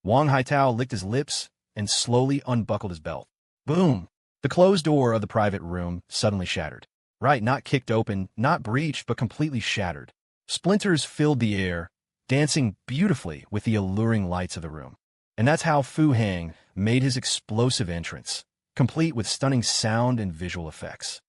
Wang Haitao licked his lips and slowly unbuckled his belt. Boom! The closed door of the private room suddenly shattered. Right, not kicked open, not breached, but completely shattered. Splinters filled the air, dancing beautifully with the alluring lights of the room. And that's how Fu Hang made his explosive entrance, complete with stunning sound and visual effects.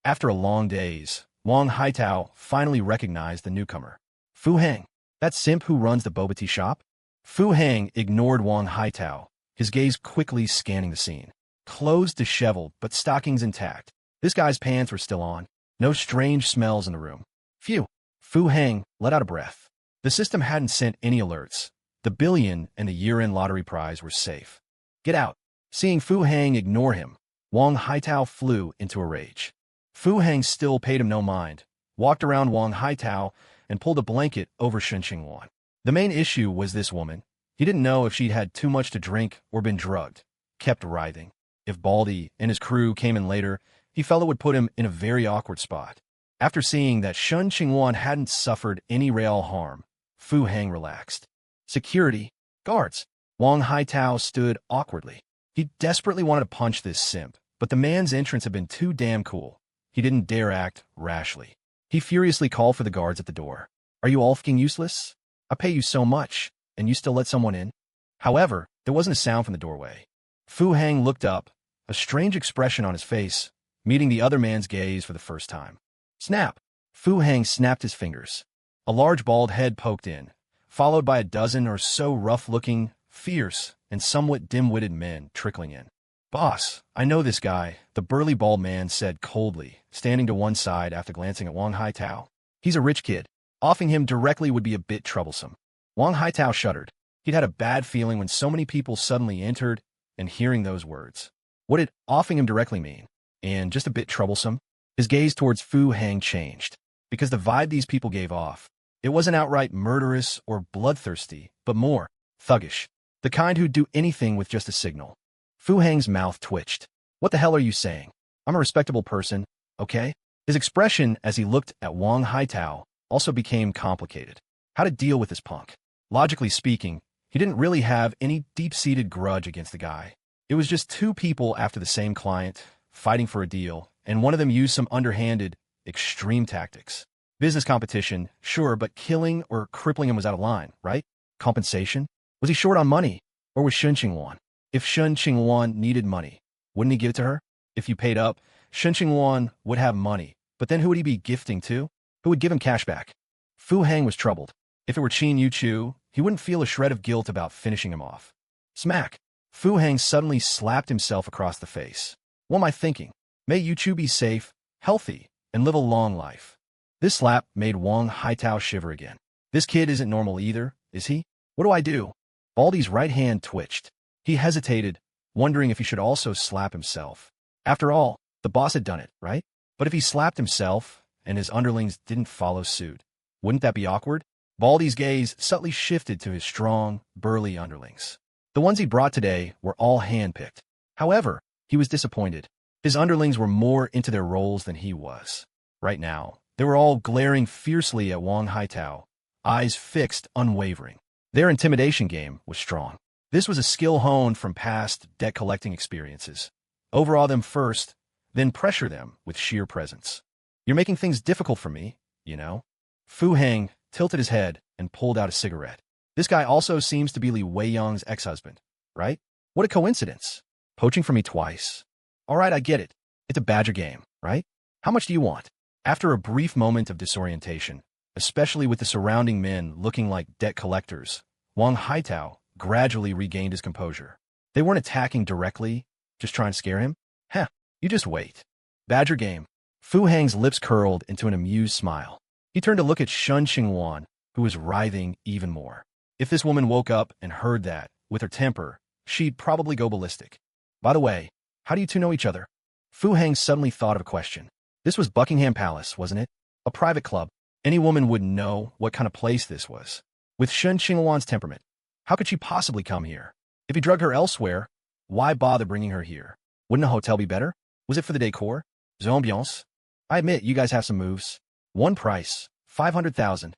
After a long days, Wang Haitao finally recognized the newcomer. Fu Hang, that simp who runs the boba tea shop? Fu Hang ignored Wang Haitao, his gaze quickly scanning the scene. Clothes disheveled, but stockings intact. This guy's pants were still on. No strange smells in the room. Phew! Fu Hang let out a breath. The system hadn't sent any alerts. The billion and the year-end lottery prize were safe. Get out! Seeing Fu Hang ignore him, Wang Haitao flew into a rage. Fu Hang still paid him no mind, walked around Wang Haitao, and pulled a blanket over Shen Qingluan. The main issue was this woman. He didn't know if she'd had too much to drink or been drugged. Kept writhing. If Baldy and his crew came in later, he felt it would put him in a very awkward spot. After seeing that Shen Qingluan hadn't suffered any real harm, Fu Hang relaxed. Security. Guards. Wang Haitao stood awkwardly. He desperately wanted to punch this simp, but the man's entrance had been too damn cool. He didn't dare act rashly. He furiously called for the guards at the door. Are you all fucking useless? I pay you so much, and you still let someone in? However, there wasn't a sound from the doorway. Fu Hang looked up, a strange expression on his face, meeting the other man's gaze for the first time. Snap! Fu Hang snapped his fingers. A large bald head poked in, followed by a dozen or so rough-looking, fierce, and somewhat dim-witted men trickling in. Boss, I know this guy, the burly bald man said coldly, standing to one side after glancing at Wang Haitao. He's a rich kid. Offing him directly would be a bit troublesome. Wang Haitao shuddered. He'd had a bad feeling when so many people suddenly entered, and hearing those words. What did offing him directly mean? And just a bit troublesome? His gaze towards Fu Hang changed, because the vibe these people gave off. It wasn't outright murderous or bloodthirsty, but more thuggish. The kind who'd do anything with just a signal. Fu Hang's mouth twitched. What the hell are you saying? I'm a respectable person, okay? His expression as he looked at Wang Haitao also became complicated. How to deal with this punk? Logically speaking, he didn't really have any deep-seated grudge against the guy. It was just two people after the same client, fighting for a deal, and one of them used some underhanded, extreme tactics. Business competition, sure, but killing or crippling him was out of line, right? Compensation? Was he short on money? Or was Shen Qingluan? If Shen Qingluan needed money, wouldn't he give it to her? If you paid up, Shen Qingluan would have money, but then who would he be gifting to? Who would give him cash back? Fu Hang was troubled. If it were Qin Yuchu, he wouldn't feel a shred of guilt about finishing him off. Smack! Fu Hang suddenly slapped himself across the face. What am I thinking? May Yuchu be safe, healthy, and live a long life. This slap made Wang Haitao shiver again. This kid isn't normal either, is he? What do I do? Baldy's right hand twitched. He hesitated, wondering if he should also slap himself. After all, the boss had done it, right? But if he slapped himself, and his underlings didn't follow suit, wouldn't that be awkward? Baldy's gaze subtly shifted to his strong, burly underlings. The ones he brought today were all hand-picked. However, he was disappointed. His underlings were more into their roles than he was. Right now, they were all glaring fiercely at Wang Haitao, eyes fixed, unwavering. Their intimidation game was strong. This was a skill honed from past debt-collecting experiences. Overawe them first, then pressure them with sheer presence. You're making things difficult for me, you know? Fu Hang tilted his head and pulled out a cigarette. This guy also seems to be Li Weiyang's ex-husband, right? What a coincidence. Poaching from me twice. All right, I get it. It's a badger game, right? How much do you want? After a brief moment of disorientation, especially with the surrounding men looking like debt collectors, Wang Haitao gradually regained his composure. They weren't attacking directly, just trying to scare him. Heh, you just wait. Badger game. Fu Hang's lips curled into an amused smile. He turned to look at Shen Qingluan, who was writhing even more. If this woman woke up and heard that, with her temper, she'd probably go ballistic. By the way, how do you two know each other? Fu Hang suddenly thought of a question. This was Buckingham Palace, wasn't it? A private club. Any woman would know what kind of place this was. With Shen Qingluan's temperament, how could she possibly come here? If he drugged her elsewhere, why bother bringing her here? Wouldn't a hotel be better? Was it for the decor? The ambiance? I admit, you guys have some moves. One price, 500,000.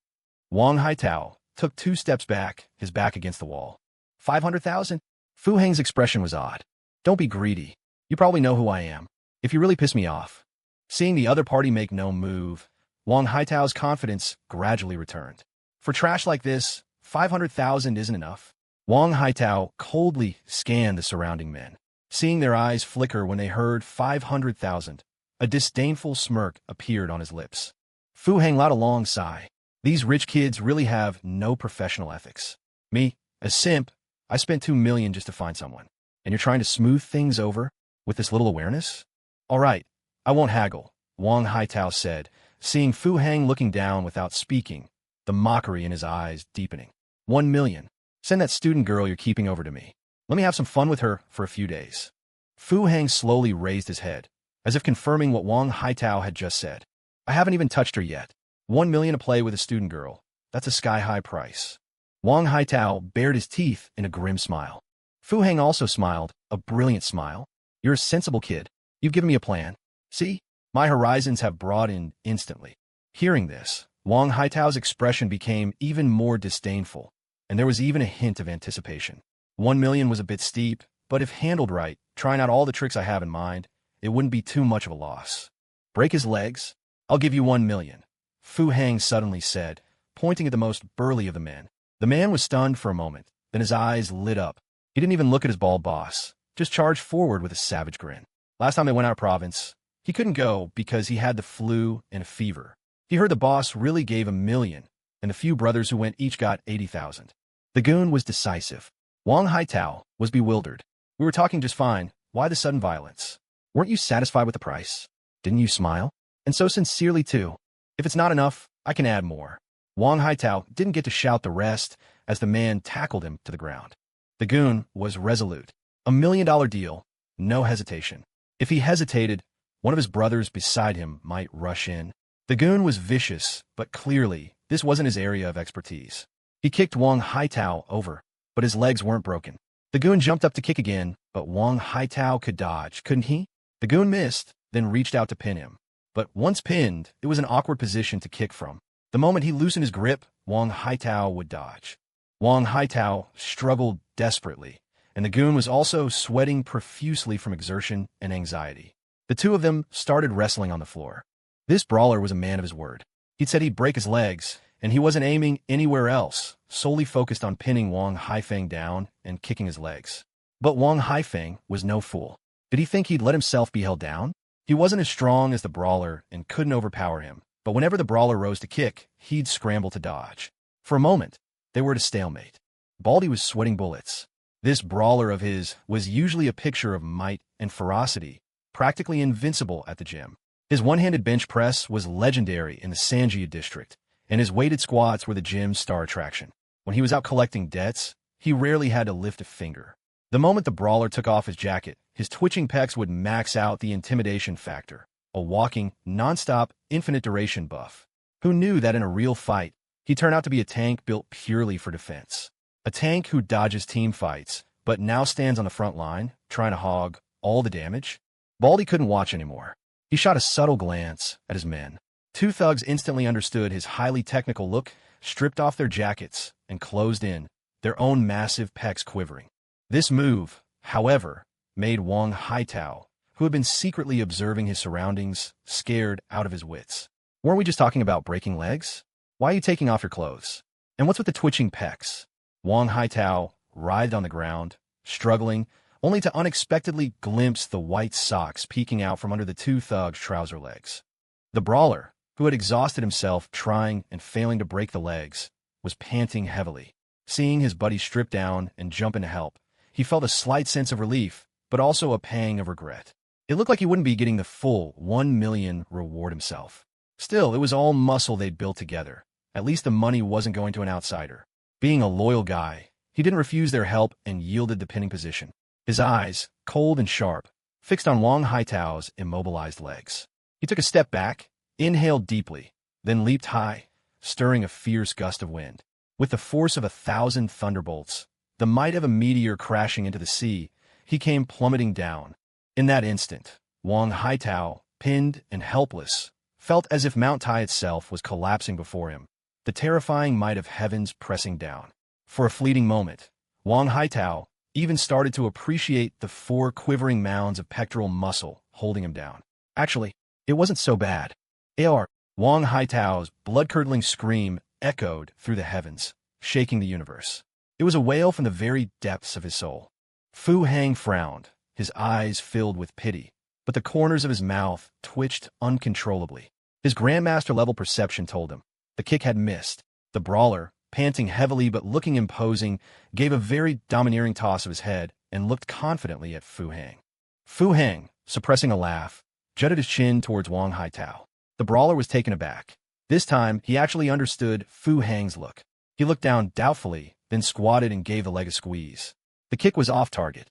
Wang Haitao took 2 steps back, his back against the wall. 500,000? Fu Heng's expression was odd. Don't be greedy. You probably know who I am. If you really piss me off. Seeing the other party make no move, Wang Haitao's confidence gradually returned. For trash like this, 500,000 isn't enough. Wang Haitao coldly scanned the surrounding men. Seeing their eyes flicker when they heard 500,000, a disdainful smirk appeared on his lips. Fu Heng let a long sigh. These rich kids really have no professional ethics. Me, as SIMP, I spent 2 million just to find someone. And you're trying to smooth things over with this little awareness? All right, I won't haggle, Wang Haitao said, seeing Fu Heng looking down without speaking, the mockery in his eyes deepening. 1 million. Send that student girl you're keeping over to me. Let me have some fun with her for a few days. Fu Heng slowly raised his head, as if confirming what Wang Haitao had just said. I haven't even touched her yet. 1 million to play with a student girl. That's a sky-high price. Wang Haitao bared his teeth in a grim smile. Fu Heng also smiled, a brilliant smile. You're a sensible kid. You've given me a plan. See? My horizons have broadened instantly. Hearing this, Wang Haitao's expression became even more disdainful, and there was even a hint of anticipation. 1 million was a bit steep, but if handled right, trying out all the tricks I have in mind, it wouldn't be too much of a loss. Break his legs? I'll give you 1 million, Fu Heng suddenly said, pointing at the most burly of the men. The man was stunned for a moment, then his eyes lit up. He didn't even look at his bald boss, just charged forward with a savage grin. Last time they went out of province, he couldn't go because he had the flu and a fever. He heard the boss really gave 1 million, and the few brothers who went each got 80,000. The goon was decisive. Wang Haitao was bewildered. We were talking just fine. Why the sudden violence? Weren't you satisfied with the price? Didn't you smile? And so sincerely, too. If it's not enough, I can add more. Wang Haitao didn't get to shout the rest as the man tackled him to the ground. The goon was resolute. $1 million deal, no hesitation. If he hesitated, one of his brothers beside him might rush in. The goon was vicious, but clearly, this wasn't his area of expertise. He kicked Wang Haitao over, but his legs weren't broken. The goon jumped up to kick again, but Wang Haitao could dodge, couldn't he? The goon missed, then reached out to pin him. But once pinned, it was an awkward position to kick from. The moment he loosened his grip, Wang Haitao would dodge. Wang Haitao struggled desperately, and the goon was also sweating profusely from exertion and anxiety. The two of them started wrestling on the floor. This brawler was a man of his word. He'd said he'd break his legs, and he wasn't aiming anywhere else, solely focused on pinning Wang Haifeng down and kicking his legs. But Wang Haifeng was no fool. Did he think he'd let himself be held down? He wasn't as strong as the brawler and couldn't overpower him, but whenever the brawler rose to kick, he'd scramble to dodge. For a moment, they were at a stalemate. Baldy was sweating bullets. This brawler of his was usually a picture of might and ferocity, practically invincible at the gym. His one-handed bench press was legendary in the Sanjia district, and his weighted squats were the gym's star attraction. When he was out collecting debts, he rarely had to lift a finger. The moment the brawler took off his jacket, his twitching pecs would max out the intimidation factor, a walking, non-stop, infinite duration buff. Who knew that in a real fight, he'd turn out to be a tank built purely for defense? A tank who dodges team fights, but now stands on the front line, trying to hog all the damage? Baldy couldn't watch anymore. He shot a subtle glance at his men. Two thugs instantly understood his highly technical look, stripped off their jackets, and closed in, their own massive pecs quivering. This move, however, made Wang Haitao, who had been secretly observing his surroundings, scared out of his wits. Weren't we just talking about breaking legs? Why are you taking off your clothes? And what's with the twitching pecs? Wang Haitao writhed on the ground, struggling, only to unexpectedly glimpse the white socks peeking out from under the two thugs' trouser legs. The brawler, who had exhausted himself trying and failing to break the legs, was panting heavily. Seeing his buddy strip down and jump in to help, he felt a slight sense of relief, but also a pang of regret. It looked like he wouldn't be getting the full 1 million reward himself. Still, it was all muscle they'd built together. At least the money wasn't going to an outsider. Being a loyal guy, he didn't refuse their help and yielded the pinning position. His eyes, cold and sharp, fixed on Wang Haitao's immobilized legs. He took a step back, inhaled deeply, then leaped high, stirring a fierce gust of wind. With the force of 1,000 thunderbolts, the might of a meteor crashing into the sea, he came plummeting down. In that instant, Wang Haitao, pinned and helpless, felt as if Mount Tai itself was collapsing before him, the terrifying might of heavens pressing down. For a fleeting moment, Wang Haitao even started to appreciate the 4 quivering mounds of pectoral muscle holding him down. Actually, it wasn't so bad. AR, Wang Haitao's blood-curdling scream echoed through the heavens, shaking the universe. It was a wail from the very depths of his soul. Fu Hang frowned, his eyes filled with pity, but the corners of his mouth twitched uncontrollably. His Grandmaster-level perception told him the kick had missed. The brawler, panting heavily but looking imposing, gave a very domineering toss of his head and looked confidently at Fu Hang. Fu Hang, suppressing a laugh, jutted his chin towards Wang Haitao. The brawler was taken aback. This time, he actually understood Fu Hang's look. He looked down doubtfully, then squatted and gave the leg a squeeze. The kick was off target.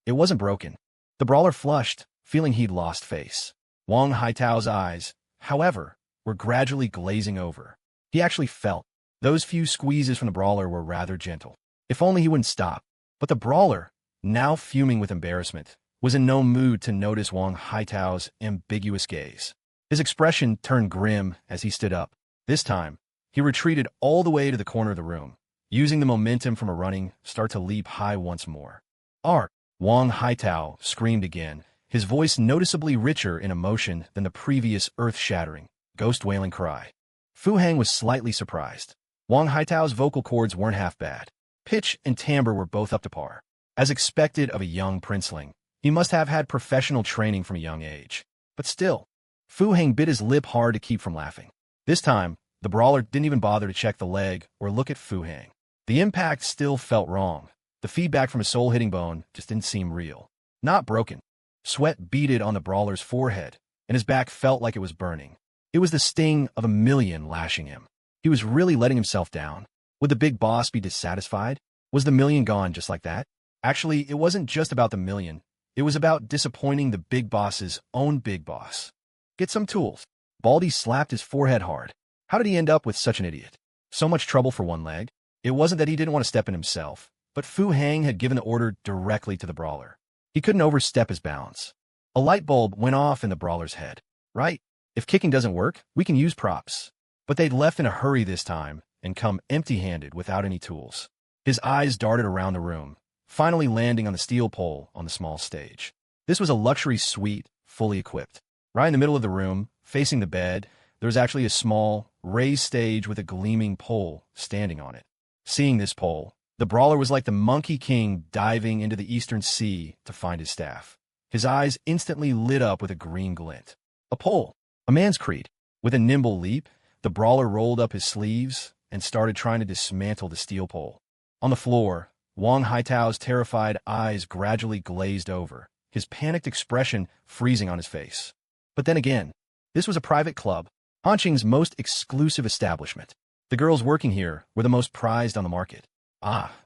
It wasn't broken. The brawler flushed, feeling he'd lost face. Wang Haitao's eyes, however, were gradually glazing over. He actually felt those few squeezes from the brawler were rather gentle. If only he wouldn't stop. But the brawler, now fuming with embarrassment, was in no mood to notice Wang Haitao's ambiguous gaze. His expression turned grim as he stood up. This time, he retreated all the way to the corner of the room, using the momentum from a running start to leap high once more. "Art!" Wang Haitao screamed again, his voice noticeably richer in emotion than the previous earth-shattering, ghost-wailing cry. Fu Hang was slightly surprised. Wang Haitao's vocal cords weren't half bad. Pitch and timbre were both up to par. As expected of a young princeling, he must have had professional training from a young age. But still, Fu Hang bit his lip hard to keep from laughing. This time, the brawler didn't even bother to check the leg or look at Fu Hang. The impact still felt wrong. The feedback from his soul-hitting bone just didn't seem real. Not broken. Sweat beaded on the brawler's forehead, and his back felt like it was burning. It was the sting of a million lashing him. He was really letting himself down. Would the big boss be dissatisfied? Was the million gone just like that? Actually, it wasn't just about the million. It was about disappointing the big boss's own big boss. Get some tools. Baldy slapped his forehead hard. How did he end up with such an idiot? So much trouble for one leg. It wasn't that he didn't want to step in himself, but Fu Hang had given the order directly to the brawler. He couldn't overstep his bounds. A light bulb went off in the brawler's head. Right, if kicking doesn't work, we can use props. But they'd left in a hurry this time and come empty-handed without any tools. His eyes darted around the room, finally landing on the steel pole on the small stage. This was a luxury suite, fully equipped. Right in the middle of the room, facing the bed, there was actually a small, raised stage with a gleaming pole standing on it. Seeing this pole, the brawler was like the Monkey King diving into the eastern sea to find his staff. His eyes instantly lit up with a green glint. A pole, a man's creed. With a nimble leap, the brawler rolled up his sleeves and started trying to dismantle the steel pole. On the floor, Wang Haitao's terrified eyes gradually glazed over, his panicked expression freezing on his face. But then again, this was a private club, Hanqing's most exclusive establishment. The girls working here were the most prized on the market.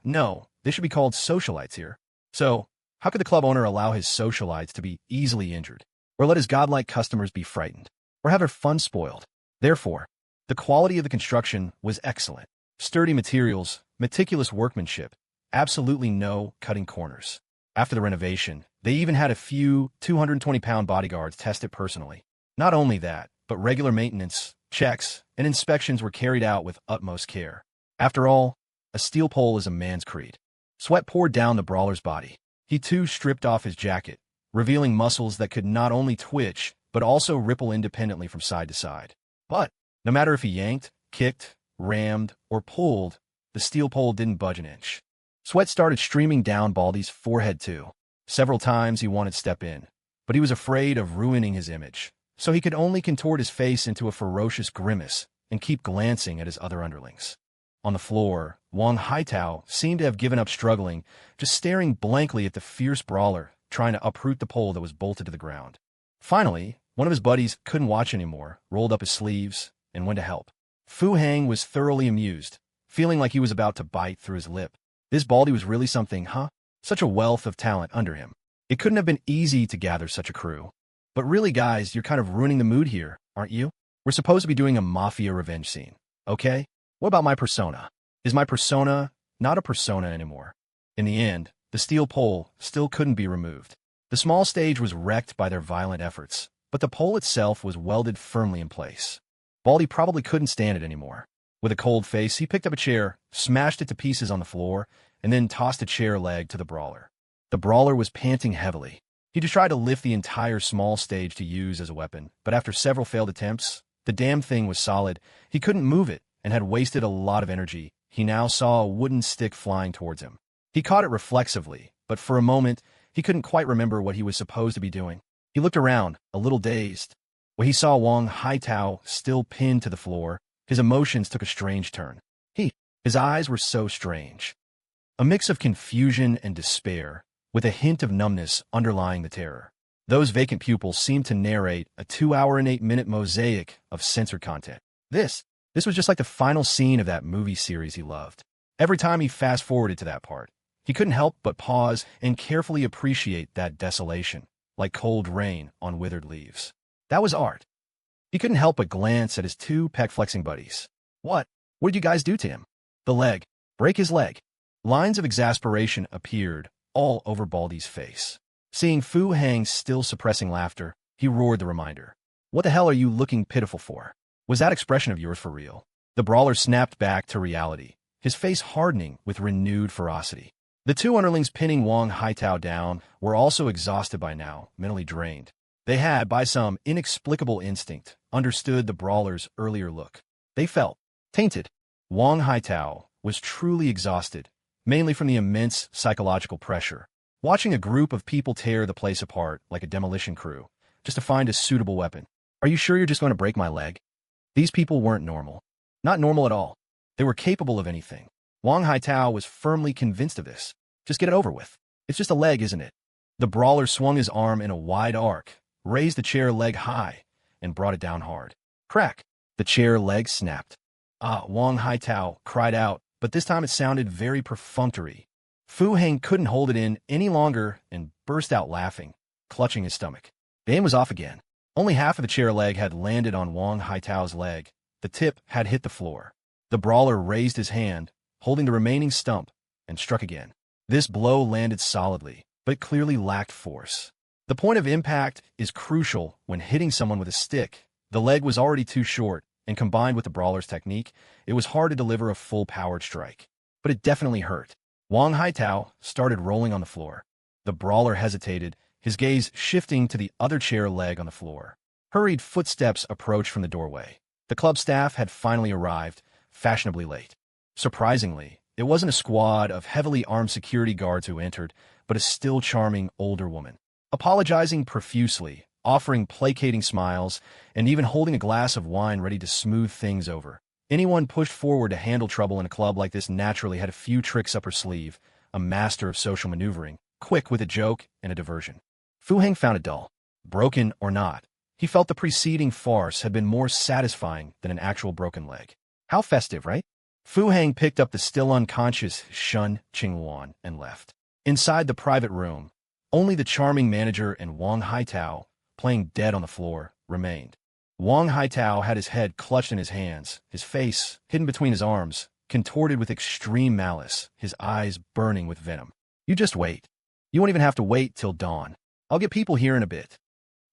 No, they should be called socialites here. So, how could the club owner allow his socialites to be easily injured, or let his godlike customers be frightened, or have their fun spoiled? Therefore, the quality of the construction was excellent. Sturdy materials, meticulous workmanship, absolutely no cutting corners. After the renovation, they even had a few 220-pound bodyguards test it personally. Not only that, but regular maintenance, checks, and inspections were carried out with utmost care. After all, a steel pole is a man's creed. Sweat poured down the brawler's body. He too stripped off his jacket, revealing muscles that could not only twitch, but also ripple independently from side to side. But, no matter if he yanked, kicked, rammed, or pulled, the steel pole didn't budge an inch. Sweat started streaming down Baldy's forehead too. Several times he wanted to step in, but he was afraid of ruining his image, so he could only contort his face into a ferocious grimace and keep glancing at his other underlings. On the floor, Wang Haitao seemed to have given up struggling, just staring blankly at the fierce brawler trying to uproot the pole that was bolted to the ground. Finally, one of his buddies couldn't watch anymore, rolled up his sleeves, and went to help. Fu Hang was thoroughly amused, feeling like he was about to bite through his lip. This Baldy was really something, huh? Such a wealth of talent under him. It couldn't have been easy to gather such a crew. But really, guys, you're kind of ruining the mood here, aren't you? We're supposed to be doing a mafia revenge scene, okay? What about my persona? Is my persona not a persona anymore? In the end, the steel pole still couldn't be removed. The small stage was wrecked by their violent efforts, but the pole itself was welded firmly in place. Baldy probably couldn't stand it anymore. With a cold face, he picked up a chair, smashed it to pieces on the floor, and then tossed a chair leg to the brawler. The brawler was panting heavily. He just tried to lift the entire small stage to use as a weapon, but after several failed attempts, the damn thing was solid. He couldn't move it and had wasted a lot of energy. He now saw a wooden stick flying towards him. He caught it reflexively, but for a moment, he couldn't quite remember what he was supposed to be doing. He looked around, a little dazed. When he saw Wang Haitao still pinned to the floor, his emotions took a strange turn. His eyes were so strange. A mix of confusion and despair, with a hint of numbness underlying the terror. Those vacant pupils seemed to narrate a 2-hour and 8-minute mosaic of censored content. This was just like the final scene of that movie series he loved. Every time he fast-forwarded to that part, he couldn't help but pause and carefully appreciate that desolation, like cold rain on withered leaves. That was art. He couldn't help but glance at his two pec-flexing buddies. What did you guys do to him? The leg. Break his leg. Lines of exasperation appeared all over Baldy's face. Seeing Fu Hang still suppressing laughter, he roared the reminder. What the hell are you looking pitiful for? Was that expression of yours for real? The brawler snapped back to reality, his face hardening with renewed ferocity. The two underlings pinning Wang Haitao down were also exhausted by now, mentally drained. They had, by some inexplicable instinct, understood the brawler's earlier look. They felt tainted. Wang Haitao was truly exhausted, mainly from the immense psychological pressure. Watching a group of people tear the place apart like a demolition crew, just to find a suitable weapon. Are you sure you're just going to break my leg? These people weren't normal. Not normal at all. They were capable of anything. Wang Haitao was firmly convinced of this. Just get it over with. It's just a leg, isn't it? The brawler swung his arm in a wide arc, raised the chair leg high, and brought it down hard. Crack! The chair leg snapped. Wang Haitao cried out, but this time it sounded very perfunctory. Fu Hang couldn't hold it in any longer and burst out laughing, clutching his stomach. The aim was off again. Only half of the chair leg had landed on Wang Haitao's leg. The tip had hit the floor. The brawler raised his hand, holding the remaining stump, and struck again. This blow landed solidly, but clearly lacked force. The point of impact is crucial when hitting someone with a stick. The leg was already too short, and combined with the brawler's technique, it was hard to deliver a full-powered strike. But it definitely hurt. Wang Haitao started rolling on the floor. The brawler hesitated, his gaze shifting to the other chair leg on the floor. Hurried footsteps approached from the doorway. The club staff had finally arrived, fashionably late. Surprisingly, it wasn't a squad of heavily armed security guards who entered, but a still charming older woman. Apologizing profusely, offering placating smiles, and even holding a glass of wine ready to smooth things over. Anyone pushed forward to handle trouble in a club like this naturally had a few tricks up her sleeve, a master of social maneuvering, quick with a joke and a diversion. Fu Hang found it dull. Broken or not, he felt the preceding farce had been more satisfying than an actual broken leg. How festive, right? Fu Hang picked up the still unconscious Shen Qingluan and left. Inside the private room, only the charming manager and Wang Haitao, playing dead on the floor, remained. Wang Haitao had his head clutched in his hands, his face, hidden between his arms, contorted with extreme malice, his eyes burning with venom. You just wait. You won't even have to wait till dawn. I'll get people here in a bit.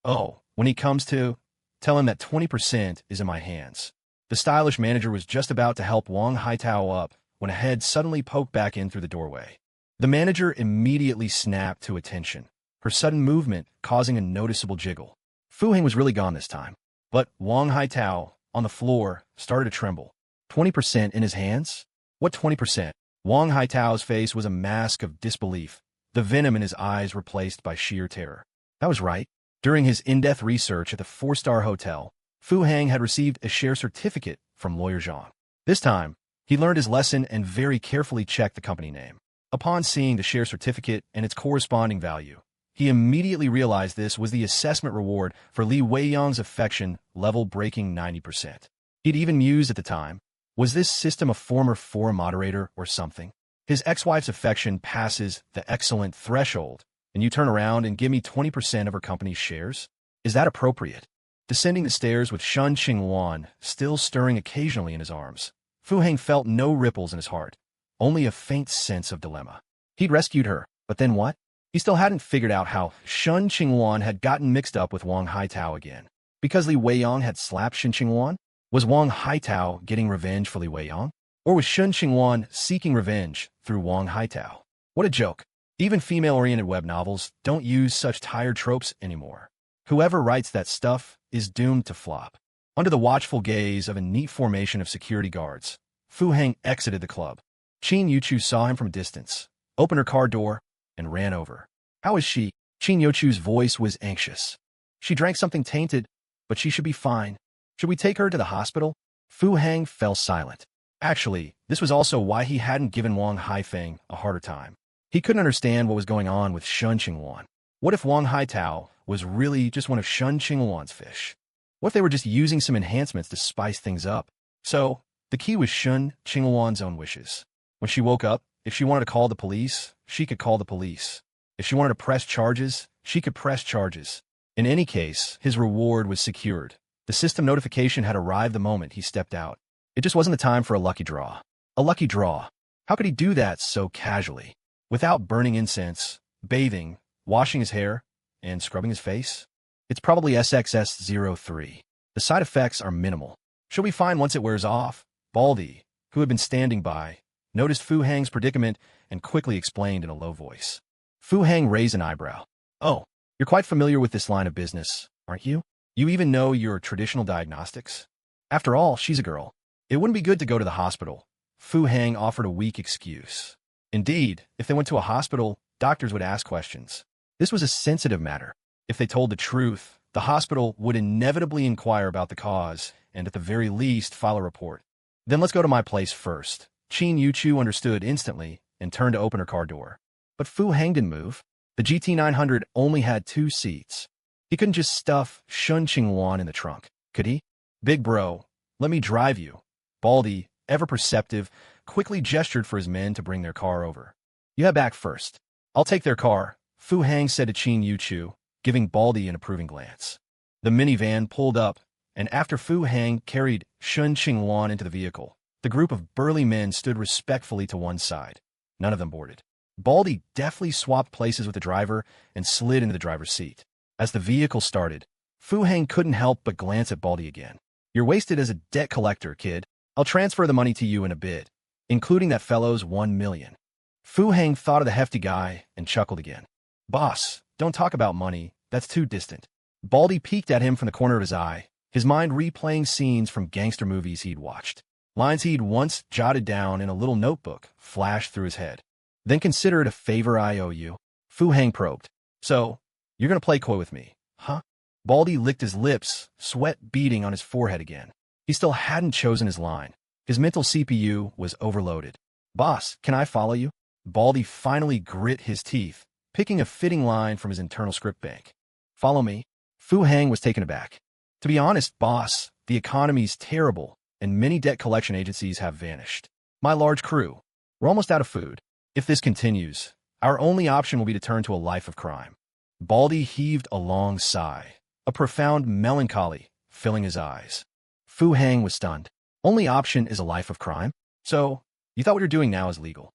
Oh, when he comes to, tell him that 20% is in my hands. The stylish manager was just about to help Wang Haitao up when a head suddenly poked back in through the doorway. The manager immediately snapped to attention, her sudden movement causing a noticeable jiggle. Fu Hang was really gone this time. But Wang Haitao, on the floor, started to tremble. 20% in his hands? What 20%? Wang Haitao's face was a mask of disbelief, the venom in his eyes replaced by sheer terror. That was right. During his in-depth research at the 4-star hotel, Fu Hang had received a share certificate from Lawyer Zhang. This time, he learned his lesson and very carefully checked the company name. Upon seeing the share certificate and its corresponding value, he immediately realized this was the assessment reward for Li Weiyang's affection level breaking 90%. He'd even mused at the time, was this system a former forum moderator or something? His ex-wife's affection passes the excellent threshold, and you turn around and give me 20% of her company's shares? Is that appropriate? Descending the stairs with Shen Qingluan still stirring occasionally in his arms, Fu Hang felt no ripples in his heart, only a faint sense of dilemma. He'd rescued her, but then what? He still hadn't figured out how Shen Qingluan had gotten mixed up with Wang Haitao again. Because Li Weiyang had slapped Shen Qingluan? Was Wang Haitao getting revenge for Li Weiyang? Or was Shen Qingluan seeking revenge through Wang Haitao? What a joke. Even female-oriented web novels don't use such tired tropes anymore. Whoever writes that stuff is doomed to flop. Under the watchful gaze of a neat formation of security guards, Fu Heng exited the club. Qin Yuchu saw him from a distance, opened her car door, and ran over. How is she? Qin Yuchu's voice was anxious. She drank something tainted, but she should be fine. Should we take her to the hospital? Fu Heng fell silent. Actually, this was also why he hadn't given Wang Haifeng a harder time. He couldn't understand what was going on with Shen Qingluan. What if Wang Haitao was really just one of Shen Qingluan's fish? What if they were just using some enhancements to spice things up? So, the key was Shen Qingluan's own wishes. When she woke up, if she wanted to call the police, she could call the police. If she wanted to press charges, she could press charges. In any case, his reward was secured. The system notification had arrived the moment he stepped out. It just wasn't the time for a lucky draw. A lucky draw. How could he do that so casually? Without burning incense, bathing, washing his hair, and scrubbing his face? It's probably SXS-03. The side effects are minimal. She'll be fine once it wears off. Baldy, who had been standing by, noticed Fu Heng's predicament and quickly explained in a low voice. Fu Heng raised an eyebrow. Oh, you're quite familiar with this line of business, aren't you? You even know your traditional diagnostics? After all, she's a girl. It wouldn't be good to go to the hospital. Fu Heng offered a weak excuse. Indeed, if they went to a hospital, doctors would ask questions. This was a sensitive matter. If they told the truth, the hospital would inevitably inquire about the cause and at the very least file a report. Then let's go to my place first. Qin Yuchu understood instantly and turned to open her car door. But Fu Heng didn't move. The GT900 only had 2 seats. He couldn't just stuff Shen Qingluan in the trunk, could he? Big bro, let me drive you. Baldy, ever perceptive, quickly gestured for his men to bring their car over. You head back first. I'll take their car, Fu Heng said to Qin Yuchu, giving Baldy an approving glance. The minivan pulled up, and after Fu Heng carried Shen Qingluan into the vehicle, the group of burly men stood respectfully to one side. None of them boarded. Baldy deftly swapped places with the driver and slid into the driver's seat. As the vehicle started, Fu Heng couldn't help but glance at Baldy again. You're wasted as a debt collector, kid. I'll transfer the money to you in a bit, including that fellow's 1 million. Fu Heng thought of the hefty guy and chuckled again. Boss, don't talk about money. That's too distant. Baldy peeked at him from the corner of his eye, his mind replaying scenes from gangster movies he'd watched. Lines he'd once jotted down in a little notebook flashed through his head. Then consider it a favor I owe you. Fu Heng probed. So, you're gonna play coy with me, huh? Baldy licked his lips, sweat beading on his forehead again. He still hadn't chosen his line. His mental CPU was overloaded. Boss, can I follow you? Baldy finally grit his teeth, picking a fitting line from his internal script bank. Follow me? Fu Heng was taken aback. To be honest, boss, the economy's terrible, and many debt collection agencies have vanished. My large crew. We're almost out of food. If this continues, our only option will be to turn to a life of crime. Baldy heaved a long sigh, a profound melancholy filling his eyes. Fu Heng was stunned. Only option is a life of crime? So, you thought what you're doing now is legal.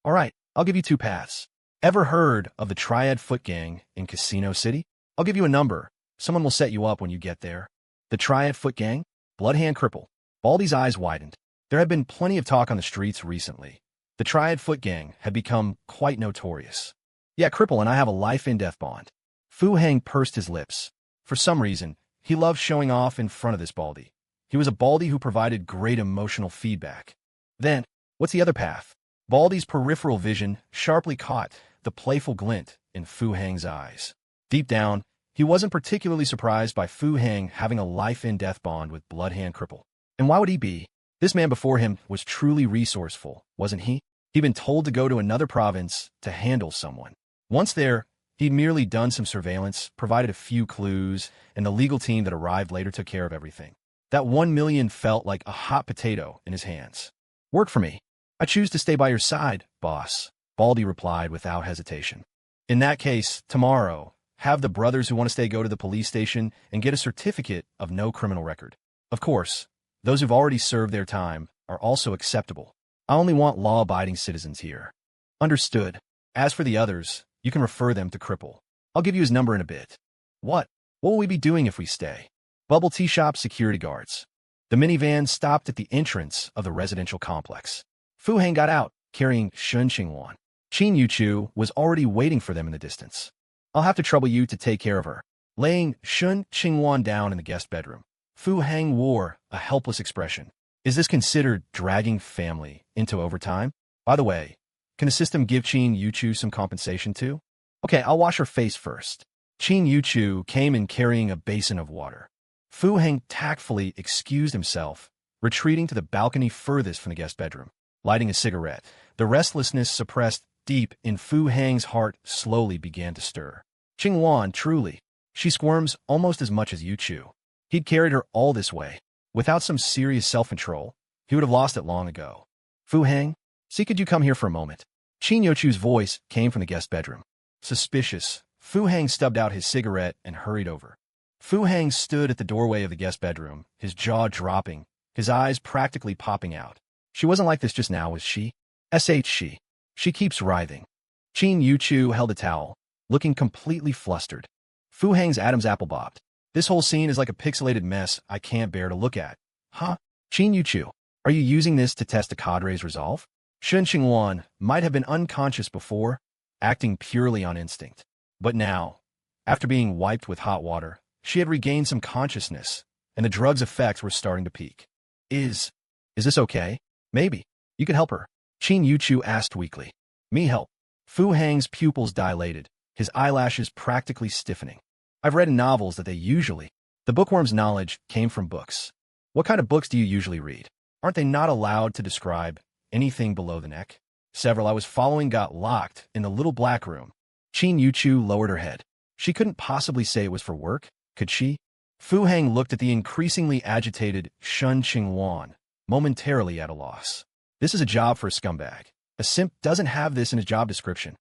All right, I'll give you 2 paths. Ever heard of the Triad Foot Gang in Casino City? I'll give you a number. Someone will set you up when you get there. The Triad Foot Gang? Bloodhand Cripple. Baldy's eyes widened. There had been plenty of talk on the streets recently. The Triad Foot Gang had become quite notorious. Yeah, Cripple and I have a life-and-death bond. Fu Heng pursed his lips. For some reason, he loved showing off in front of this Baldy. He was a Baldy who provided great emotional feedback. Then, what's the other path? Baldy's peripheral vision sharply caught the playful glint in Fu Heng's eyes. Deep down, he wasn't particularly surprised by Fu Heng having a life-and-death bond with Bloodhand Cripple. And why would he be? This man before him was truly resourceful, wasn't he? He'd been told to go to another province to handle someone. Once there, he'd merely done some surveillance, provided a few clues, and the legal team that arrived later took care of everything. That 1 million felt like a hot potato in his hands. Work for me. I choose to stay by your side, boss, Baldy replied without hesitation. In that case, tomorrow, have the brothers who want to stay go to the police station and get a certificate of no criminal record. Of course, those who've already served their time are also acceptable. I only want law-abiding citizens here. Understood. As for the others, you can refer them to Cripple. I'll give you his number in a bit. What? What will we be doing if we stay? Bubble tea shop security guards. The minivan stopped at the entrance of the residential complex. Fu Hang got out, carrying Shen Qingluan. Qin Yuchu was already waiting for them in the distance. I'll have to trouble you to take care of her. Laying Shen Qingluan down in the guest bedroom, Fu Hang wore a helpless expression. Is this considered dragging family into overtime? By the way, can the system give Qin Yuchu some compensation too? Okay, I'll wash her face first. Qin Yuchu came in carrying a basin of water. Fu Hang tactfully excused himself, retreating to the balcony furthest from the guest bedroom. Lighting a cigarette, the restlessness suppressed deep in Fu Hang's heart slowly began to stir. Qingluan, truly. She squirms almost as much as Yuchu. He'd carried her all this way. Without some serious self-control, he would have lost it long ago. Fu Hang, see, could you come here for a moment? Qin Yuchu's voice came from the guest bedroom. Suspicious, Fu Hang stubbed out his cigarette and hurried over. Fu Hang stood at the doorway of the guest bedroom, his jaw dropping, his eyes practically popping out. She wasn't like this just now, was she? She. She keeps writhing. Qin Yuchu held a towel, looking completely flustered. Fu Hang's Adam's apple bobbed. This whole scene is like a pixelated mess I can't bear to look at. Huh? Qin Yuchu, are you using this to test a cadre's resolve? Shen Qingluan might have been unconscious before, acting purely on instinct. But now, after being wiped with hot water, she had regained some consciousness, and the drug's effects were starting to peak. Is this okay? Maybe. You could help her. Qin Yuchu asked weakly. Me help? Fu Hang's pupils dilated, his eyelashes practically stiffening. I've read in novels that they usually. The bookworm's knowledge came from books. What kind of books do you usually read? Aren't they not allowed to describe anything below the neck? Several I was following got locked in the little black room. Qin Yuchu lowered her head. She couldn't possibly say it was for work, could she? Fu Hang looked at the increasingly agitated Shen Qingluan, momentarily at a loss. This is a job for a scumbag. A simp doesn't have this in his job description.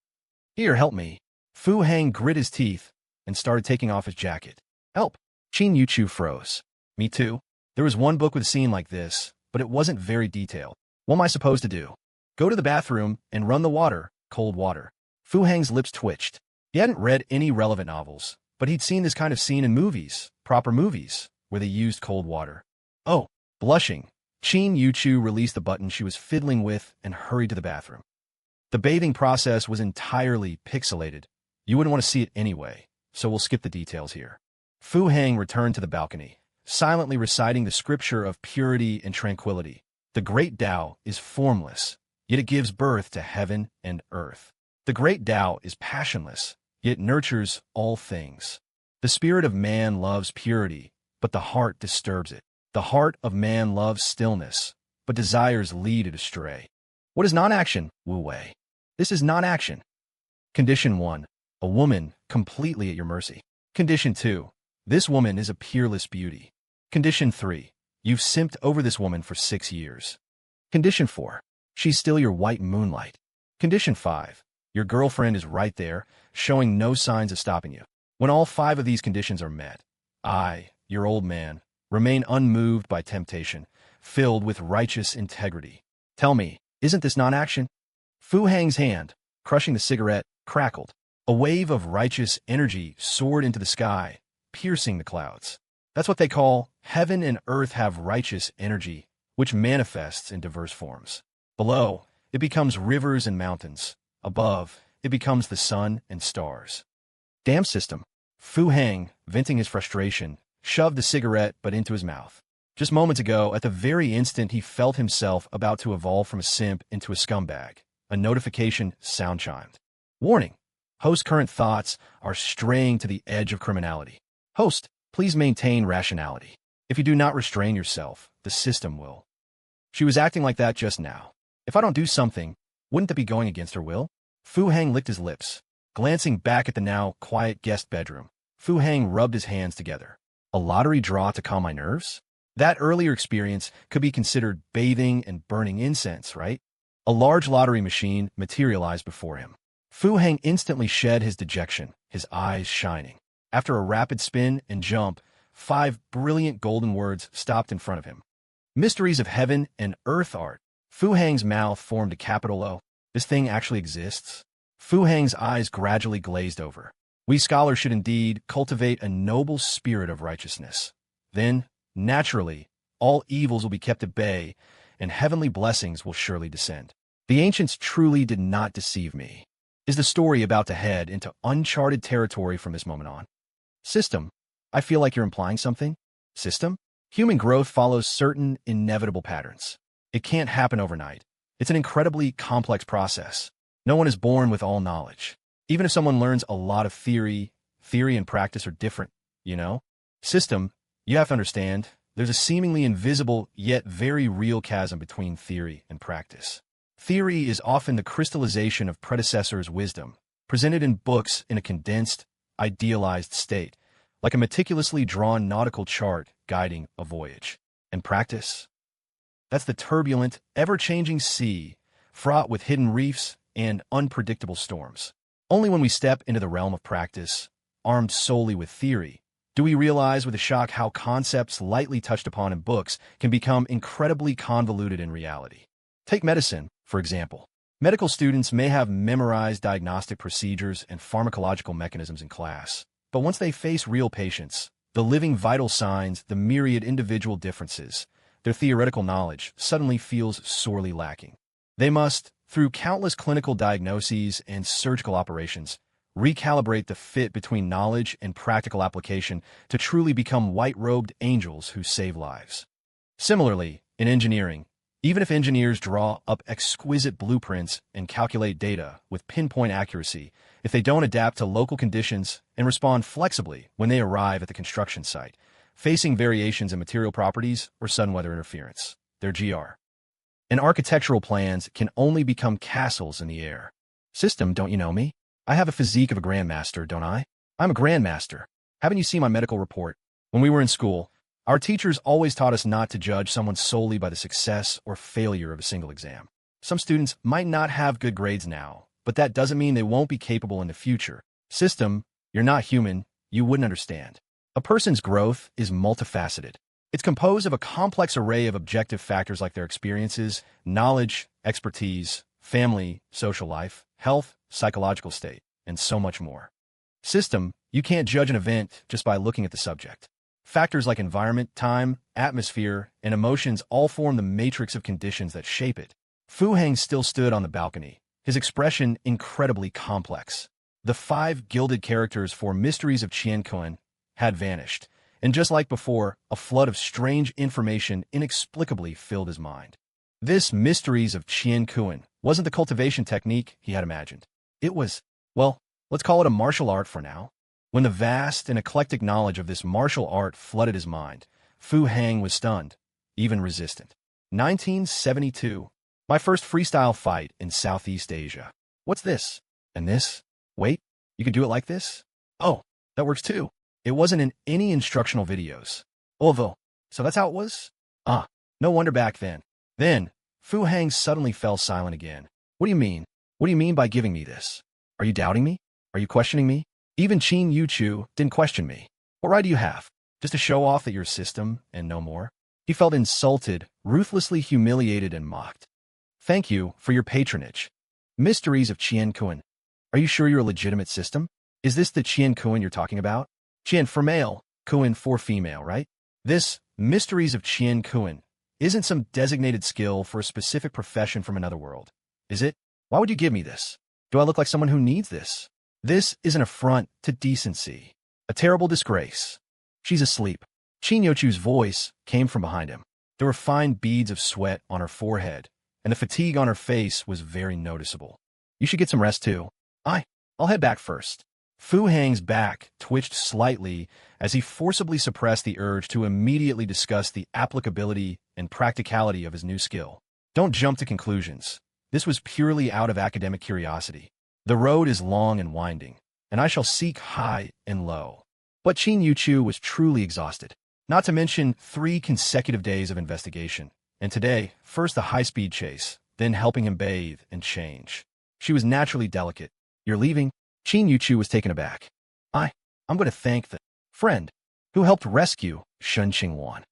Here, help me. Fu Hang grit his teeth and started taking off his jacket. Help. Qin Yuchu froze. Me too. There was one book with a scene like this, but it wasn't very detailed. What am I supposed to do? Go to the bathroom and run the water, cold water. Fu Hang's lips twitched. He hadn't read any relevant novels, but he'd seen this kind of scene in movies, proper movies, where they used cold water. Oh, blushing. Qin Yuchu released the button she was fiddling with and hurried to the bathroom. The bathing process was entirely pixelated. You wouldn't want to see it anyway, so we'll skip the details here. Fu Hang returned to the balcony, silently reciting the scripture of purity and tranquility. The great Tao is formless, yet it gives birth to heaven and earth. The great Tao is passionless, yet nurtures all things. The spirit of man loves purity, but the heart disturbs it. The heart of man loves stillness, but desires lead it astray. What is non-action, Wu Wei? This is non-action. Condition 1. A woman completely at your mercy. Condition 2. This woman is a peerless beauty. Condition 3. You've simped over this woman for 6 years. Condition 4. She's still your white moonlight. Condition 5. Your girlfriend is right there, showing no signs of stopping you. When all 5 of these conditions are met, I, your old man, remain unmoved by temptation, filled with righteous integrity. Tell me, isn't this non-action? Fu Hang's hand, crushing the cigarette, crackled. A wave of righteous energy soared into the sky, piercing the clouds. That's what they call heaven and earth have righteous energy, which manifests in diverse forms. Below, it becomes rivers and mountains. Above, it becomes the sun and stars. Damn system. Fu Hang, venting his frustration, shoved the cigarette but into his mouth. Just moments ago, at the very instant he felt himself about to evolve from a simp into a scumbag, a notification sound-chimed. Warning. Host's current thoughts are straying to the edge of criminality. Host, please maintain rationality. If you do not restrain yourself, the system will. She was acting like that just now. If I don't do something, wouldn't that be going against her will? Fu Hang licked his lips. Glancing back at the now quiet guest bedroom, Fu Hang rubbed his hands together. A lottery draw to calm my nerves? That earlier experience could be considered bathing and burning incense, right? A large lottery machine materialized before him. Fu Hang instantly shed his dejection, his eyes shining. After a rapid spin and jump, 5 brilliant golden words stopped in front of him. Mysteries of heaven and earth art. Fu Hang's mouth formed a capital O. This thing actually exists? Fu Hang's eyes gradually glazed over. We scholars should indeed cultivate a noble spirit of righteousness. Then, naturally, all evils will be kept at bay, and heavenly blessings will surely descend. The ancients truly did not deceive me. Is the story about to head into uncharted territory from this moment on? System. I feel like you're implying something. System? Human growth follows certain inevitable patterns. It can't happen overnight. It's an incredibly complex process. No one is born with all knowledge. Even if someone learns a lot of theory and practice are different, you know? System, you have to understand, there's a seemingly invisible yet very real chasm between theory and practice. Theory is often the crystallization of predecessors' wisdom, presented in books in a condensed, idealized state, like a meticulously drawn nautical chart guiding a voyage. And practice? That's the turbulent, ever-changing sea, fraught with hidden reefs and unpredictable storms. Only when we step into the realm of practice, armed solely with theory, do we realize with a shock how concepts lightly touched upon in books can become incredibly convoluted in reality. Take medicine, for example. Medical students may have memorized diagnostic procedures and pharmacological mechanisms in class, but once they face real patients, the living vital signs, the myriad individual differences, their theoretical knowledge suddenly feels sorely lacking. They must, through countless clinical diagnoses and surgical operations, recalibrate the fit between knowledge and practical application to truly become white-robed angels who save lives. Similarly, in engineering, even if engineers draw up exquisite blueprints and calculate data with pinpoint accuracy, if they don't adapt to local conditions and respond flexibly when they arrive at the construction site, facing variations in material properties or sudden weather interference, their GR. And architectural plans can only become castles in the air. System, don't you know me? I have a physique of a grandmaster, don't I? I'm a grandmaster. Haven't you seen my medical report? When we were in school, our teachers always taught us not to judge someone solely by the success or failure of a single exam. Some students might not have good grades now, but that doesn't mean they won't be capable in the future. System, you're not human, you wouldn't understand. A person's growth is multifaceted. It's composed of a complex array of objective factors like their experiences, knowledge, expertise, family, social life, health, psychological state, and so much more. System, you can't judge an event just by looking at the subject. Factors like environment, time, atmosphere, and emotions all form the matrix of conditions that shape it. Fu Hang still stood on the balcony, his expression incredibly complex. The 5 gilded characters for Mysteries of Shen Qingluan had vanished, and just like before, a flood of strange information inexplicably filled his mind. This Mysteries of Shen Qingluan wasn't the cultivation technique he had imagined. It was, well, let's call it a martial art for now. When the vast and eclectic knowledge of this martial art flooded his mind, Fu Hang was stunned, even resistant. 1972. My first freestyle fight in Southeast Asia. What's this? And this? Wait, you can do it like this? Oh, that works too. It wasn't in any instructional videos. Although, so that's how it was? Ah, no wonder back then. Then, Fu Hang suddenly fell silent again. What do you mean? What do you mean by giving me this? Are you doubting me? Are you questioning me? Even Qin Yuchu didn't question me. What right do you have? Just to show off that you're a system and no more? He felt insulted, ruthlessly humiliated and mocked. Thank you for your patronage. Mysteries of Shen Qingluan. Are you sure you're a legitimate system? Is this the Shen Qingluan you're talking about? Shen for male, Qingluan for female, right? This Mysteries of Shen Qingluan isn't some designated skill for a specific profession from another world, is it? Why would you give me this? Do I look like someone who needs this? This is an affront to decency, a terrible disgrace. She's asleep. Qin Yuchu's voice came from behind him. There were fine beads of sweat on her forehead, and the fatigue on her face was very noticeable. You should get some rest too. I'll head back first. Fu Hang's back twitched slightly as he forcibly suppressed the urge to immediately discuss the applicability and practicality of his new skill. Don't jump to conclusions. This was purely out of academic curiosity. The road is long and winding, and I shall seek high and low. But Qin Yuchu was truly exhausted, not to mention 3 consecutive days of investigation, and today, first the high-speed chase, then helping him bathe and change. She was naturally delicate. You're leaving? Qin Yuchu was taken aback. I'm going to thank the friend who helped rescue Shen Qingluan.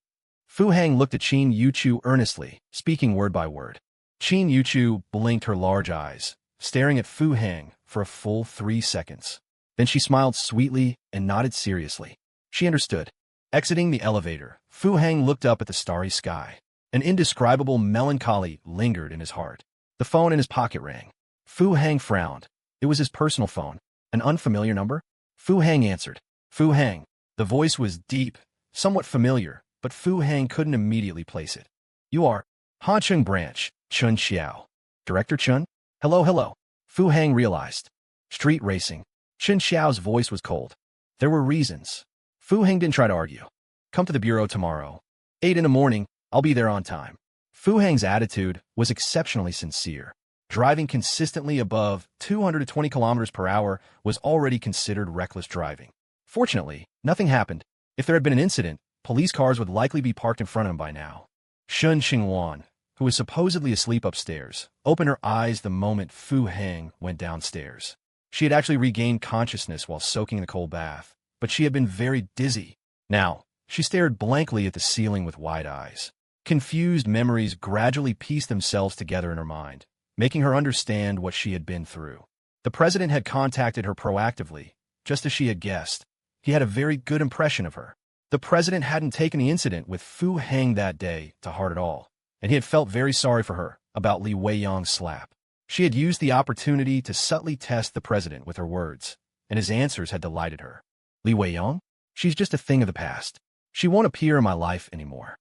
Fu Hang looked at Qin Yuchu earnestly, speaking word by word. Qin Yuchu blinked her large eyes, staring at Fu Hang for a full 3 seconds. Then she smiled sweetly and nodded seriously. She understood. Exiting the elevator, Fu Hang looked up at the starry sky. An indescribable melancholy lingered in his heart. The phone in his pocket rang. Fu Hang frowned. It was his personal phone. An unfamiliar number? Fu Hang answered. Fu Hang. The voice was deep, somewhat familiar, but Fu Hang couldn't immediately place it. You are Hancheng Branch, Chun Xiao. Director Chun? Hello, hello. Fu Hang realized. Street racing. Chun Xiao's voice was cold. There were reasons. Fu Hang didn't try to argue. Come to the bureau tomorrow. 8 in the morning, I'll be there on time. Fu Hang's attitude was exceptionally sincere. Driving consistently above 220 kilometers per hour was already considered reckless driving. Fortunately, nothing happened. If there had been an incident, police cars would likely be parked in front of him by now. Shen Qingluan, who was supposedly asleep upstairs, opened her eyes the moment Fu Hang went downstairs. She had actually regained consciousness while soaking in the cold bath, but she had been very dizzy. Now, she stared blankly at the ceiling with wide eyes. Confused memories gradually pieced themselves together in her mind, making her understand what she had been through. The president had contacted her proactively, just as she had guessed. He had a very good impression of her. The president hadn't taken the incident with Fu Hang that day to heart at all, and he had felt very sorry for her about Li Weiyang's slap. She had used the opportunity to subtly test the president with her words, and his answers had delighted her. Li Weiyang? She's just a thing of the past. She won't appear in my life anymore.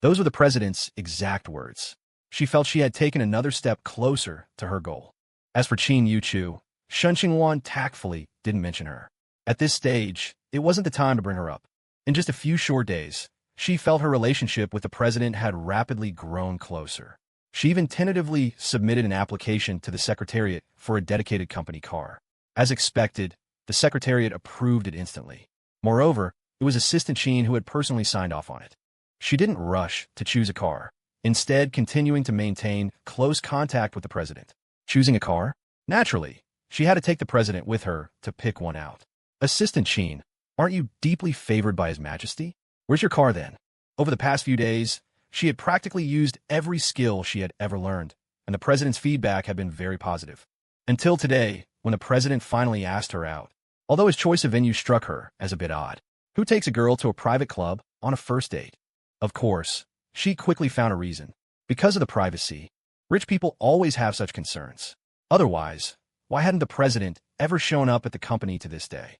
Those were the president's exact words. She felt she had taken another step closer to her goal. As for Qin Yuchu, Shen Qingluan tactfully didn't mention her. At this stage, it wasn't the time to bring her up. In just a few short days, she felt her relationship with the president had rapidly grown closer. She even tentatively submitted an application to the Secretariat for a dedicated company car. As expected, the Secretariat approved it instantly. Moreover, it was Assistant Qin who had personally signed off on it. She didn't rush to choose a car, instead continuing to maintain close contact with the president. Choosing a car? Naturally, she had to take the president with her to pick one out. Assistant Qin, aren't you deeply favored by His Majesty? Where's your car then? Over the past few days, she had practically used every skill she had ever learned, and the president's feedback had been very positive. Until today, when the president finally asked her out, although his choice of venue struck her as a bit odd. Who takes a girl to a private club on a first date? Of course, she quickly found a reason. Because of the privacy, rich people always have such concerns. Otherwise, why hadn't the president ever shown up at the company to this day?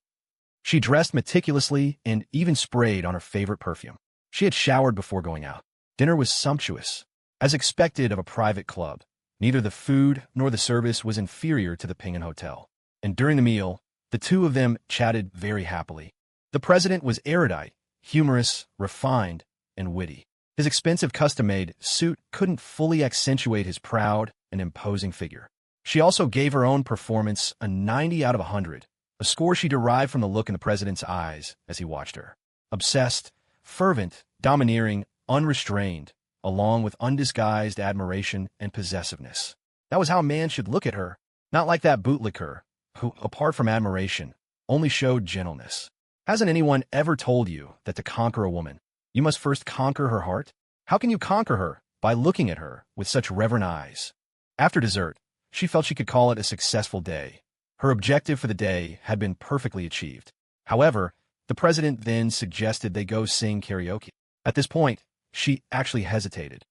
She dressed meticulously and even sprayed on her favorite perfume. She had showered before going out. Dinner was sumptuous. As expected of a private club, neither the food nor the service was inferior to the Ping'an Hotel. And during the meal, the two of them chatted very happily. The president was erudite, humorous, refined, and witty. His expensive custom-made suit couldn't fully accentuate his proud and imposing figure. She also gave her own performance a 90 out of 100, a score she derived from the look in the president's eyes as he watched her. Obsessed, fervent, domineering, unrestrained, along with undisguised admiration and possessiveness. That was how a man should look at her, not like that bootlicker, who, apart from admiration, only showed gentleness. Hasn't anyone ever told you that to conquer a woman, you must first conquer her heart? How can you conquer her? By looking at her with such reverent eyes. After dessert, she felt she could call it a successful day. Her objective for the day had been perfectly achieved. However, the president then suggested they go sing karaoke. At this point, she actually hesitated,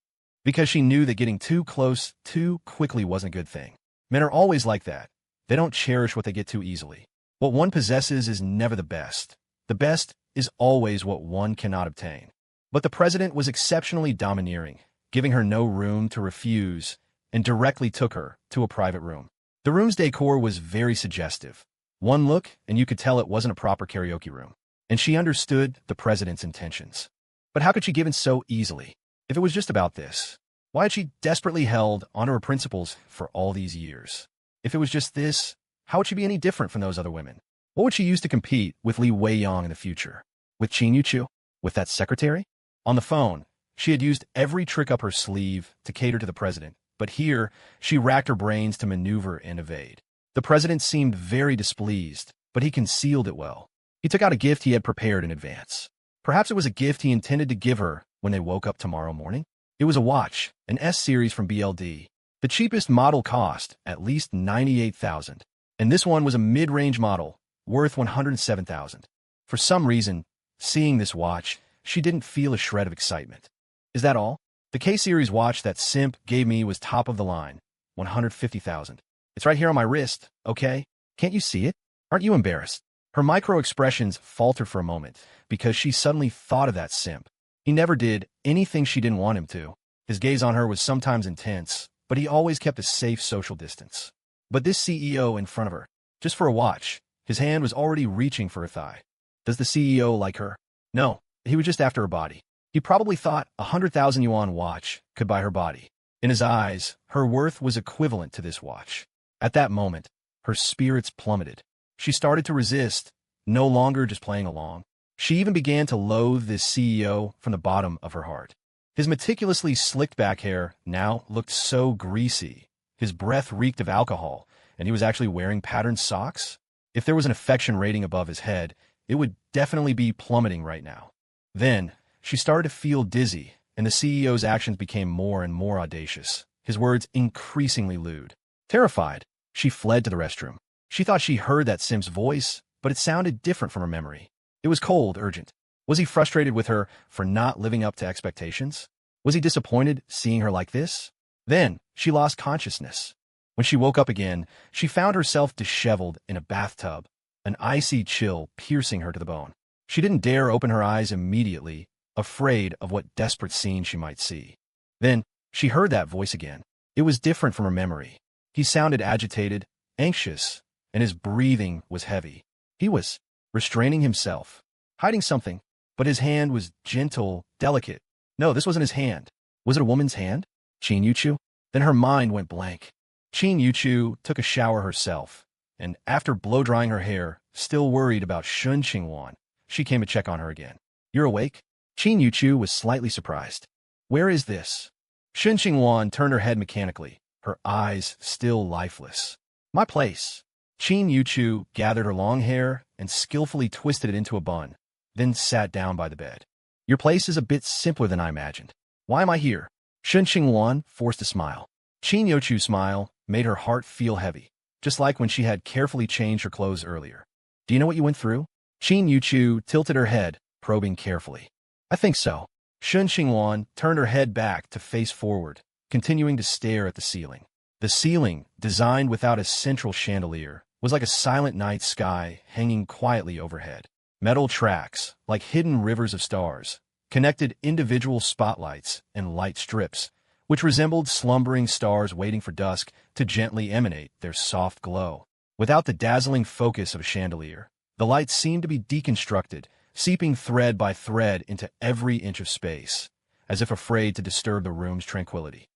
because she knew that getting too close too quickly wasn't a good thing. Men are always like that. They don't cherish what they get too easily. What one possesses is never the best. The best is always what one cannot obtain. But the president was exceptionally domineering, giving her no room to refuse, and directly took her to a private room. The room's decor was very suggestive. One look, and you could tell it wasn't a proper karaoke room. And she understood the president's intentions. But how could she give in so easily? If it was just about this, why had she desperately held onto her principles for all these years? If it was just this, how would she be any different from those other women? What would she use to compete with Li Weiyang in the future? With Qin Yuchu? With that secretary? On the phone, she had used every trick up her sleeve to cater to the president, but here, she racked her brains to maneuver and evade. The president seemed very displeased, but he concealed it well. He took out a gift he had prepared in advance. Perhaps it was a gift he intended to give her when they woke up tomorrow morning? It was a watch, an S-series from BLD. The cheapest model cost at least $98,000, and this one was a mid-range model, worth $107,000. For some reason, Seeing this watch, she didn't feel a shred of excitement. Is that all? The K-series watch that SIMP gave me was top of the line, 150,000. It's right here on my wrist, okay? Can't you see it? Aren't you embarrassed? Her micro-expressions faltered for a moment because she suddenly thought of that SIMP. He never did anything she didn't want him to. His gaze on her was sometimes intense, but he always kept a safe social distance. But this CEO in front of her, just for a watch, his hand was already reaching for her thigh. Does the CEO like her? No, he was just after her body. He probably thought a 100,000 yuan watch could buy her body. In his eyes, her worth was equivalent to this watch. At that moment, her spirits plummeted. She started to resist, no longer just playing along. She even began to loathe this CEO from the bottom of her heart. His meticulously slicked back hair now looked so greasy. His breath reeked of alcohol, and he was actually wearing patterned socks. If there was an affection rating above his head, it would definitely be plummeting right now. Then, she started to feel dizzy, and the CEO's actions became more and more audacious, his words increasingly lewd. Terrified, she fled to the restroom. She thought she heard that SIMP's voice, but it sounded different from her memory. It was cold, urgent. Was he frustrated with her for not living up to expectations? Was he disappointed seeing her like this? Then, she lost consciousness. When she woke up again, she found herself disheveled in a bathtub, an icy chill piercing her to the bone. She didn't dare open her eyes immediately, afraid of what desperate scene she might see. Then, she heard that voice again. It was different from her memory. He sounded agitated, anxious, and his breathing was heavy. He was restraining himself, hiding something, but his hand was gentle, delicate. No, this wasn't his hand. Was it a woman's hand? Qin Yuchu? Then her mind went blank. Qin Yuchu took a shower herself, and after blow-drying her hair, still worried about Shen Qingluan, she came to check on her again. You're awake? Qin Yuchu was slightly surprised. Where is this? Shen Qingluan turned her head mechanically, her eyes still lifeless. My place. Qin Yuchu gathered her long hair and skillfully twisted it into a bun, then sat down by the bed. Your place is a bit simpler than I imagined. Why am I here? Shen Qingluan forced a smile. Qin Yuchu's smile made her heart feel heavy, just like when she had carefully changed her clothes earlier. Do you know what you went through? Qin Yuchu tilted her head, probing carefully. I think so. Shen Qingluan turned her head back to face forward, continuing to stare at the ceiling. The ceiling, designed without a central chandelier, was like a silent night sky hanging quietly overhead. Metal tracks, like hidden rivers of stars, connected individual spotlights and light strips, which resembled slumbering stars waiting for dusk to gently emanate their soft glow. Without the dazzling focus of a chandelier, the lights seemed to be deconstructed, seeping thread by thread into every inch of space, as if afraid to disturb the room's tranquility.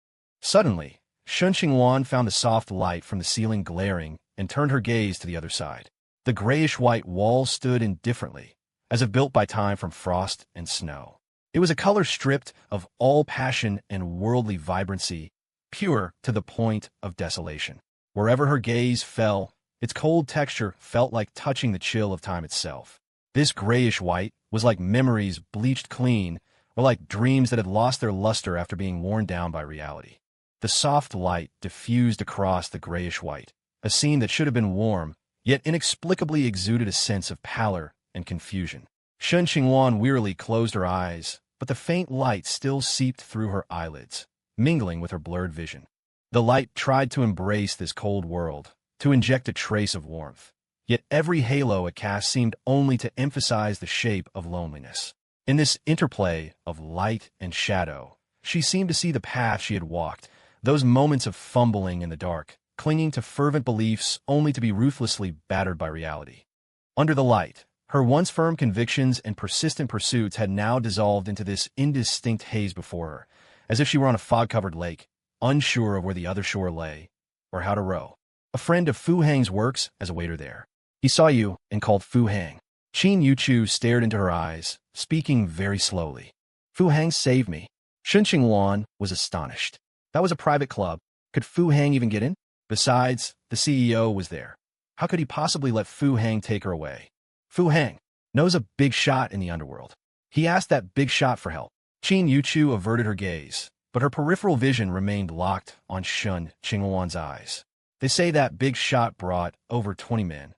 Suddenly, Shen Qingluan found the soft light from the ceiling glaring and turned her gaze to the other side. The grayish-white wall stood indifferently, as if built by time from frost and snow. It was a color stripped of all passion and worldly vibrancy, pure to the point of desolation. Wherever her gaze fell, its cold texture felt like touching the chill of time itself. This grayish-white was like memories bleached clean, or like dreams that had lost their luster after being worn down by reality. The soft light diffused across the grayish-white, a scene that should have been warm, yet inexplicably exuded a sense of pallor and confusion. Shen Qingluan wearily closed her eyes, but the faint light still seeped through her eyelids, mingling with her blurred vision. The light tried to embrace this cold world, to inject a trace of warmth. Yet every halo it cast seemed only to emphasize the shape of loneliness. In this interplay of light and shadow, she seemed to see the path she had walked, those moments of fumbling in the dark, clinging to fervent beliefs only to be ruthlessly battered by reality. Under the light, her once firm convictions and persistent pursuits had now dissolved into this indistinct haze before her, as if she were on a fog-covered lake, unsure of where the other shore lay, or how to row. A friend of Fu Hang's works as a waiter there. He saw you and called Fu Hang. Qin Yuchu stared into her eyes, speaking very slowly. Fu Hang saved me. Shen Qingluan was astonished. That was a private club. Could Fu Hang even get in? Besides, the CEO was there. How could he possibly let Fu Hang take her away? Fu Hang knows a big shot in the underworld. He asked that big shot for help. Qin Yuchu averted her gaze, but her peripheral vision remained locked on Shen Qingluan's eyes. They say that big shot brought over 20 men.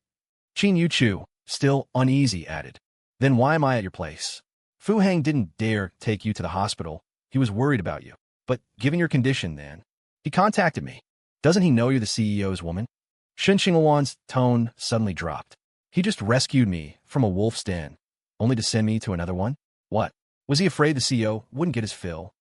Qin Yuchu, still uneasy, added. Then why am I at your place? Fu Hang didn't dare take you to the hospital. He was worried about you. But given your condition, then, he contacted me. Doesn't he know you're the CEO's woman? Shen Qingluan's tone suddenly dropped. He just rescued me from a wolf's den, only to send me to another one? What? Was he afraid the CEO wouldn't get his fill?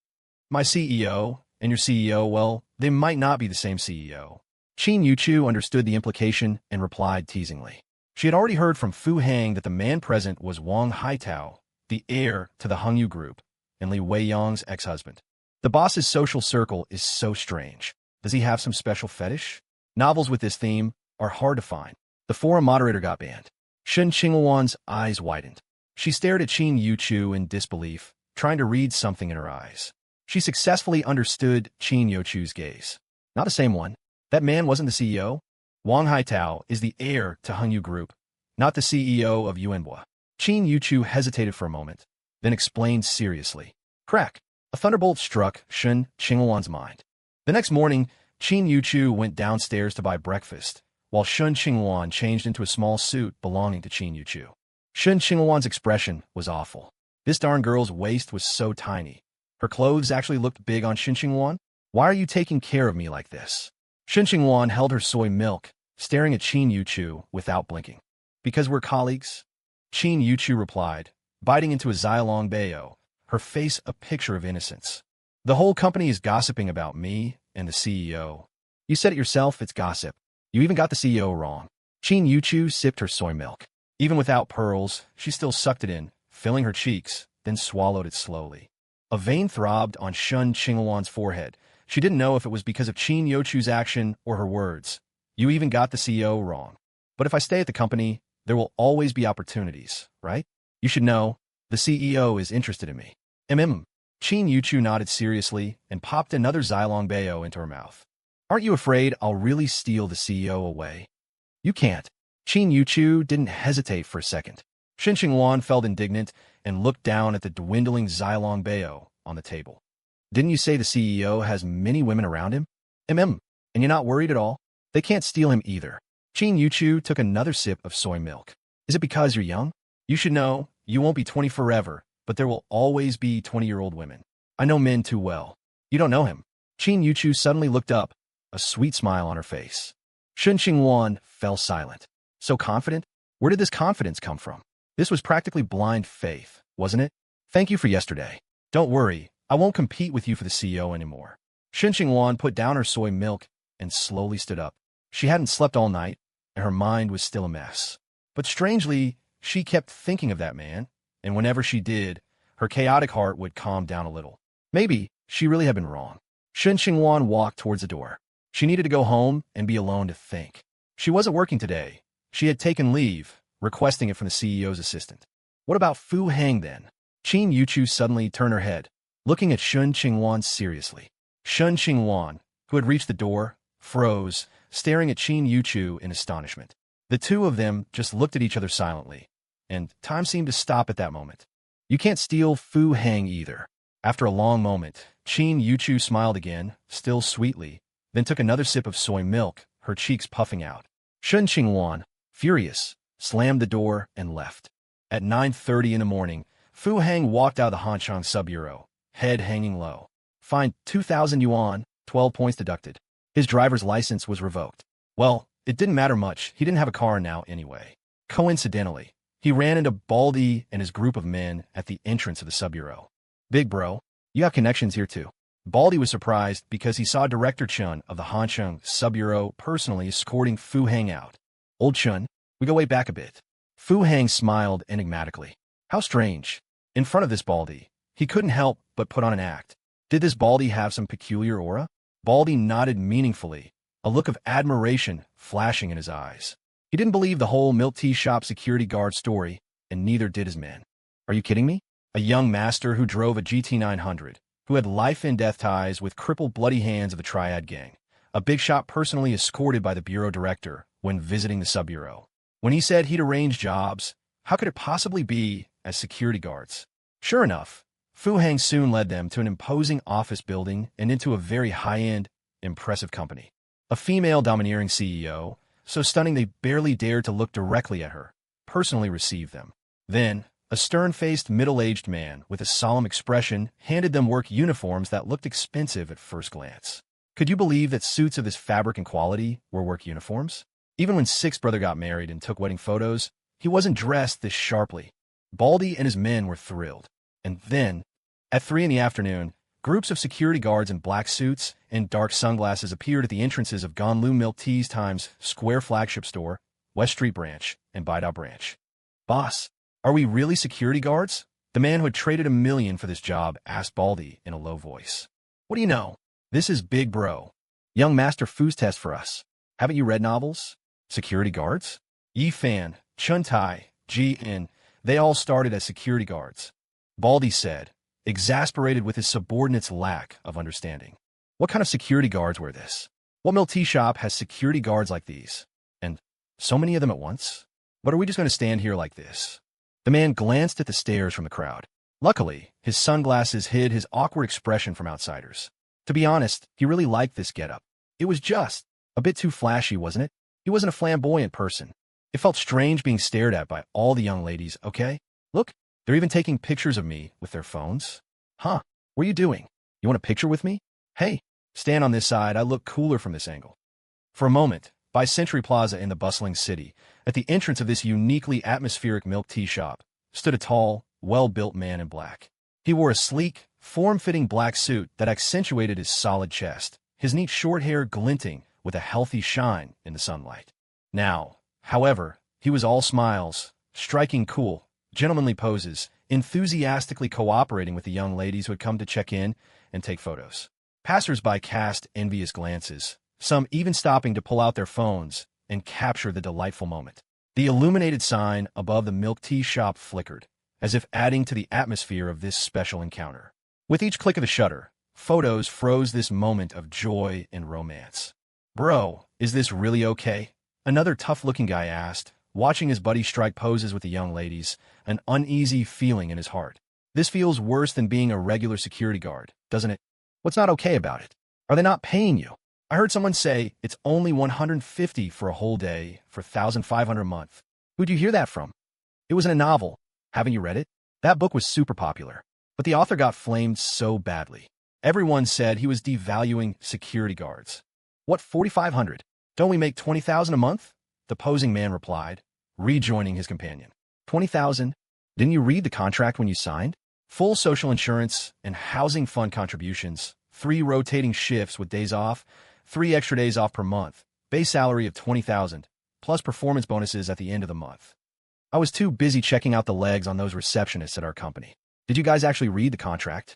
My CEO and your CEO, well, they might not be the same CEO. Qin Yuchu understood the implication and replied teasingly. She had already heard from Fu Hang that the man present was Wang Haitao, the heir to the Hengyu group, and Li Weiyang's ex-husband. The boss's social circle is so strange. Does he have some special fetish? Novels with this theme are hard to find. The forum moderator got banned. Shen Qingluan's eyes widened. She stared at Qin Yuchu in disbelief, trying to read something in her eyes. She successfully understood Qin Yuchu's gaze. Not the same one. That man wasn't the CEO. Wang Haitao is the heir to Hengyu Group, not the CEO of Yuanhua. Qin Yuchu hesitated for a moment, then explained seriously. Crack! A thunderbolt struck Shen Qingluan's mind. The next morning, Qin Yuchu went downstairs to buy breakfast, while Shen Qingluan changed into a small suit belonging to Qin Yuchu. Shen Qingluan's expression was awful. This darn girl's waist was so tiny. Her clothes actually looked big on Shen Qingluan. Why are you taking care of me like this? Shen Qingluan held her soy milk, staring at Qin Yuchu without blinking. Because we're colleagues? Qin Yuchu replied, biting into a Zilong Bayo, her face a picture of innocence. The whole company is gossiping about me and the CEO. You said it yourself, it's gossip. You even got the CEO wrong. Qin Yuchu sipped her soy milk. Even without pearls, she still sucked it in, filling her cheeks, then swallowed it slowly. A vein throbbed on Shen Qingluan's forehead. She didn't know if it was because of Qin Yuchu's action or her words. You even got the CEO wrong. But if I stay at the company, there will always be opportunities, right? You should know, the CEO is interested in me. Qin Yuchu nodded seriously and popped another Zilong Bayo into her mouth. Aren't you afraid I'll really steal the CEO away? You can't. Qin Yuchu didn't hesitate for a second. Shen Qingluan felt indignant and looked down at the dwindling Zilong Bayo on the table. Didn't you say the CEO has many women around him? And you're not worried at all? They can't steal him either. Qin Yuchu took another sip of soy milk. Is it because you're young? You should know, you won't be 20 forever, but there will always be 20-year-old women. I know men too well. You don't know him. Qin Yuchu suddenly looked up, a sweet smile on her face. Shen Qingluan fell silent. So confident? Where did this confidence come from? This was practically blind faith, wasn't it? Thank you for yesterday. Don't worry, I won't compete with you for the CEO anymore. Shen Qingluan put down her soy milk and slowly stood up. She hadn't slept all night, and her mind was still a mess. But strangely, she kept thinking of that man, and whenever she did, her chaotic heart would calm down a little. Maybe she really had been wrong. Shen Qingluan walked towards the door. She needed to go home and be alone to think. She wasn't working today. She had taken leave, requesting it from the CEO's assistant. What about Fu Hang then? Qin Yuchu suddenly turned her head, looking at Shen Qingluan seriously. Shen Qingluan, who had reached the door, froze, staring at Qin Yuchu in astonishment. The two of them just looked at each other silently, and time seemed to stop at that moment. You can't steal Fu Hang either. After a long moment, Qin Yuchu smiled again, still sweetly, then took another sip of soy milk, her cheeks puffing out. Shen Qingluan, furious, slammed the door and left. At 9:30 in the morning, Fu Hang walked out of the Hanchang sub-bureau, head hanging low. Fined 2,000 yuan, 12 points deducted. His driver's license was revoked. Well, it didn't matter much. He didn't have a car now anyway. Coincidentally, he ran into Baldy and his group of men at the entrance of the sub-bureau. Big bro, you have connections here too. Baldy was surprised because he saw Director Chun of the Hanchang sub-bureau personally escorting Fu Hang out. Old Chun, we go way back a bit. Fu Hang smiled enigmatically. How strange. In front of this Baldy, he couldn't help but put on an act. Did this Baldy have some peculiar aura? Baldy nodded meaningfully, a look of admiration flashing in his eyes. He didn't believe the whole milk tea shop security guard story, and neither did his men. Are you kidding me? A young master who drove a GT900, who had life-and-death ties with crippled bloody hands of the Triad Gang, a big shot personally escorted by the bureau director when visiting the sub-bureau. When he said he'd arrange jobs, how could it possibly be as security guards? Sure enough, Fu Hang soon led them to an imposing office building and into a very high-end, impressive company. A female domineering CEO, so stunning they barely dared to look directly at her, personally received them. Then, A stern-faced, middle-aged man with a solemn expression handed them work uniforms that looked expensive at first glance. Could you believe that suits of this fabric and quality were work uniforms? Even when Six's brother got married and took wedding photos, he wasn't dressed this sharply. Baldy and his men were thrilled. And then, at 3 in the afternoon, groups of security guards in black suits and dark sunglasses appeared at the entrances of Ganlu Milk Tea's Times Square flagship store, West Street Branch, and Baidao Branch. "Boss, are we really security guards?" The man who had traded $1 million for this job asked Baldy in a low voice. "What do you know? This is big bro. Young Master Fu's test for us. Haven't you read novels? Security guards? Yi Fan, Chun Tai, Ji In, they all started as security guards," Baldy said, exasperated with his subordinate's lack of understanding. "What kind of security guards were this? What milk tea shop has security guards like these? And so many of them at once? But are we just going to stand here like this?" The man glanced at the stares from the crowd. Luckily, his sunglasses hid his awkward expression from outsiders. To be honest, he really liked this getup. It was just a bit too flashy, wasn't it? He wasn't a flamboyant person. It felt strange being stared at by all the young ladies, okay? Look, they're even taking pictures of me with their phones. Huh, what are you doing? You want a picture with me? Hey, stand on this side, I look cooler from this angle. For a moment, by Century Plaza in the bustling city, at the entrance of this uniquely atmospheric milk tea shop, stood a tall, well-built man in black. He wore a sleek, form-fitting black suit that accentuated his solid chest, his neat short hair glinting with a healthy shine in the sunlight. Now, however, he was all smiles, striking cool, gentlemanly poses, enthusiastically cooperating with the young ladies who had come to check in and take photos. Passers-by cast envious glances, some even stopping to pull out their phones and capture the delightful moment. The illuminated sign above the milk tea shop flickered, as if adding to the atmosphere of this special encounter. With each click of the shutter, photos froze this moment of joy and romance. "Bro, is this really okay?" another tough-looking guy asked, watching his buddy strike poses with the young ladies, an uneasy feeling in his heart. "This feels worse than being a regular security guard, doesn't it? What's not okay about it? Are they not paying you? I heard someone say it's only $150 for a whole day for $1,500 a month. Who'd you hear that from?" "It was in a novel. Haven't you read it? That book was super popular. But the author got flamed so badly. Everyone said he was devaluing security guards." "What, 4,500? Don't we make 20,000 a month?" the posing man replied, rejoining his companion. 20,000? Didn't you read the contract when you signed? Full social insurance and housing fund contributions, 3 rotating shifts with days off, 3 extra days off per month, base salary of 20,000, plus performance bonuses at the end of the month. I was too busy checking out the legs on those receptionists at our company. Did you guys actually read the contract?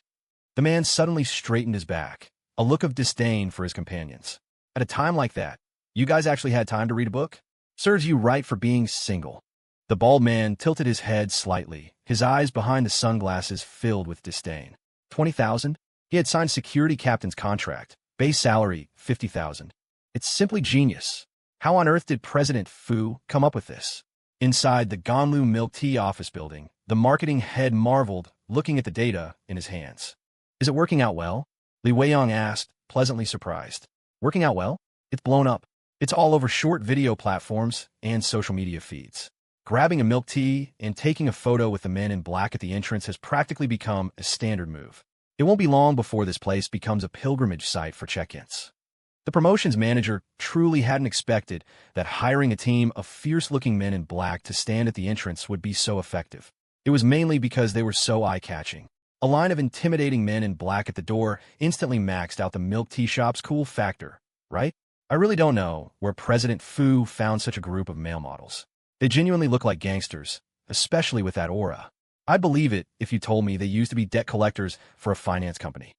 The man suddenly straightened his back, a look of disdain for his companions. At a time like that, you guys actually had time to read a book? Serves you right for being single. The bald man tilted his head slightly, his eyes behind the sunglasses filled with disdain. 20,000? He had signed security captain's contract, base salary 50,000. It's simply genius. How on earth did President Fu come up with this? Inside the Ganlu Milk Tea office building, the marketing head marveled, looking at the data in his hands. "Is it working out well?" Li Weiyang asked, pleasantly surprised. "Working out well? It's blown up. It's all over short video platforms and social media feeds. Grabbing a milk tea and taking a photo with the men in black at the entrance has practically become a standard move. It won't be long before this place becomes a pilgrimage site for check-ins." The promotions manager truly hadn't expected that hiring a team of fierce-looking men in black to stand at the entrance would be so effective. It was mainly because they were so eye-catching. A line of intimidating men in black at the door instantly maxed out the milk tea shop's cool factor, right? I really don't know where President Fu found such a group of male models. They genuinely look like gangsters, especially with that aura. I'd believe it if you told me they used to be debt collectors for a finance company.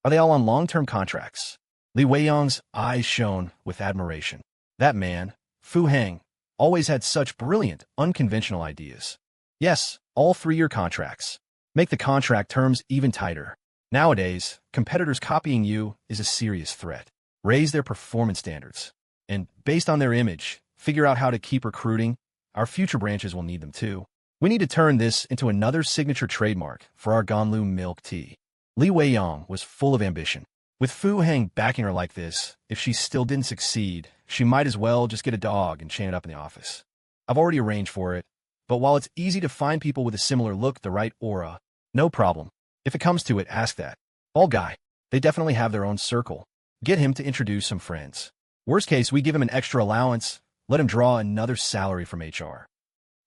Are they all on long-term contracts? Li Weiyang's eyes shone with admiration. That man, Fu Heng, always had such brilliant, unconventional ideas. Yes, all 3-year contracts. Make the contract terms even tighter. Nowadays, competitors copying you is a serious threat. Raise their performance standards. And, based on their image, figure out how to keep recruiting. Our future branches will need them too. We need to turn this into another signature trademark for our Ganlu milk tea. Li Weiyang was full of ambition. With Fu Heng backing her like this, if she still didn't succeed, she might as well just get a dog and chain it up in the office. I've already arranged for it, But while it's easy to find people with a similar look, the right aura, no problem. If it comes to it, ask that bald guy. They definitely have their own circle. Get him to introduce some friends. Worst case, we give him an extra allowance, let him draw another salary from HR.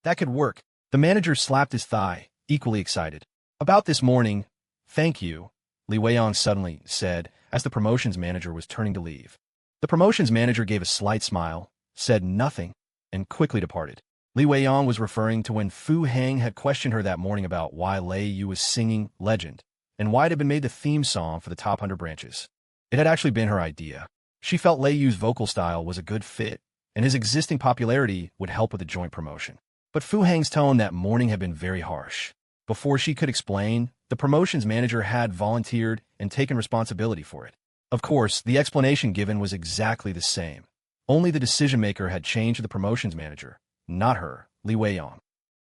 That could work. The manager slapped his thigh, equally excited. About this morning, thank you, Li Weiyang suddenly said as the promotions manager was turning to leave. The promotions manager gave a slight smile, said nothing, and quickly departed. Li Weiyang was referring to when Fu Hang had questioned her that morning about why Lei Yu was singing Legend, and why it had been made the theme song for the top 100 branches. It had actually been her idea. She felt Lei Yu's vocal style was a good fit, and his existing popularity would help with the joint promotion. But Fu Hang's tone that morning had been very harsh. Before she could explain, the promotions manager had volunteered and taken responsibility for it. Of course, the explanation given was exactly the same. Only the decision-maker had changed to the promotions manager, not her, Li Weiyang.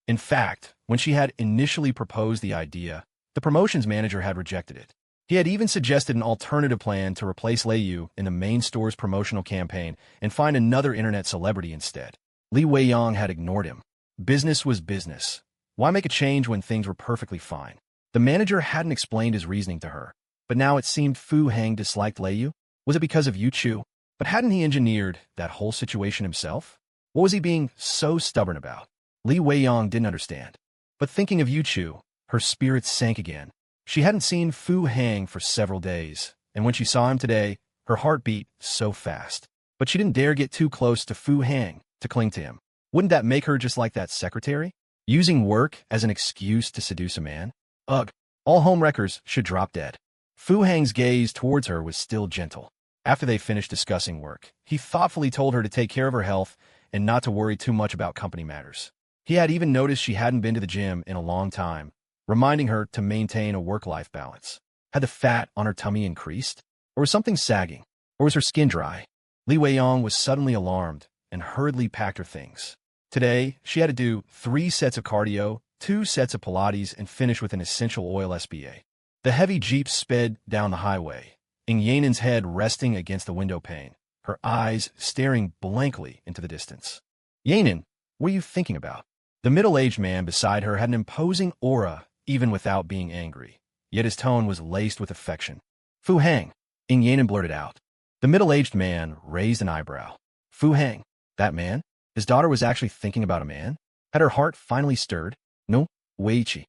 In fact, when she had initially proposed the idea, the promotions manager had rejected it. He had even suggested an alternative plan to replace Lei Yu in the main store's promotional campaign and find another internet celebrity instead. Li Weiyang had ignored him. Business was business. Why make a change when things were perfectly fine? The manager hadn't explained his reasoning to her, but now it seemed Fu Hang disliked Lei Yu. Was it because of Yu Chu? But hadn't he engineered that whole situation himself? What was he being so stubborn about? Li Weiyang didn't understand. But thinking of Yu Chu, her spirits sank again. She hadn't seen Fu Hang for several days, and when she saw him today, her heart beat so fast. But she didn't dare get too close to Fu Hang to cling to him. Wouldn't that make her just like that secretary? Using work as an excuse to seduce a man? Ugh, all homewreckers should drop dead. Fu Hang's gaze towards her was still gentle. After they finished discussing work, he thoughtfully told her to take care of her health and not to worry too much about company matters. He had even noticed she hadn't been to the gym in a long time, reminding her to maintain a work-life balance. Had the fat on her tummy increased? Or was something sagging? Or was her skin dry? Li Weiyang was suddenly alarmed and hurriedly packed her things. Today, she had to do 3 sets of cardio, 2 sets of Pilates, and finish with an essential oil SBA. The heavy jeep sped down the highway, Ng Yanen's head resting against the window pane, her eyes staring blankly into the distance. Yanen, what are you thinking about? The middle-aged man beside her had an imposing aura even without being angry, yet his tone was laced with affection. Fu Hang, Ng Yanen blurted out. The middle-aged man raised an eyebrow. Fu Hang, that man? His daughter was actually thinking about a man? Had her heart finally stirred? No, Weiqi.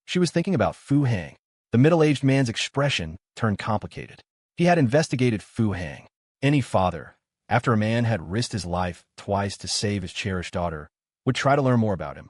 She was thinking about Fu Hang. The middle-aged man's expression turned complicated. He had investigated Fu Hang. Any father, after a man had risked his life twice to save his cherished daughter, would try to learn more about him.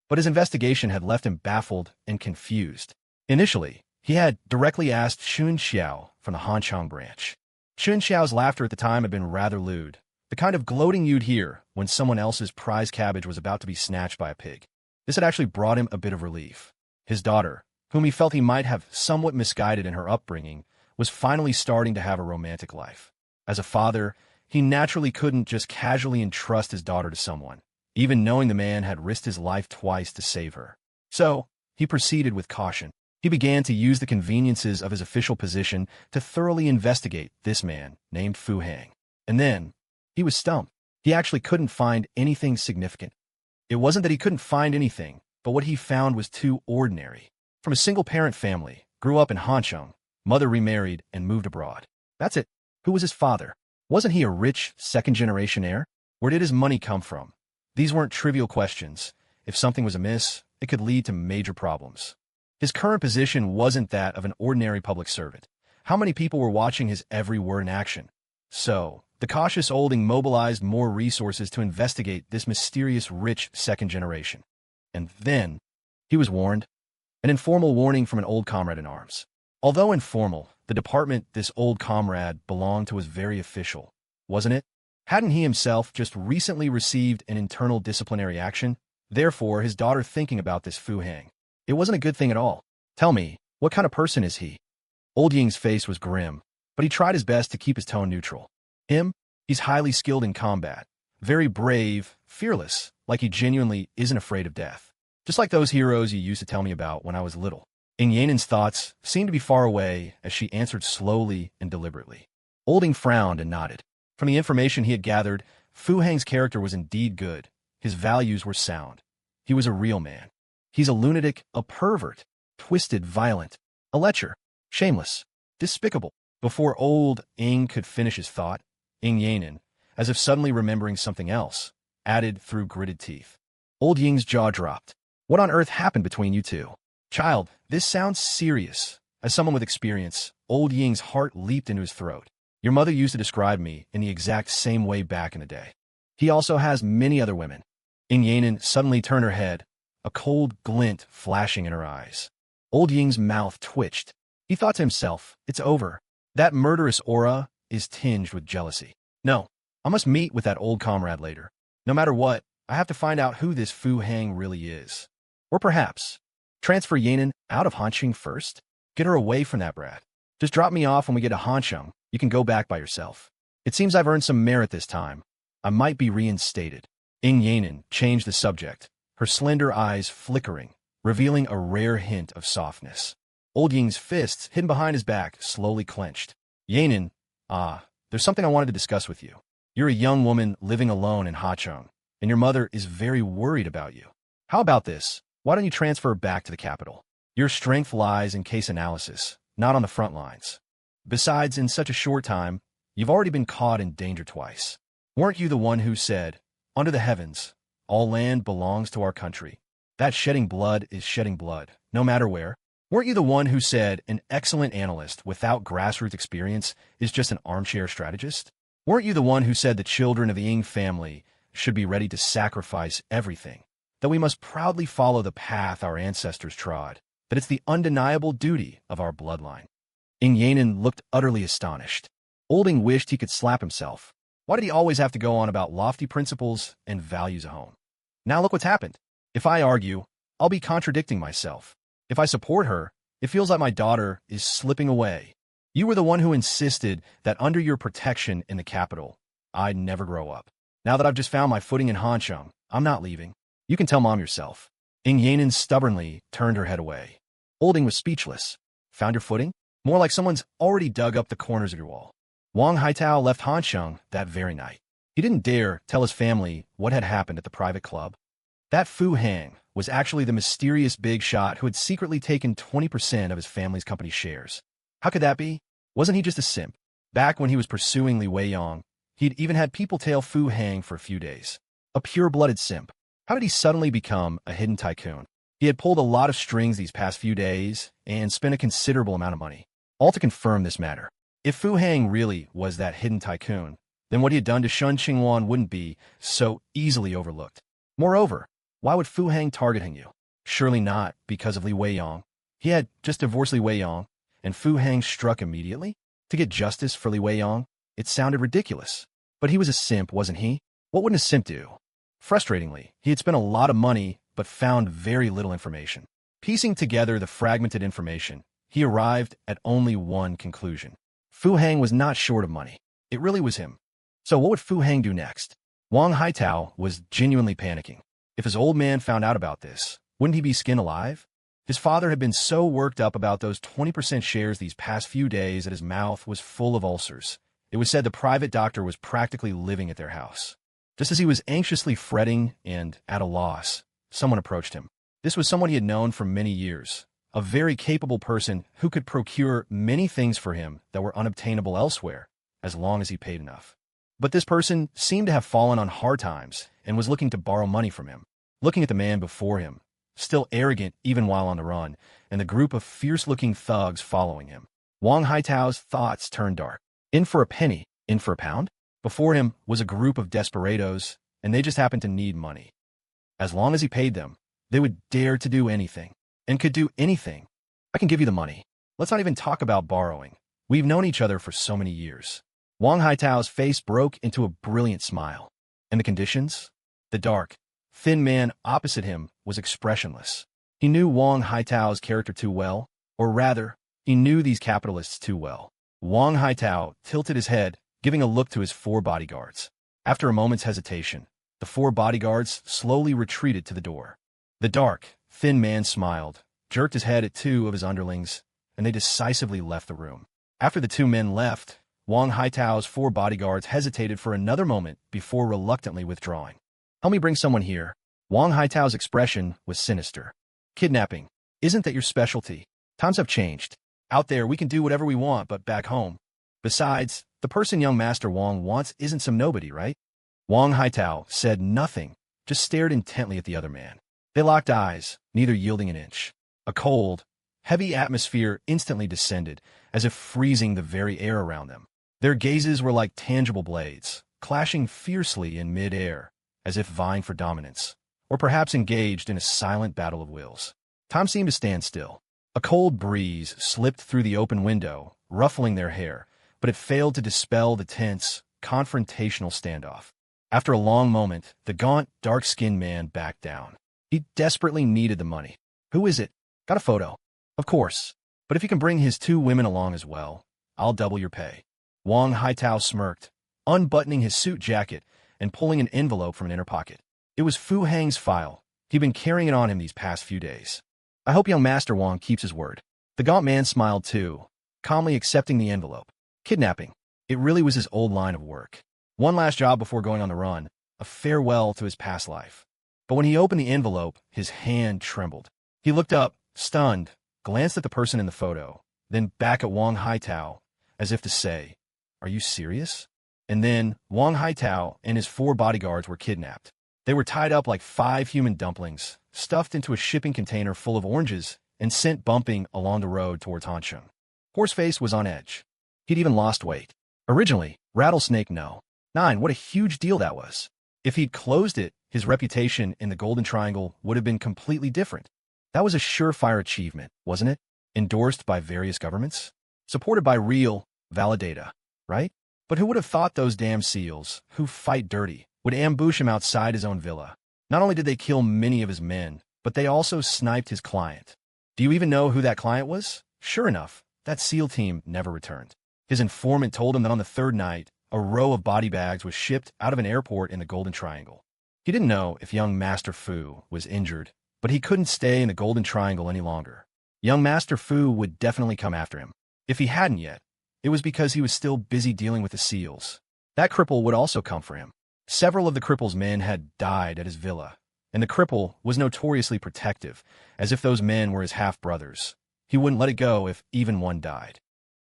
But his investigation had left him baffled and confused. Initially, he had directly asked Xun Xiao from the Hanchang branch. Xun Xiao's laughter at the time had been rather lewd, the kind of gloating you'd hear when someone else's prize cabbage was about to be snatched by a pig. This had actually brought him a bit of relief. His daughter, whom he felt he might have somewhat misguided in her upbringing, was finally starting to have a romantic life. As a father, he naturally couldn't just casually entrust his daughter to someone, even knowing the man had risked his life twice to save her. So, he proceeded with caution. He began to use the conveniences of his official position to thoroughly investigate this man named Fu Hang. And then, he was stumped. He actually couldn't find anything significant. It wasn't that he couldn't find anything, but what he found was too ordinary. From a single-parent family, grew up in Hanchang, mother remarried and moved abroad. That's it. Who was his father? Wasn't he a rich, second-generation heir? Where did his money come from? These weren't trivial questions. If something was amiss, it could lead to major problems. His current position wasn't that of an ordinary public servant. How many people were watching his every word in action? So, the cautious Olding mobilized more resources to investigate this mysterious rich second generation. And then, he was warned. An informal warning from an old comrade in arms. Although informal, the department this old comrade belonged to was very official, wasn't it? Hadn't he himself just recently received an internal disciplinary action? Therefore, his daughter thinking about this Fu Hang. It wasn't a good thing at all. Tell me, what kind of person is he? Old Ying's face was grim, but he tried his best to keep his tone neutral. Him? He's highly skilled in combat, very brave, fearless, like he genuinely isn't afraid of death. Just like those heroes you used to tell me about when I was little. Ng Yanen's thoughts seemed to be far away as she answered slowly and deliberately. Olding frowned and nodded. From the information he had gathered, Fu Hang's character was indeed good. His values were sound. He was a real man. He's a lunatic, a pervert, twisted, violent, a lecher, shameless, despicable. Before old Ing could finish his thought, Ing Yanin, as if suddenly remembering something else, added through gritted teeth. Old Ying's jaw dropped. What on earth happened between you two? Child, this sounds serious. As someone with experience, old Ying's heart leaped into his throat. Your mother used to describe me in the exact same way back in the day. He also has many other women. Ing Yanin suddenly turned her head, a cold glint flashing in her eyes. Old Ying's mouth twitched. He thought to himself, it's over. That murderous aura is tinged with jealousy. No, I must meet with that old comrade later. No matter what, I have to find out who this Fu Hang really is. Or perhaps, transfer Yanin out of Hanqing first? Get her away from that brat. Just drop me off when we get to Hanqiang. You can go back by yourself. It seems I've earned some merit this time. I might be reinstated. Ing Yanin changed the subject, her slender eyes flickering, revealing a rare hint of softness. Old Ying's fists, hidden behind his back, slowly clenched. Yanin, there's something I wanted to discuss with you. You're a young woman living alone in Hachong, and your mother is very worried about you. How about this? Why don't you transfer back to the capital? Your strength lies in case analysis, not on the front lines. Besides, in such a short time, you've already been caught in danger twice. Weren't you the one who said, under the heavens, all land belongs to our country? That shedding blood is shedding blood, no matter where. Weren't you the one who said an excellent analyst without grassroots experience is just an armchair strategist? Weren't you the one who said the children of the Ying family should be ready to sacrifice everything, that we must proudly follow the path our ancestors trod, that it's the undeniable duty of our bloodline? Ing Yanin looked utterly astonished. Old Ing wished he could slap himself. Why did he always have to go on about lofty principles and values at home? Now look what's happened. If I argue, I'll be contradicting myself. If I support her, it feels like my daughter is slipping away. You were the one who insisted that under your protection in the capital, I'd never grow up. Now that I've just found my footing in Hanqiang, I'm not leaving. You can tell Mom yourself. Ing Yanin stubbornly turned her head away. Old Ing was speechless. Found your footing? More like someone's already dug up the corners of your wall. Wang Haitao left Hanqiang that very night. He didn't dare tell his family what had happened at the private club. That Fu Hang was actually the mysterious big shot who had secretly taken 20% of his family's company shares. How could that be? Wasn't he just a simp? Back when he was pursuing Li Weiyang, he'd even had people tail Fu Hang for a few days. A pure-blooded simp. How did he suddenly become a hidden tycoon? He had pulled a lot of strings these past few days and spent a considerable amount of money, all to confirm this matter. If Fu Hang really was that hidden tycoon, then what he had done to Shen Qingluan wouldn't be so easily overlooked. Moreover, why would Fu Hang target you? Surely not because of Li Weiyang. He had just divorced Li Weiyang, and Fu Hang struck immediately? To get justice for Li Weiyang? It sounded ridiculous. But he was a simp, wasn't he? What wouldn't a simp do? Frustratingly, he had spent a lot of money but found very little information. Piecing together the fragmented information, he arrived at only one conclusion. Fu Hang was not short of money. It really was him. So what would Fu Hang do next? Wang Haitao was genuinely panicking. If his old man found out about this, wouldn't he be skin alive? His father had been so worked up about those 20% shares these past few days that his mouth was full of ulcers. It was said the private doctor was practically living at their house. Just as he was anxiously fretting and at a loss, someone approached him. This was someone he had known for many years, a very capable person who could procure many things for him that were unobtainable elsewhere, as long as he paid enough. But this person seemed to have fallen on hard times and was looking to borrow money from him. Looking at the man before him, still arrogant even while on the run, and the group of fierce-looking thugs following him, Wang Haitao's thoughts turned dark. In for a penny, in for a pound? Before him was a group of desperados, and they just happened to need money. As long as he paid them, they would dare to do anything, and could do anything. I can give you the money. Let's not even talk about borrowing. We've known each other for so many years. Wang Haitao's face broke into a brilliant smile. And the conditions? The dark, thin man opposite him was expressionless. He knew Wang Haitao's character too well, or rather, he knew these capitalists too well. Wang Haitao tilted his head, giving a look to his 4 bodyguards. After a moment's hesitation, the 4 bodyguards slowly retreated to the door. The dark, thin man smiled, jerked his head at 2 of his underlings, and they decisively left the room. After the 2 men left, Wang Haitao's 4 bodyguards hesitated for another moment before reluctantly withdrawing. Help me bring someone here. Wang Haitao's expression was sinister. Kidnapping. Isn't that your specialty? Times have changed. Out there, we can do whatever we want, but back home. Besides, the person young Master Wang wants isn't some nobody, right? Wang Haitao said nothing, just stared intently at the other man. They locked eyes, neither yielding an inch. A cold, heavy atmosphere instantly descended, as if freezing the very air around them. Their gazes were like tangible blades, clashing fiercely in mid-air, as if vying for dominance, or perhaps engaged in a silent battle of wills. Time seemed to stand still. A cold breeze slipped through the open window, ruffling their hair, but it failed to dispel the tense, confrontational standoff. After a long moment, the gaunt, dark-skinned man backed down. He desperately needed the money. Who is it? Got a photo. Of course. But if you can bring his 2 women along as well, I'll double your pay. Wang Haitao smirked, unbuttoning his suit jacket and pulling an envelope from an inner pocket. It was Fu Hang's file. He'd been carrying it on him these past few days. I hope young Master Wang keeps his word. The gaunt man smiled too, calmly accepting the envelope. Kidnapping. It really was his old line of work. One last job before going on the run, a farewell to his past life. But when he opened the envelope, his hand trembled. He looked up, stunned, glanced at the person in the photo, then back at Wang Haitao, as if to say, "Are you serious?" And then Wang Haitao and his 4 bodyguards were kidnapped. They were tied up like 5 human dumplings, stuffed into a shipping container full of oranges, and sent bumping along the road towards Hansheng. Horseface was on edge. He'd even lost weight. Originally, Rattlesnake No. 9, what a huge deal that was. If he'd closed it, his reputation in the Golden Triangle would have been completely different. That was a surefire achievement, wasn't it? Endorsed by various governments? Supported by real, valid data, right? But who would have thought those damn SEALs, who fight dirty, would ambush him outside his own villa? Not only did they kill many of his men, but they also sniped his client. Do you even know who that client was? Sure enough, that SEAL team never returned. His informant told him that on the 3rd night, a row of body bags was shipped out of an airport in the Golden Triangle. He didn't know if young Master Fu was injured, but he couldn't stay in the Golden Triangle any longer. Young Master Fu would definitely come after him. If he hadn't yet, it was because he was still busy dealing with the SEALs. That cripple would also come for him. Several of the cripple's men had died at his villa, and the cripple was notoriously protective, as if those men were his half-brothers. He wouldn't let it go if even one died.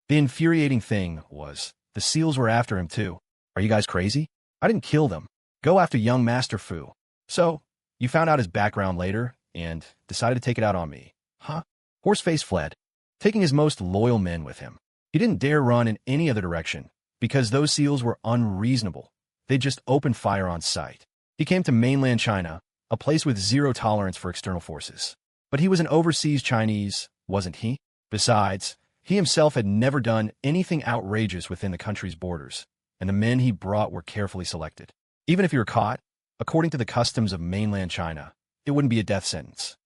The infuriating thing was, the SEALs were after him too. Are you guys crazy? I didn't kill them. Go after young Master Fu. So, you found out his background later, and decided to take it out on me, huh? Horseface fled, taking his most loyal men with him. He didn't dare run in any other direction, because those SEALs were unreasonable. They just opened fire on sight. He came to mainland China, a place with zero tolerance for external forces. But he was an overseas Chinese, wasn't he? Besides, he himself had never done anything outrageous within the country's borders, and the men he brought were carefully selected. Even if he were caught, according to the customs of mainland China, it wouldn't be a death sentence.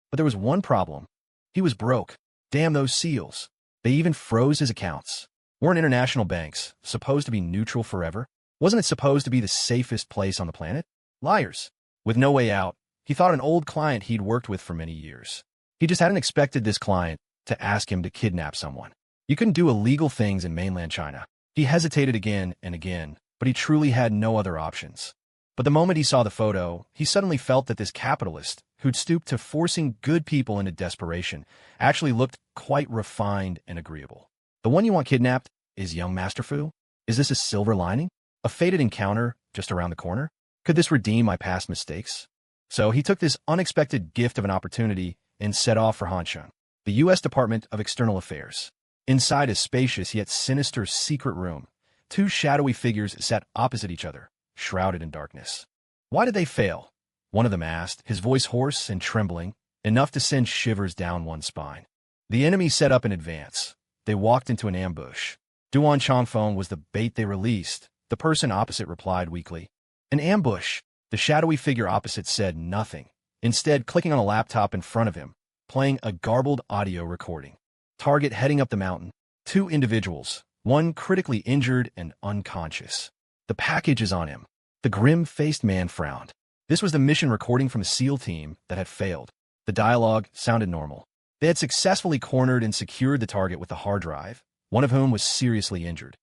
But there was one problem. He was broke. Damn those SEALs. They even froze his accounts. Weren't international banks supposed to be neutral forever? Wasn't it supposed to be the safest place on the planet? Liars. With no way out, he thought an old client he'd worked with for many years. He just hadn't expected this client to ask him to kidnap someone. You couldn't do illegal things in mainland China. He hesitated again and again, but he truly had no other options. But the moment he saw the photo, he suddenly felt that this capitalist, who'd stooped to forcing good people into desperation, actually looked quite refined and agreeable. The one you want kidnapped is young Master Fu? Is this a silver lining? A fated encounter just around the corner? Could this redeem my past mistakes? So he took this unexpected gift of an opportunity and set off for Hansheng, the U.S. Department of External Affairs. Inside a spacious yet sinister secret room, 2 shadowy figures sat opposite each other, shrouded in darkness. Why did they fail? One of them asked, his voice hoarse and trembling, enough to send shivers down one's spine. The enemy set up in advance. They walked into an ambush. Duan Chongfeng was the bait they released, the person opposite replied weakly. An ambush. The shadowy figure opposite said nothing, instead clicking on a laptop in front of him, playing a garbled audio recording. Target heading up the mountain. 2 individuals, one critically injured and unconscious. The package is on him. The grim-faced man frowned. This was the mission recording from the SEAL team that had failed. The dialogue sounded normal. They had successfully cornered and secured the target with the hard drive, one of whom was seriously injured.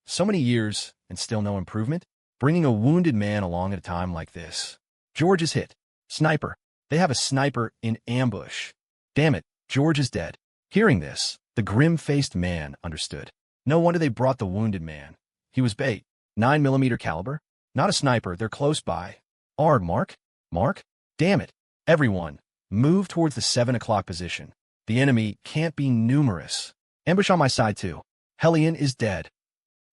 So many years and still no improvement? Bringing a wounded man along at a time like this. George is hit. Sniper. They have a sniper in ambush. Damn it, George is dead. Hearing this, the grim-faced man understood. No wonder they brought the wounded man. He was bait. 9mm caliber? Not a sniper, they're close by. Arg, Mark? Mark? Damn it. Everyone, move towards the 7 o'clock position. The enemy can't be numerous. Ambush on my side too. Hellion is dead.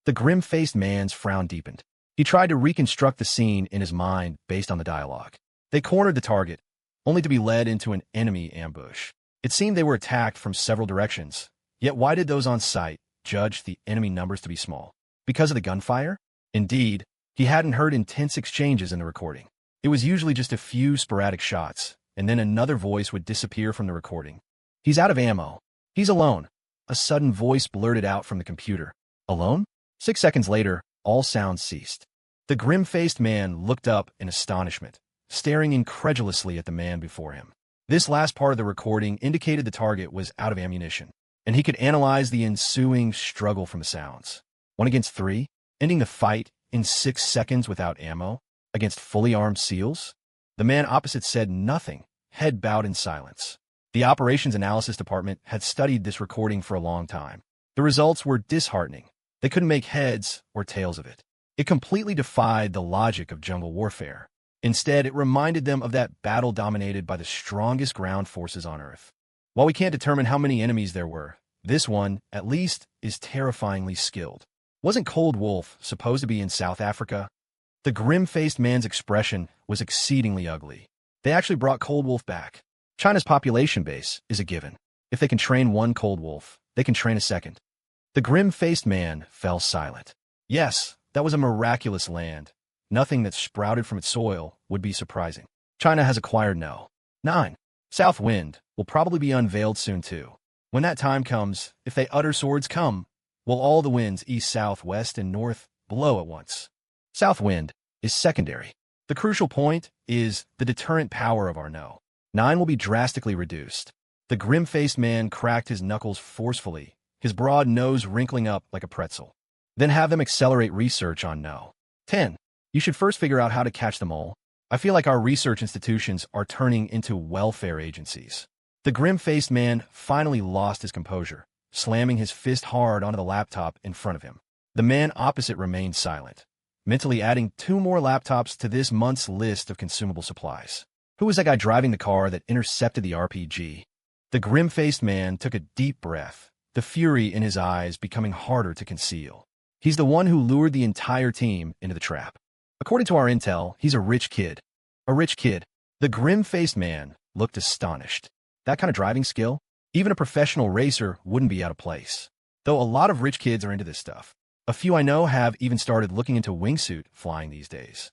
The grim-faced man's frown deepened. He tried to reconstruct the scene in his mind based on the dialogue. They cornered the target, only to be led into an enemy ambush. It seemed they were attacked from several directions. Yet why did those on site judge the enemy numbers to be small? Because of the gunfire? Indeed, he hadn't heard intense exchanges in the recording. It was usually just a few sporadic shots, and then another voice would disappear from the recording. He's out of ammo. He's alone. A sudden voice blurted out from the computer. Alone? 6 seconds later, all sounds ceased. The grim-faced man looked up in astonishment, staring incredulously at the man before him. This last part of the recording indicated the target was out of ammunition, and he could analyze the ensuing struggle from the sounds. 1 against 3, ending the fight in 6 seconds without ammo, against fully armed SEALs? The man opposite said nothing, head bowed in silence. The operations analysis department had studied this recording for a long time. The results were disheartening. They couldn't make heads or tails of it. It completely defied the logic of jungle warfare. Instead, it reminded them of that battle dominated by the strongest ground forces on Earth. While we can't determine how many enemies there were, this one, at least, is terrifyingly skilled. Wasn't Cold Wolf supposed to be in South Africa? The grim-faced man's expression was exceedingly ugly. They actually brought Cold Wolf back. China's population base is a given. If they can train one Cold Wolf, they can train a second. The grim-faced man fell silent. Yes, that was a miraculous land. Nothing that sprouted from its soil would be surprising. China has acquired no. 9. South wind will probably be unveiled soon too. When that time comes, if they utter swords come, will all the winds east, south, west, and north blow at once? South wind is secondary. The crucial point is the deterrent power of our no. 9 will be drastically reduced. The grim-faced man cracked his knuckles forcefully, his broad nose wrinkling up like a pretzel. Then have them accelerate research on no. 10. You should first figure out how to catch them all. I feel like our research institutions are turning into welfare agencies. The grim-faced man finally lost his composure, slamming his fist hard onto the laptop in front of him. The man opposite remained silent, mentally adding 2 more laptops to this month's list of consumable supplies. Who was that guy driving the car that intercepted the RPG? The grim-faced man took a deep breath, the fury in his eyes becoming harder to conceal. He's the one who lured the entire team into the trap. According to our intel, he's a rich kid. A rich kid. The grim-faced man looked astonished. That kind of driving skill? Even a professional racer wouldn't be out of place. Though a lot of rich kids are into this stuff. A few I know have even started looking into wingsuit flying these days.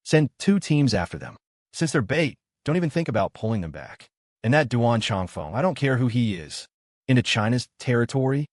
Send 2 teams after them. Since they're bait, don't even think about pulling them back. And that Duan Changfeng, I don't care who he is. Into China's territory?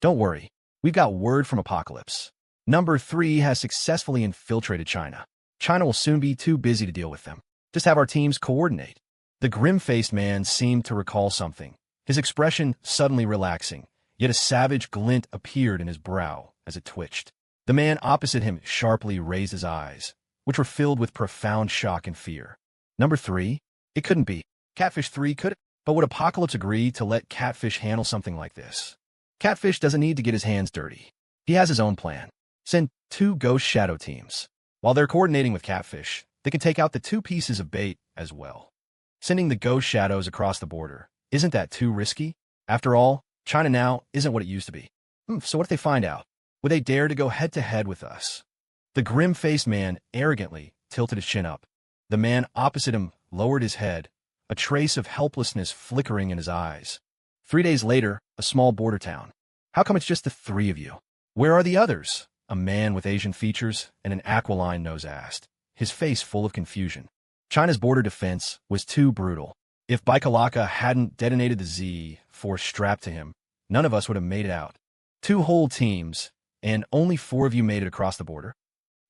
Don't worry. We've got word from Apocalypse. Number 3 has successfully infiltrated China. China will soon be too busy to deal with them. Just have our teams coordinate. The grim-faced man seemed to recall something, his expression suddenly relaxing, yet a savage glint appeared in his brow as it twitched. The man opposite him sharply raised his eyes, which were filled with profound shock and fear. Number 3? It couldn't be. Catfish 3 could, but would Apocalypse agree to let Catfish handle something like this? Catfish doesn't need to get his hands dirty. He has his own plan. Send 2 ghost shadow teams. While they're coordinating with Catfish, they can take out the 2 pieces of bait as well. Sending the ghost shadows across the border, isn't that too risky? After all, China now isn't what it used to be. So what if they find out? Would they dare to go head-to-head with us? The grim-faced man arrogantly tilted his chin up. The man opposite him lowered his head, a trace of helplessness flickering in his eyes. 3 days later, a small border town. How come it's just the 3 of you? Where are the others? A man with Asian features and an aquiline nose asked, his face full of confusion. China's border defense was too brutal. If Baikalaka hadn't detonated the Z-4 strapped to him, none of us would have made it out. 2 whole teams, and only 4 of you made it across the border?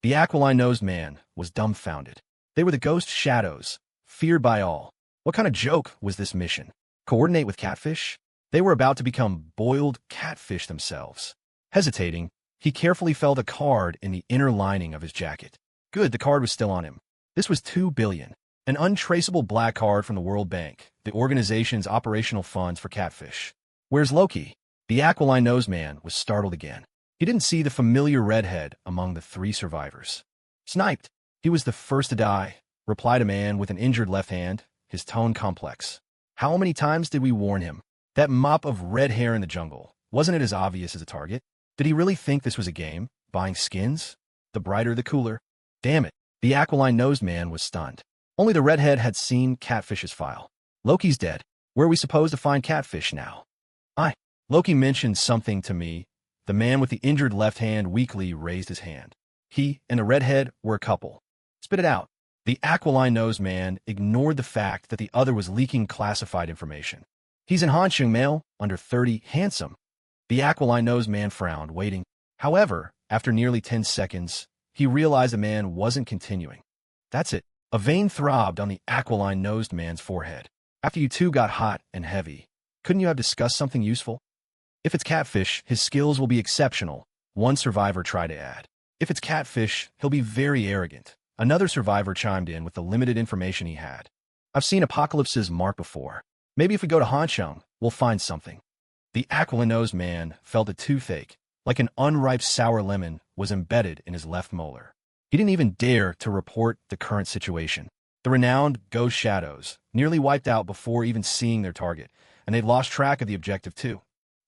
The aquiline-nosed man was dumbfounded. They were the ghost shadows, feared by all. What kind of joke was this mission? Coordinate with Catfish? They were about to become boiled catfish themselves. Hesitating, he carefully felt a card in the inner lining of his jacket. Good, the card was still on him. This was 2 billion. An untraceable black card from the World Bank, the organization's operational funds for Catfish. Where's Loki? The aquiline-nosed man was startled again. He didn't see the familiar redhead among the 3 survivors. Sniped. He was the first to die, replied a man with an injured left hand, his tone complex. How many times did we warn him? That mop of red hair in the jungle, wasn't it as obvious as a target? Did he really think this was a game? Buying skins? The brighter the cooler. Damn it. The aquiline-nosed man was stunned. Only the redhead had seen Catfish's file. Loki's dead. Where are we supposed to find Catfish now? Loki mentioned something to me. The man with the injured left hand weakly raised his hand. He and the redhead were a couple. Spit it out. The aquiline-nosed man ignored the fact that the other was leaking classified information. He's in Hansheng, male, under 30, handsome. The aquiline-nosed man frowned, waiting. However, after nearly 10 seconds, he realized the man wasn't continuing. That's it. A vein throbbed on the aquiline-nosed man's forehead. After you two got hot and heavy, couldn't you have discussed something useful? If it's Catfish, his skills will be exceptional, one survivor tried to add. If it's Catfish, he'll be very arrogant. Another survivor chimed in with the limited information he had. I've seen Apocalypse's mark before. Maybe if we go to Hansheng, we'll find something. The aquiline-nosed man felt a toothache, like an unripe sour lemon, was embedded in his left molar. He didn't even dare to report the current situation. The renowned Ghost Shadows nearly wiped out before even seeing their target, and they'd lost track of the objective too.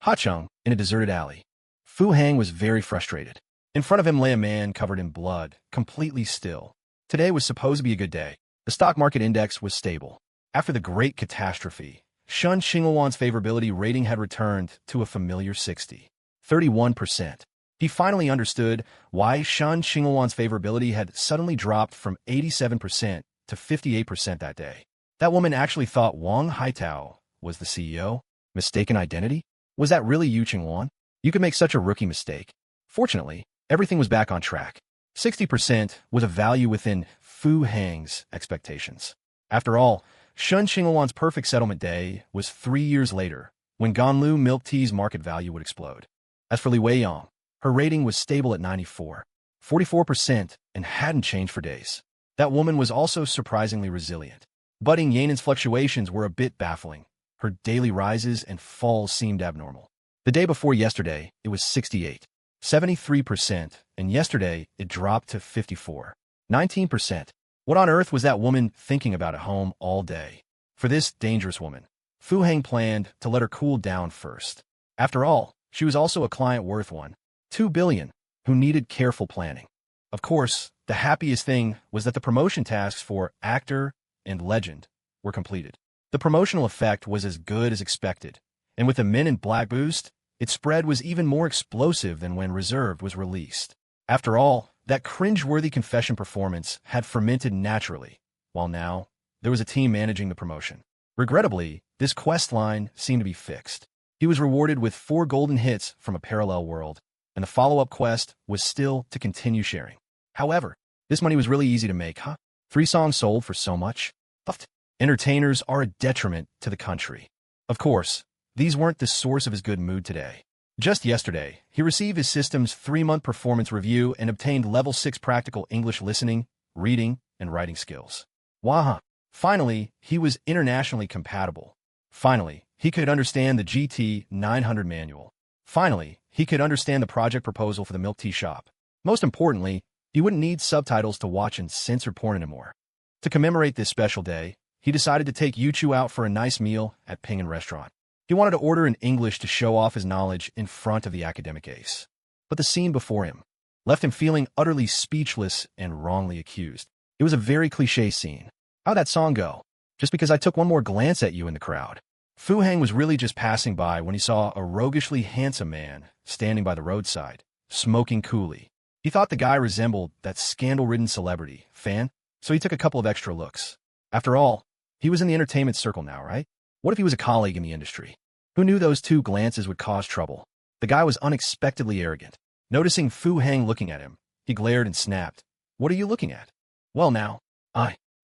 Hacheng, in a deserted alley. Fu Hang was very frustrated. In front of him lay a man covered in blood, completely still. Today was supposed to be a good day. The stock market index was stable. After the great catastrophe, Shen Qingluan's favorability rating had returned to a familiar 31%. He finally understood why Shen Qingluan's favorability had suddenly dropped from 87% to 58% that day. That woman actually thought Wang Haitao was the CEO? Mistaken identity? Was that really Yu Qingluan? You could make such a rookie mistake. Fortunately, everything was back on track. 60% was a value within Fu Hang's expectations. After all, Shen Qingluan's perfect settlement day was 3 years later, when Ganlu milk tea's market value would explode. As for Li Weiyang, her rating was stable at 44%, and hadn't changed for days. That woman was also surprisingly resilient. Budding Yanan's fluctuations were a bit baffling. Her daily rises and falls seemed abnormal. The day before yesterday, it was 73%, and yesterday it dropped to 19%. What on earth was that woman thinking about at home all day? For this dangerous woman, Fu Hang planned to let her cool down first. After all, she was also a client worth $2 billion, who needed careful planning. Of course, the happiest thing was that the promotion tasks for actor and legend were completed. The promotional effect was as good as expected, and with the Men in Black boost, its spread was even more explosive than when Reserved was released. After all, that cringe-worthy confession performance had fermented naturally, while now, there was a team managing the promotion. Regrettably, this quest line seemed to be fixed. He was rewarded with 4 golden hits from a parallel world, and the follow-up quest was still to continue sharing. However, this money was really easy to make, 3 songs sold for so much? Entertainers are a detriment to the country. Of course, these weren't the source of his good mood today. Just yesterday, he received his system's 3-month performance review and obtained level 6 practical English listening, reading, and writing skills. Waha! Finally, he was internationally compatible. Finally, he could understand the GT 900 manual. Finally, he could understand the project proposal for the milk tea shop. Most importantly, he wouldn't need subtitles to watch and censor porn anymore. To commemorate this special day, he decided to take Yuchu out for a nice meal at Ping'an Restaurant. He wanted to order in English to show off his knowledge in front of the academic ace. But the scene before him left him feeling utterly speechless and wrongly accused. It was a very cliché scene. How'd that song go? Just because I took one more glance at you in the crowd. Fu Hang was really just passing by when he saw a roguishly handsome man standing by the roadside, smoking coolly. He thought the guy resembled that scandal-ridden celebrity, Fan, so he took a couple of extra looks. After all, he was in the entertainment circle now, right? What if he was a colleague in the industry? Who knew those 2 glances would cause trouble? The guy was unexpectedly arrogant. Noticing Fu Hang looking at him, he glared and snapped. What are you looking at? Well now,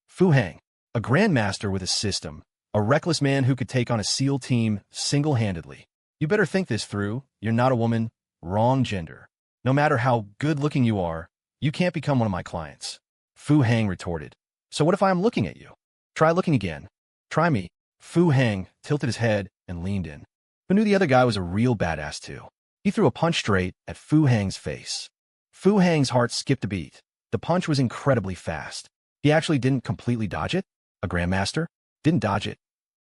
Fu Hang, a grandmaster with a system, a reckless man who could take on a SEAL team single-handedly. You better think this through. You're not a woman, wrong gender. No matter how good-looking you are, you can't become one of my clients. Fu Hang retorted. So what if I am looking at you? Try looking again. Try me. Fu Hang tilted his head and leaned in. Who knew the other guy was a real badass too? He threw a punch straight at Fu Hang's face. Fu Hang's heart skipped a beat. The punch was incredibly fast. He actually didn't completely dodge it. A grandmaster didn't dodge it.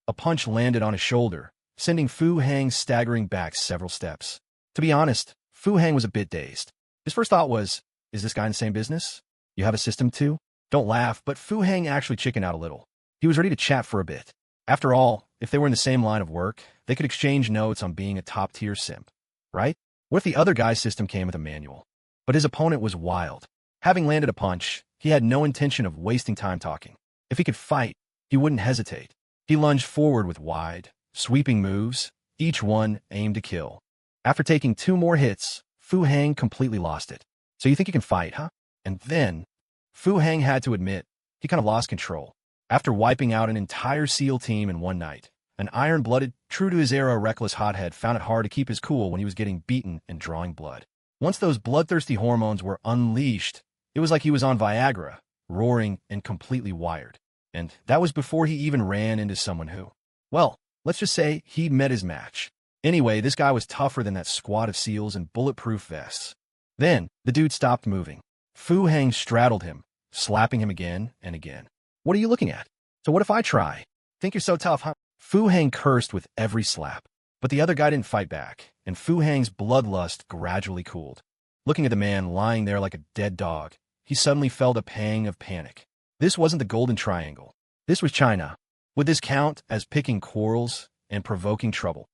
A punch landed on his shoulder, sending Fu Hang staggering back several steps. To be honest, Fu Hang was a bit dazed. His first thought was, is this guy in the same business? You have a system too? Don't laugh, but Fu Hang actually chickened out a little. He was ready to chat for a bit. After all, if they were in the same line of work, they could exchange notes on being a top-tier simp, right? What if the other guy's system came with a manual? But his opponent was wild. Having landed a punch, he had no intention of wasting time talking. If he could fight, he wouldn't hesitate. He lunged forward with wide, sweeping moves, each one aimed to kill. After taking 2 more hits, Fu Hang completely lost it. So you think you can fight, huh? And then, Fu Hang had to admit, he kind of lost control. After wiping out an entire SEAL team in one night, an iron-blooded, true to his era reckless hothead found it hard to keep his cool when he was getting beaten and drawing blood. Once those bloodthirsty hormones were unleashed, it was like he was on Viagra, roaring and completely wired. And that was before he even ran into someone who, well, let's just say he met his match. Anyway, this guy was tougher than that squad of SEALs in bulletproof vests. Then, the dude stopped moving. Fu Hang straddled him, slapping him again and again. What are you looking at? So what if I try? Think you're so tough, huh? Fu Hang cursed with every slap. But the other guy didn't fight back, and Fu Hang's bloodlust gradually cooled. Looking at the man lying there like a dead dog, he suddenly felt a pang of panic. This wasn't the Golden Triangle. This was China. Would this count as picking quarrels and provoking trouble?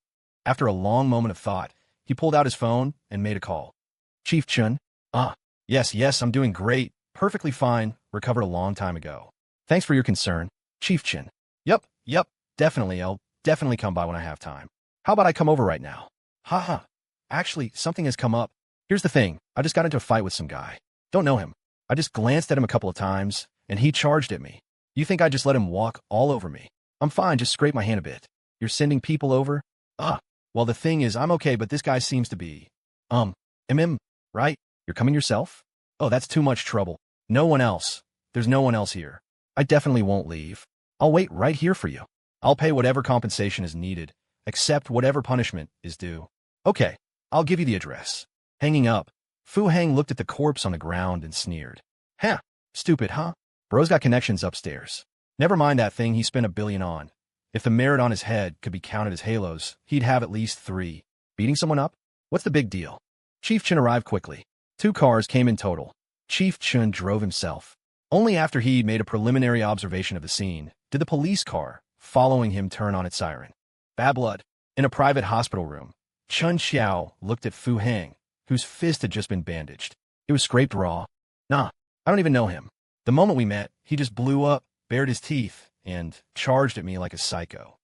After a long moment of thought, he pulled out his phone and made a call. Chief Chun? Yes, I'm doing great. Perfectly fine. Recovered a long time ago. Thanks for your concern, Chief Chin. Yep, definitely. I'll definitely come by when I have time. How about I come over right now? Haha. Actually, something has come up. Here's the thing. I just got into a fight with some guy. Don't know him. I just glanced at him a couple of times, and he charged at me. You think I just let him walk all over me? I'm fine, just scrape my hand a bit. You're sending people over? Well, the thing is, I'm okay, but this guy seems to be, right? You're coming yourself? Oh, that's too much trouble. No one else. There's no one else here. I definitely won't leave. I'll wait right here for you. I'll pay whatever compensation is needed, accept whatever punishment is due. Okay, I'll give you the address. Hanging up, Fu Hang looked at the corpse on the ground and sneered. Stupid, huh? Bro's got connections upstairs. Never mind that thing he spent $1 billion on. If the merit on his head could be counted as halos, he'd have at least 3. Beating someone up? What's the big deal? Chief Chun arrived quickly. 2 cars came in total. Chief Chun drove himself. Only after he made a preliminary observation of the scene did the police car, following him, turn on its siren. Bad blood. In a private hospital room, Chun Xiao looked at Fu Hang, whose fist had just been bandaged. It was scraped raw. Nah, I don't even know him. The moment we met, he just blew up, bared his teeth, and charged at me like a psycho.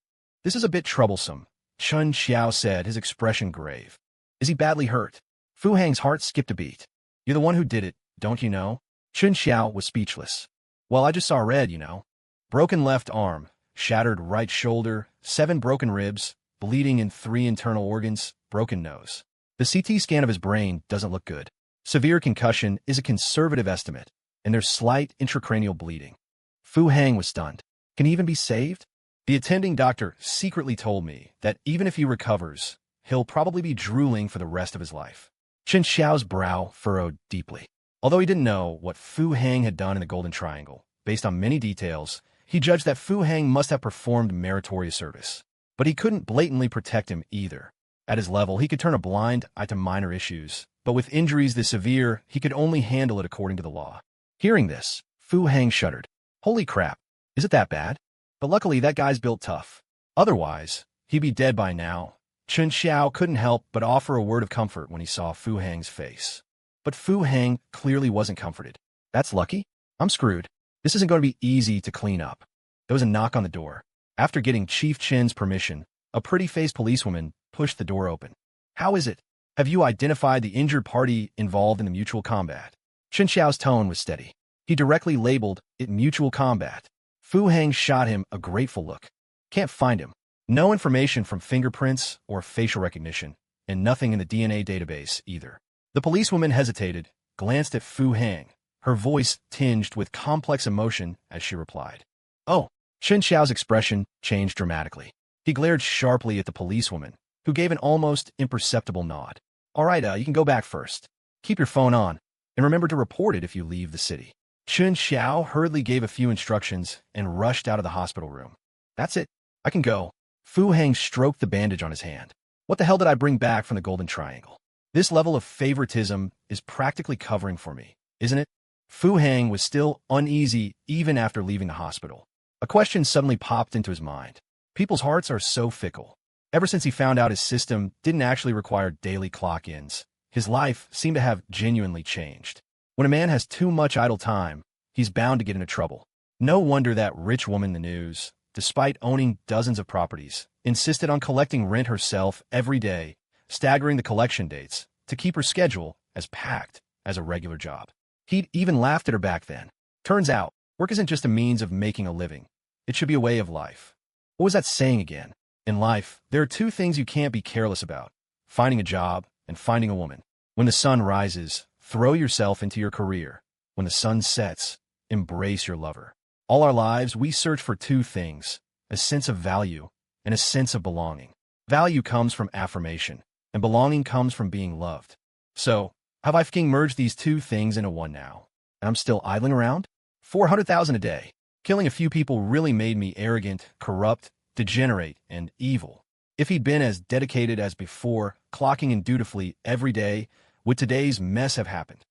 This is a bit troublesome, Chun Xiao said, his expression grave. Is he badly hurt? Fu Hang's heart skipped a beat. You're the one who did it, don't you know? Chun Xiao was speechless. Well, I just saw red, you know. Broken left arm, shattered right shoulder, 7 broken ribs, bleeding in 3 internal organs, broken nose. The CT scan of his brain doesn't look good. Severe concussion is a conservative estimate, and there's slight intracranial bleeding. Fu Hang was stunned. Can he even be saved? The attending doctor secretly told me that even if he recovers, he'll probably be drooling for the rest of his life. Chun Xiao's brow furrowed deeply. Although he didn't know what Fu Hang had done in the Golden Triangle, based on many details, he judged that Fu Hang must have performed meritorious service. But he couldn't blatantly protect him either. At his level, he could turn a blind eye to minor issues, but with injuries this severe, he could only handle it according to the law. Hearing this, Fu Hang shuddered. Holy crap, is it that bad? But luckily that guy's built tough. Otherwise, he'd be dead by now. Chun Xiao couldn't help but offer a word of comfort when he saw Fu Hang's face. But Fu Hang clearly wasn't comforted. That's lucky? I'm screwed. This isn't going to be easy to clean up. There was a knock on the door. After getting Chief Chin's permission, a pretty-faced policewoman pushed the door open. How is it? Have you identified the injured party involved in the mutual combat? Chun Xiao's tone was steady. He directly labeled it mutual combat. Fu Hang shot him a grateful look. Can't find him. No information from fingerprints or facial recognition, and nothing in the DNA database either. The policewoman hesitated, glanced at Fu Hang, her voice tinged with complex emotion as she replied. Oh, Shen Xiao's expression changed dramatically. He glared sharply at the policewoman, who gave an almost imperceptible nod. All right, you can go back first. Keep your phone on, and remember to report it if you leave the city. Shen Xiao hurriedly gave a few instructions and rushed out of the hospital room. That's it. I can go. Fu Heng stroked the bandage on his hand. What the hell did I bring back from the Golden Triangle? This level of favoritism is practically covering for me, isn't it? Fu Heng was still uneasy even after leaving the hospital. A question suddenly popped into his mind. People's hearts are so fickle. Ever since he found out his system didn't actually require daily clock-ins, his life seemed to have genuinely changed. When a man has too much idle time, he's bound to get into trouble. No wonder that rich woman in the news, despite owning dozens of properties, insisted on collecting rent herself every day, staggering the collection dates to keep her schedule as packed as a regular job. He'd even laughed at her back then. Turns out, work isn't just a means of making a living. It should be a way of life. What was that saying again? In life, there are two things you can't be careless about: finding a job and finding a woman. When the sun rises, throw yourself into your career. When the sun sets, embrace your lover. All our lives, we search for two things: a sense of value and a sense of belonging. Value comes from affirmation, and belonging comes from being loved. So, have I fucking merged these two things into one now? And I'm still idling around? 400,000 a day. Killing a few people really made me arrogant, corrupt, degenerate, and evil. If he'd been as dedicated as before, clocking in dutifully every day, would today's mess have happened?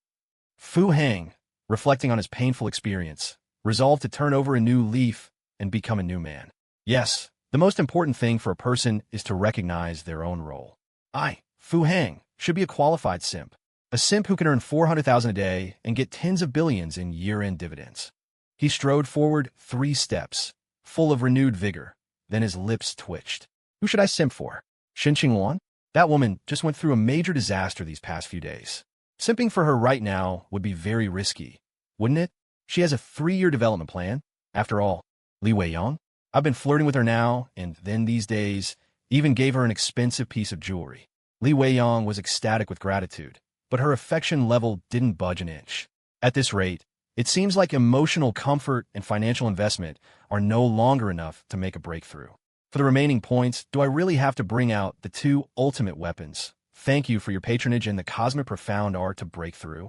Fu Heng, reflecting on his painful experience, resolved to turn over a new leaf and become a new man. Yes, the most important thing for a person is to recognize their own role. I, Fu Heng, should be a qualified simp. A simp who can earn 400,000 a day and get tens of billions in year-end dividends. He strode forward 3 steps, full of renewed vigor. Then his lips twitched. Who should I simp for? Shen Qingluan? That woman just went through a major disaster these past few days. Simping for her right now would be very risky, wouldn't it? She has a 3-year development plan. After all, Li Weiyang? I've been flirting with her now, and then these days, even gave her an expensive piece of jewelry. Li Weiyang was ecstatic with gratitude, but her affection level didn't budge an inch. At this rate, it seems like emotional comfort and financial investment are no longer enough to make a breakthrough. For the remaining points, do I really have to bring out the 2 ultimate weapons? Thank you for your patronage and the cosmic profound art to break through.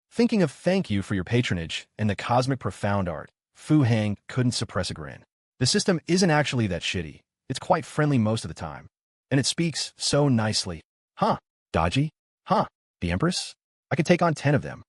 Thinking of thank you for your patronage and the cosmic profound art, Fu Heng couldn't suppress a grin. The system isn't actually that shitty. It's quite friendly most of the time. And it speaks so nicely. Huh? Dodgy? Huh? The Empress? I could take on 10 of them.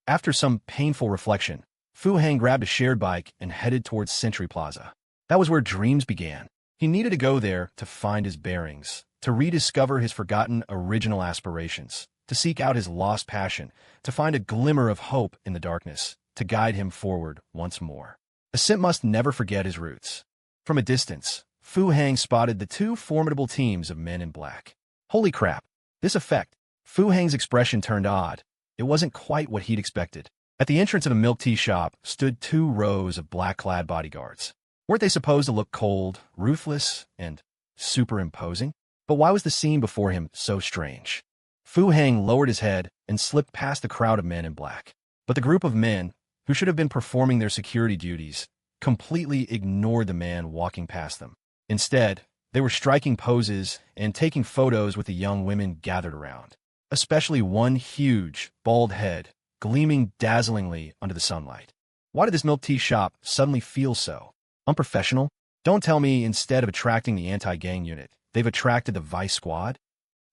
After some painful reflection, Fu Heng grabbed a shared bike and headed towards Century Plaza. That was where dreams began. He needed to go there to find his bearings, to rediscover his forgotten original aspirations, to seek out his lost passion, to find a glimmer of hope in the darkness, to guide him forward once more. A simp must never forget his roots. From a distance, Fu Heng spotted the 2 formidable teams of men in black. Holy crap! This effect. Fu Heng's expression turned odd. It wasn't quite what he'd expected. At the entrance of a milk tea shop stood 2 rows of black-clad bodyguards. Weren't they supposed to look cold, ruthless, and superimposing? But why was the scene before him so strange? Fu Heng lowered his head and slipped past the crowd of men in black. But the group of men, who should have been performing their security duties, completely ignored the man walking past them. Instead, they were striking poses and taking photos with the young women gathered around. Especially one huge, bald head, gleaming dazzlingly under the sunlight. Why did this milk tea shop suddenly feel so unprofessional? Don't tell me instead of attracting the anti-gang unit, they've attracted the vice squad?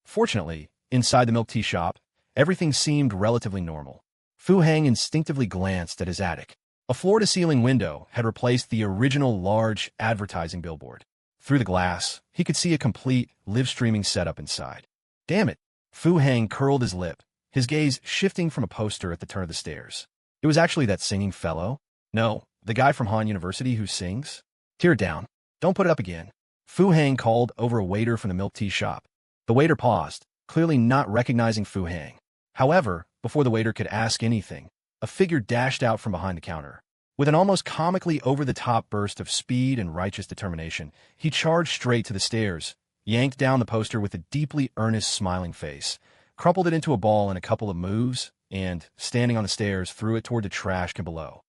Fortunately, inside the milk tea shop, everything seemed relatively normal. Fu Heng instinctively glanced at his attic. A floor-to-ceiling window had replaced the original large advertising billboard. Through the glass, he could see a complete live-streaming setup inside. Damn it! Fu Heng curled his lip, his gaze shifting from a poster at the turn of the stairs. It was actually that singing fellow? No, the guy from Han University who sings? Tear it down. Don't put it up again. Fu Heng called over a waiter from the milk tea shop. The waiter paused, clearly not recognizing Fu Heng. However, before the waiter could ask anything, a figure dashed out from behind the counter. With an almost comically over-the-top burst of speed and righteous determination, he charged straight to the stairs, yanked down the poster with a deeply earnest smiling face, crumpled it into a ball in a couple of moves, and, standing on the stairs, threw it toward the trash can below.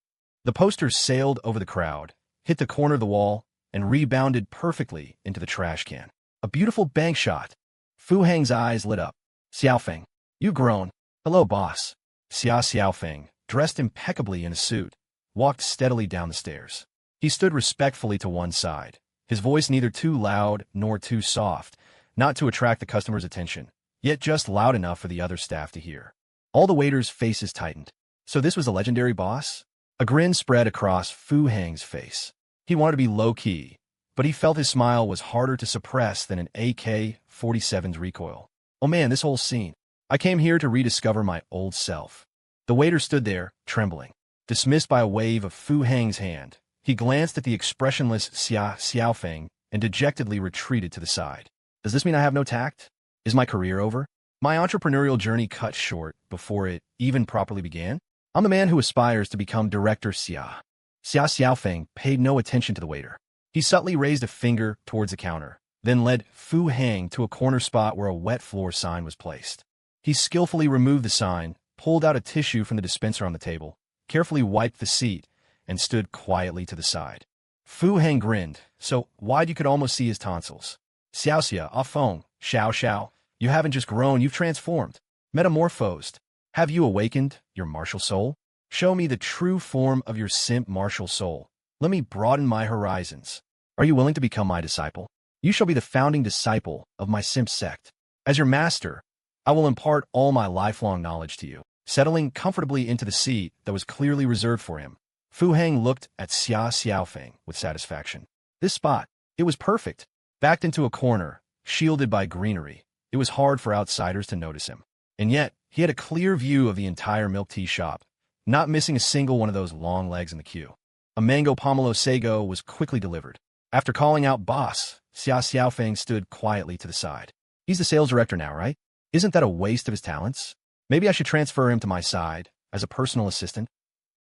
The poster sailed over the crowd, hit the corner of the wall, and rebounded perfectly into the trash can. A beautiful bank shot. Fu Hang's eyes lit up. Xiaofeng, you've grown. Hello, boss. Xiaofeng, dressed impeccably in a suit, walked steadily down the stairs. He stood respectfully to one side, his voice neither too loud nor too soft, not to attract the customer's attention, yet just loud enough for the other staff to hear. All the waiters' faces tightened. So this was the legendary boss? A grin spread across Fu Hang's face. He wanted to be low-key, but he felt his smile was harder to suppress than an AK-47's recoil. Oh man, this whole scene. I came here to rediscover my old self. The waiter stood there, trembling. Dismissed by a wave of Fu Hang's hand, he glanced at the expressionless Xiaofeng and dejectedly retreated to the side. Does this mean I have no tact? Is my career over? My entrepreneurial journey cut short before it even properly began? I'm the man who aspires to become Director Xia. Xiaofeng paid no attention to the waiter. He subtly raised a finger towards the counter, then led Fu Hang to a corner spot where a wet floor sign was placed. He skillfully removed the sign, pulled out a tissue from the dispenser on the table, carefully wiped the seat, and stood quietly to the side. Fu Hang grinned, so wide you could almost see his tonsils. Xiaoxia, Afeng, Xiao, you haven't just grown, you've transformed, metamorphosed. Have you awakened your martial soul? Show me the true form of your SIMP martial soul. Let me broaden my horizons. Are you willing to become my disciple? You shall be the founding disciple of my SIMP sect. As your master, I will impart all my lifelong knowledge to you. Settling comfortably into the seat that was clearly reserved for him, Fu Hang looked at Xiaofeng with satisfaction. This spot, it was perfect. Backed into a corner, shielded by greenery, it was hard for outsiders to notice him. And yet, he had a clear view of the entire milk tea shop, not missing a single one of those long legs in the queue. A mango pomelo sago was quickly delivered. After calling out boss, Xiaofeng stood quietly to the side. He's the sales director now, right? Isn't that a waste of his talents? Maybe I should transfer him to my side, as a personal assistant.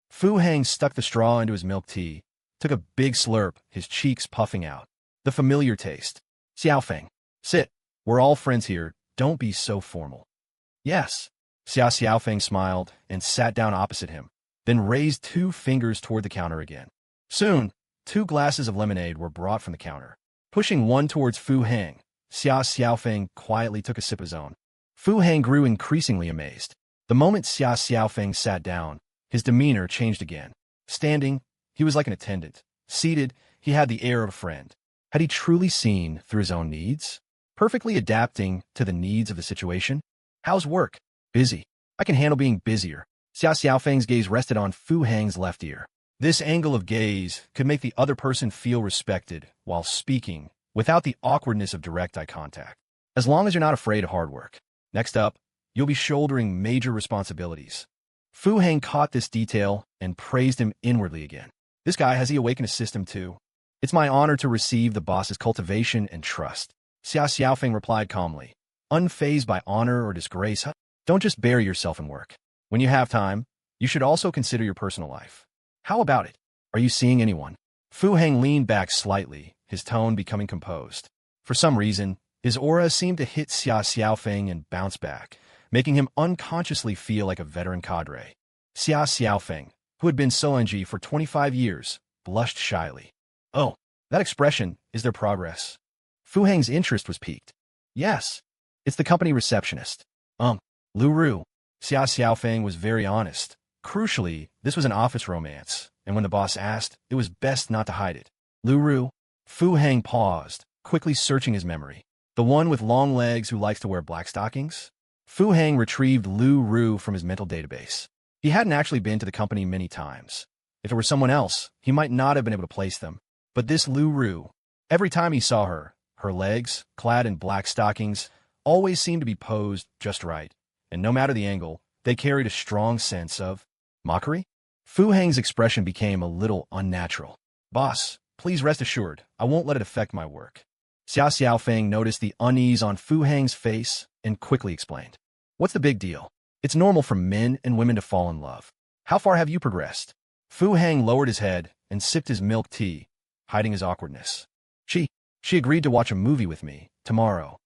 Fu Hang stuck the straw into his milk tea, took a big slurp, his cheeks puffing out. The familiar taste. Xiaofeng, sit. We're all friends here. Don't be so formal. Yes. Xiaofeng smiled and sat down opposite him, then raised 2 fingers toward the counter again. Soon, 2 glasses of lemonade were brought from the counter. Pushing one towards Fu Hang, Xiaofeng quietly took a sip of his own. Fu Hang grew increasingly amazed. The moment Xiaofeng sat down, his demeanor changed again. Standing, he was like an attendant. Seated, he had the air of a friend. Had he truly seen through his own needs? Perfectly adapting to the needs of the situation? How's work? Busy. I can handle being busier. Xiaofeng's gaze rested on Fu Hang's left ear. This angle of gaze could make the other person feel respected while speaking, without the awkwardness of direct eye contact. As long as you're not afraid of hard work. Next up, you'll be shouldering major responsibilities. Fu Hang caught this detail and praised him inwardly again. This guy, has he awakened a system too? It's my honor to receive the boss's cultivation and trust. Xiaofeng replied calmly. Unfazed by honor or disgrace, huh? Don't just bury yourself in work. When you have time, you should also consider your personal life. How about it? Are you seeing anyone? Fu Hang leaned back slightly, his tone becoming composed. For some reason, his aura seemed to hit Xiaofeng and bounce back, making him unconsciously feel like a veteran cadre. Xiaofeng, who had been Soenji for 25 years, blushed shyly. Oh, that expression, is there progress? Fu Hang's interest was piqued. Yes, it's the company receptionist. Lu Ru. Xiaofeng was very honest. Crucially, this was an office romance, and when the boss asked, it was best not to hide it. Lu Ru. Fu Hang paused, quickly searching his memory. The one with long legs who likes to wear black stockings? Fu Hang retrieved Lu Ru from his mental database. He hadn't actually been to the company many times. If it were someone else, he might not have been able to place them. But this Lu Ru, every time he saw her, her legs, clad in black stockings, always seemed to be posed just right. And no matter the angle, they carried a strong sense of mockery. Fu Hang's expression became a little unnatural. Boss, please rest assured, I won't let it affect my work. Xiaofeng noticed the unease on Fu Hang's face and quickly explained. What's the big deal? It's normal for men and women to fall in love. How far have you progressed? Fu Hang lowered his head and sipped his milk tea, hiding his awkwardness. She agreed to watch a movie with me tomorrow.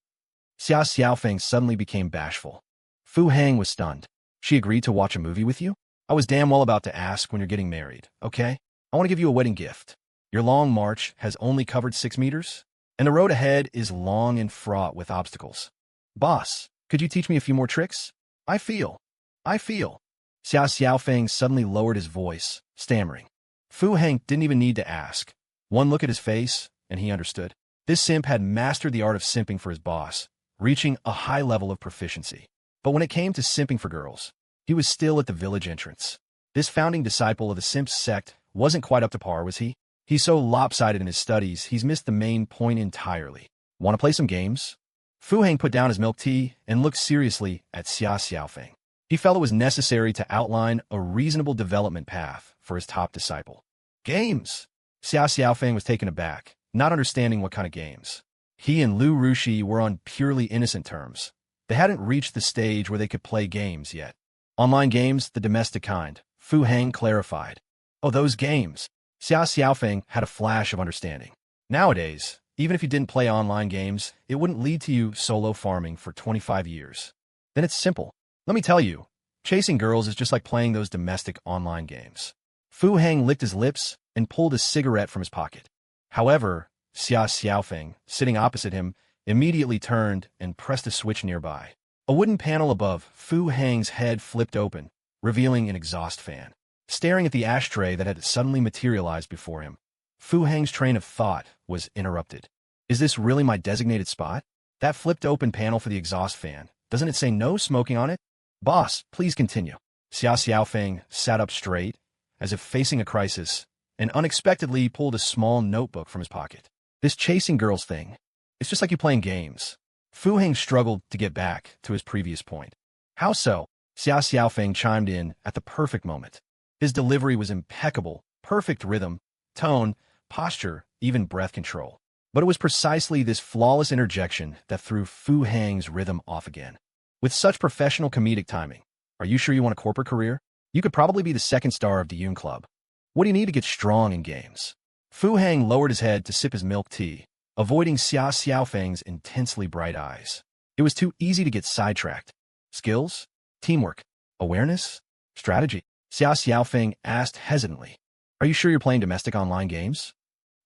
Xiaofeng suddenly became bashful. Fu Hang was stunned. She agreed to watch a movie with you? I was damn well about to ask when you're getting married, okay? I want to give you a wedding gift. Your long march has only covered 6 meters? And the road ahead is long and fraught with obstacles. Boss, could you teach me a few more tricks? I feel. Xia Xiaofeng suddenly lowered his voice, stammering. Fu Heng didn't even need to ask. One look at his face, and he understood. This simp had mastered the art of simping for his boss, reaching a high level of proficiency. But when it came to simping for girls, he was still at the village entrance. This founding disciple of the simp sect wasn't quite up to par, was he? He's so lopsided in his studies, he's missed the main point entirely. Want to play some games? Fu Heng put down his milk tea and looked seriously at Xia Xiaofeng. He felt it was necessary to outline a reasonable development path for his top disciple. Games? Xia Xiaofeng was taken aback, not understanding what kind of games. He and Lu Rushi were on purely innocent terms. They hadn't reached the stage where they could play games yet. Online games, the domestic kind, Fu Heng clarified. Oh, those games. Xia Xiaofeng had a flash of understanding. Nowadays, even if you didn't play online games, it wouldn't lead to you solo farming for 25 years. Then it's simple. Let me tell you, chasing girls is just like playing those domestic online games. Fu Heng licked his lips and pulled a cigarette from his pocket. However, Xia Xiaofeng, sitting opposite him, immediately turned and pressed a switch nearby. A wooden panel above Fu Heng's head flipped open, revealing an exhaust fan. Staring at the ashtray that had suddenly materialized before him, Fu Heng's train of thought was interrupted. Is this really my designated spot? That flipped open panel for the exhaust fan, doesn't it say no smoking on it? Boss, please continue. Xia Xiaofeng sat up straight, as if facing a crisis, and unexpectedly pulled a small notebook from his pocket. This chasing girls thing, it's just like you playing games. Fu Heng struggled to get back to his previous point. How so? Xia Xiaofeng chimed in at the perfect moment. His delivery was impeccable, perfect rhythm, tone, posture, even breath control. But it was precisely this flawless interjection that threw Fu Heng's rhythm off again. With such professional comedic timing, are you sure you want a corporate career? You could probably be the second star of the Yun Club. What do you need to get strong in games? Fu Heng lowered his head to sip his milk tea, avoiding Xia Xiaofeng's intensely bright eyes. It was too easy to get sidetracked. Skills? Teamwork? Awareness? Strategy? Xia Xiaofeng asked hesitantly. Are you sure you're playing domestic online games?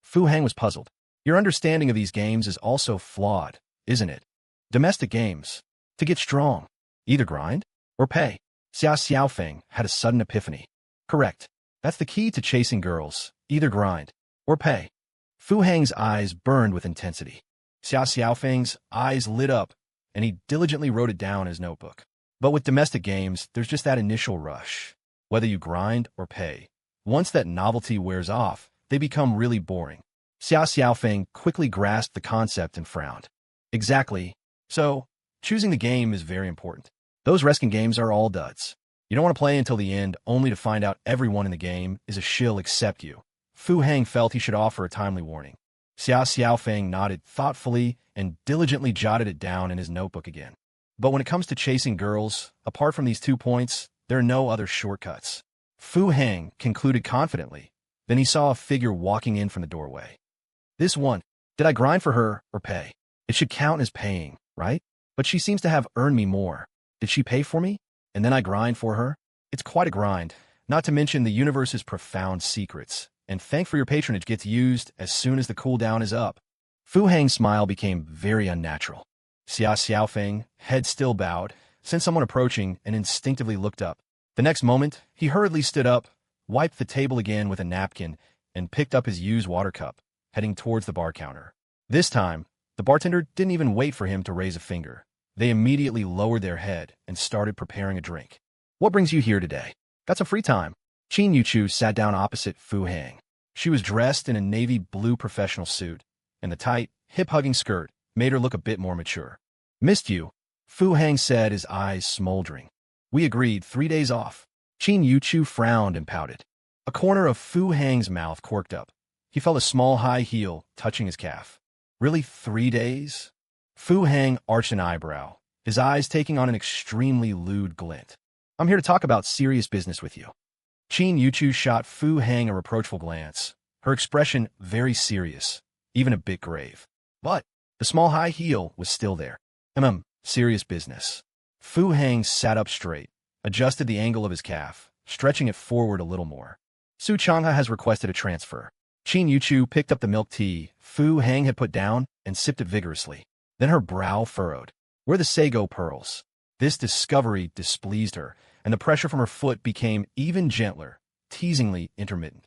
Fu Heng was puzzled. Your understanding of these games is also flawed, isn't it? Domestic games. To get strong. Either grind or pay. Xia Xiaofeng had a sudden epiphany. Correct. That's the key to chasing girls. Either grind or pay. Fu Heng's eyes burned with intensity. Xia Xiaofeng's eyes lit up, and he diligently wrote it down in his notebook. But with domestic games, there's just that initial rush. Whether you grind or pay. Once that novelty wears off, they become really boring. Xia Xiaofeng quickly grasped the concept and frowned. Exactly. So, choosing the game is very important. Those reskin games are all duds. You don't want to play until the end only to find out everyone in the game is a shill except you. Fu Heng felt he should offer a timely warning. Xia Xiaofeng nodded thoughtfully and diligently jotted it down in his notebook again. But when it comes to chasing girls, apart from these 2 points, there are no other shortcuts. Fu Heng concluded confidently. Then he saw a figure walking in from the doorway. This one. Did I grind for her or pay? It should count as paying, right? But she seems to have earned me more. Did she pay for me? And then I grind for her? It's quite a grind, not to mention the universe's profound secrets. And thank for your patronage gets used as soon as the cooldown is up. Fu Heng's smile became very unnatural. Xia Xiaofeng, head still bowed, sensed someone approaching and instinctively looked up. The next moment, he hurriedly stood up, wiped the table again with a napkin, and picked up his used water cup, heading towards the bar counter. This time, the bartender didn't even wait for him to raise a finger. They immediately lowered their head and started preparing a drink. What brings you here today? Got some free time. Qin Yuchu sat down opposite Fu Heng. She was dressed in a navy blue professional suit, and the tight, hip-hugging skirt made her look a bit more mature. Missed you, Fu Heng said, his eyes smoldering. We agreed 3 days off. Qin Yuchu frowned and pouted. A corner of Fu Heng's mouth corked up. He felt a small high heel touching his calf. Really 3 days? Fu Heng arched an eyebrow, his eyes taking on an extremely lewd glint. I'm here to talk about serious business with you. Qin Yuchu shot Fu Heng a reproachful glance, her expression very serious, even a bit grave. But the small high heel was still there. Serious business. Fu Heng sat up straight, adjusted the angle of his calf, stretching it forward a little more. Su Changha has requested a transfer. Qin Yuchu picked up the milk tea Fu Hang had put down and sipped it vigorously. Then her brow furrowed. Where the sago pearls? This discovery displeased her, and the pressure from her foot became even gentler, teasingly intermittent.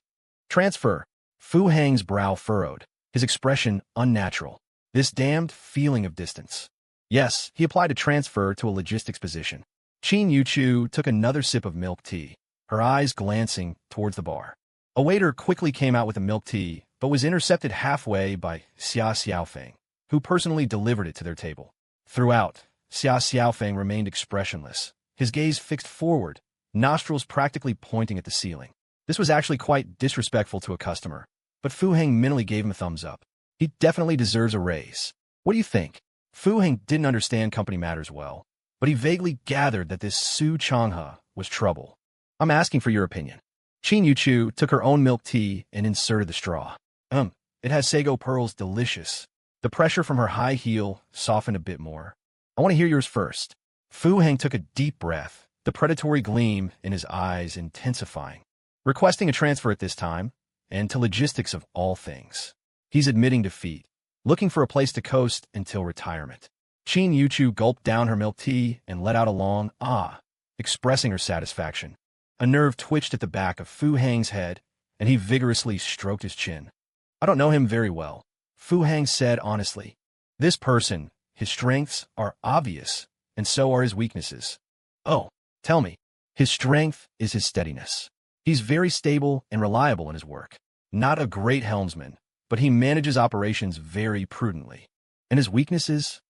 Transfer. Fu Hang's brow furrowed, his expression unnatural. This damned feeling of distance. Yes, he applied a transfer to a logistics position. Qin Yuchu took another sip of milk tea, her eyes glancing towards the bar. A waiter quickly came out with the milk tea, but was intercepted halfway by Xia Xiaofeng, who personally delivered it to their table. Throughout, Xia Xiaofeng remained expressionless, his gaze fixed forward, nostrils practically pointing at the ceiling. This was actually quite disrespectful to a customer, but Fu Hang mentally gave him a thumbs up. He definitely deserves a raise. What do you think? Fu Hang didn't understand company matters well, but he vaguely gathered that this Su Changhe was trouble. I'm asking for your opinion. Qin Yuchu took her own milk tea and inserted the straw. It has sago pearls, delicious. The pressure from her high heel softened a bit more. I want to hear yours first. Fu Hang took a deep breath, the predatory gleam in his eyes intensifying. Requesting a transfer at this time, and to logistics of all things. He's admitting defeat, looking for a place to coast until retirement. Qin Yuchu gulped down her milk tea and let out a long ah, expressing her satisfaction. A nerve twitched at the back of Fu Hang's head, and he vigorously stroked his chin. I don't know him very well, Fu Hang said honestly. This person, his strengths are obvious, and so are his weaknesses. Oh, tell me. His strength is his steadiness. He's very stable and reliable in his work. Not a great helmsman, but he manages operations very prudently. And his weaknesses?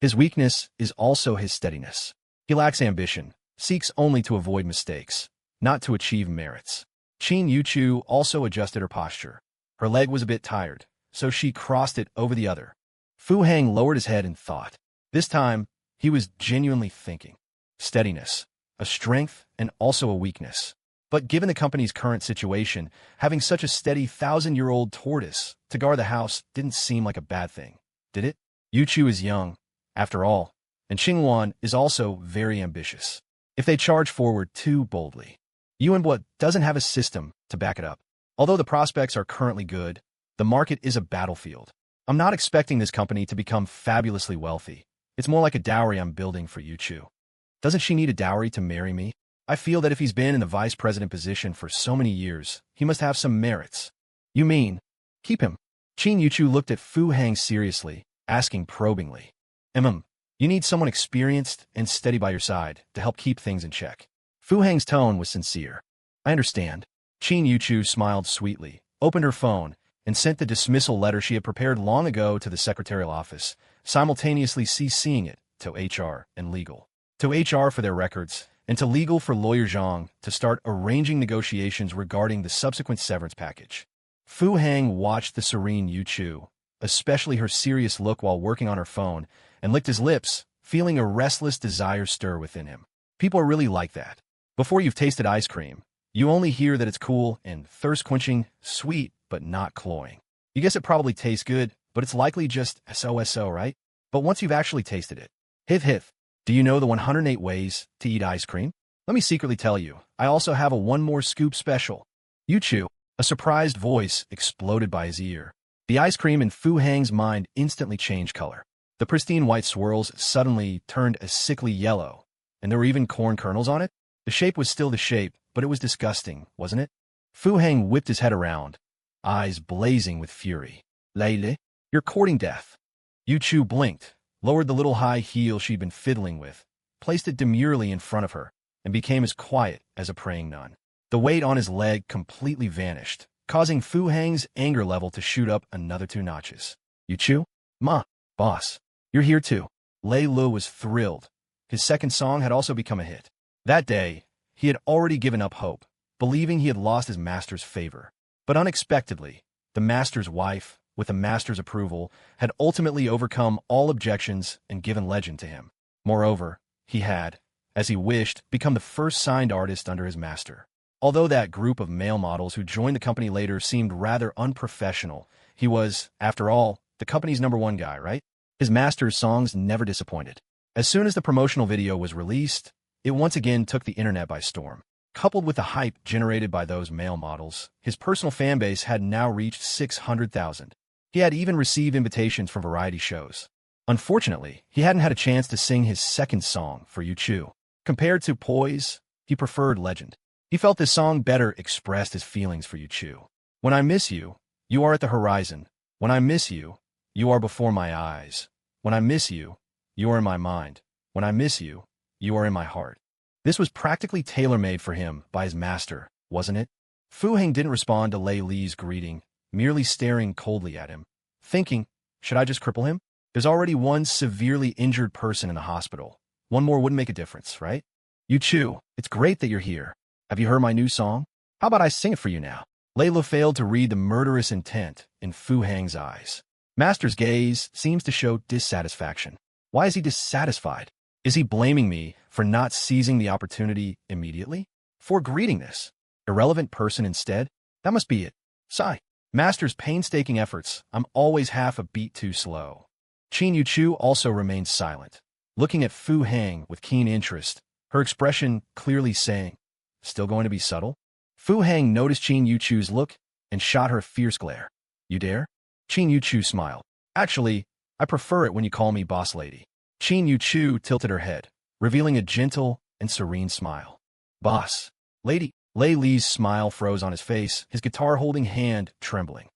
His weakness is also his steadiness. He lacks ambition, seeks only to avoid mistakes, not to achieve merits. Qin Yuchu also adjusted her posture. Her leg was a bit tired, so she crossed it over the other. Fu Hang lowered his head in thought. This time, he was genuinely thinking. Steadiness, a strength, and also a weakness. But given the company's current situation, having such a steady 1,000-year-old tortoise to guard the house didn't seem like a bad thing, did it? Yuchu is young, after all, and Qingluan is also very ambitious. If they charge forward too boldly, Yuanbo doesn't have a system to back it up. Although the prospects are currently good, the market is a battlefield. I'm not expecting this company to become fabulously wealthy. It's more like a dowry I'm building for Yuchu. Doesn't she need a dowry to marry me? I feel that if he's been in the vice president position for so many years, he must have some merits. You mean, keep him? Qin Yuchu looked at Fu Hang seriously, asking probingly. You need someone experienced and steady by your side to help keep things in check. Fu Hang's tone was sincere. I understand. Qin Yuchu smiled sweetly, opened her phone, and sent the dismissal letter she had prepared long ago to the secretarial office, simultaneously CCing it to HR and legal. To HR for their records, and to legal for lawyer Zhang to start arranging negotiations regarding the subsequent severance package. Fu Hang watched the serene Yuchu, especially her serious look while working on her phone, and licked his lips, feeling a restless desire stir within him. People are really like that. Before you've tasted ice cream, you only hear that it's cool and thirst-quenching, sweet, but not cloying. You guess it probably tastes good, but it's likely just so, right? But once you've actually tasted it, hith. Do you know the 108 ways to eat ice cream? Let me secretly tell you, I also have a one more scoop special. Yuchu, a surprised voice exploded by his ear. The ice cream in Fu Hang's mind instantly changed color. The pristine white swirls suddenly turned a sickly yellow, and there were even corn kernels on it. The shape was still the shape, but it was disgusting, wasn't it? Fu Hang whipped his head around, eyes blazing with fury. Lele, you're courting death. Yuchu blinked, lowered the little high heel she'd been fiddling with, placed it demurely in front of her, and became as quiet as a praying nun. The weight on his leg completely vanished, causing Fu Hang's anger level to shoot up another 2 notches. Yuchu? Ma, boss, you're here too. Lei Lu was thrilled. His second song had also become a hit. That day, he had already given up hope, believing he had lost his master's favor. But unexpectedly, the master's wife, with the master's approval, had ultimately overcome all objections and given legend to him. Moreover, he had, as he wished, become the first signed artist under his master. Although that group of male models who joined the company later seemed rather unprofessional, he was, after all, the company's #1 guy, right? His master's songs never disappointed. As soon as the promotional video was released, it once again took the internet by storm. Coupled with the hype generated by those male models, his personal fan base had now reached 600,000. He had even received invitations from variety shows. Unfortunately, he hadn't had a chance to sing his second song for Yu Chu. Compared to Poise, he preferred Legend. He felt this song better expressed his feelings for Yu Chu. When I miss you, you are at the horizon. When I miss you, you are before my eyes. When I miss you, you are in my mind. When I miss you, you are in my heart. This was practically tailor-made for him by his master, wasn't it? Fu Heng didn't respond to Lei Li's greeting, merely staring coldly at him, thinking, should I just cripple him? There's already one severely injured person in the hospital. One more wouldn't make a difference, right? Yu Chu, it's great that you're here. Have you heard my new song? How about I sing it for you now? Lei Li failed to read the murderous intent in Fu Heng's eyes. Master's gaze seems to show dissatisfaction. Why is he dissatisfied? Is he blaming me for not seizing the opportunity immediately? For greeting this irrelevant person instead? That must be it. Sigh. Master's painstaking efforts, I'm always half a beat too slow. Qin Yu Chu also remained silent, looking at Fu Heng with keen interest, her expression clearly saying, still going to be subtle? Fu Heng noticed Qin Yu Chu's look and shot her a fierce glare. You dare? Qin Yu Chu smiled. Actually, I prefer it when you call me boss lady. Qin Yu Chu tilted her head, revealing a gentle and serene smile. Boss lady. Lei Li's smile froze on his face, his guitar-holding hand trembling.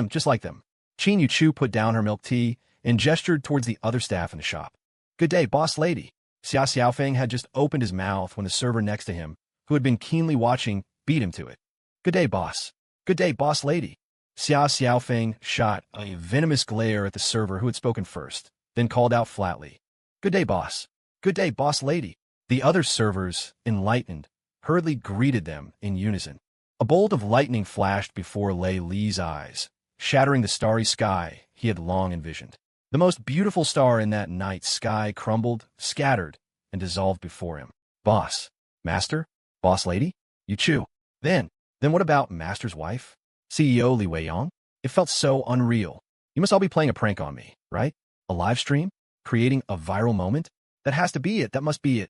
Just like them. Qin Yu Chu put down her milk tea and gestured towards the other staff in the shop. Good day, boss lady. Xia Xiaofeng had just opened his mouth when the server next to him, who had been keenly watching, beat him to it. Good day, boss. Good day, boss lady. Xia Xiaofeng shot a venomous glare at the server who had spoken first, then called out flatly. Good day, boss. Good day, boss lady. The other servers, enlightened, hurriedly greeted them in unison. A bolt of lightning flashed before Lei Li's eyes, shattering the starry sky he had long envisioned. The most beautiful star in that night sky crumbled, scattered, and dissolved before him. Boss. Master? Boss lady? Yu Chu. Then what about Master's wife? CEO Li Weiyang? It felt so unreal. You must all be playing a prank on me, right? A live stream? Creating a viral moment? That has to be it. That must be it.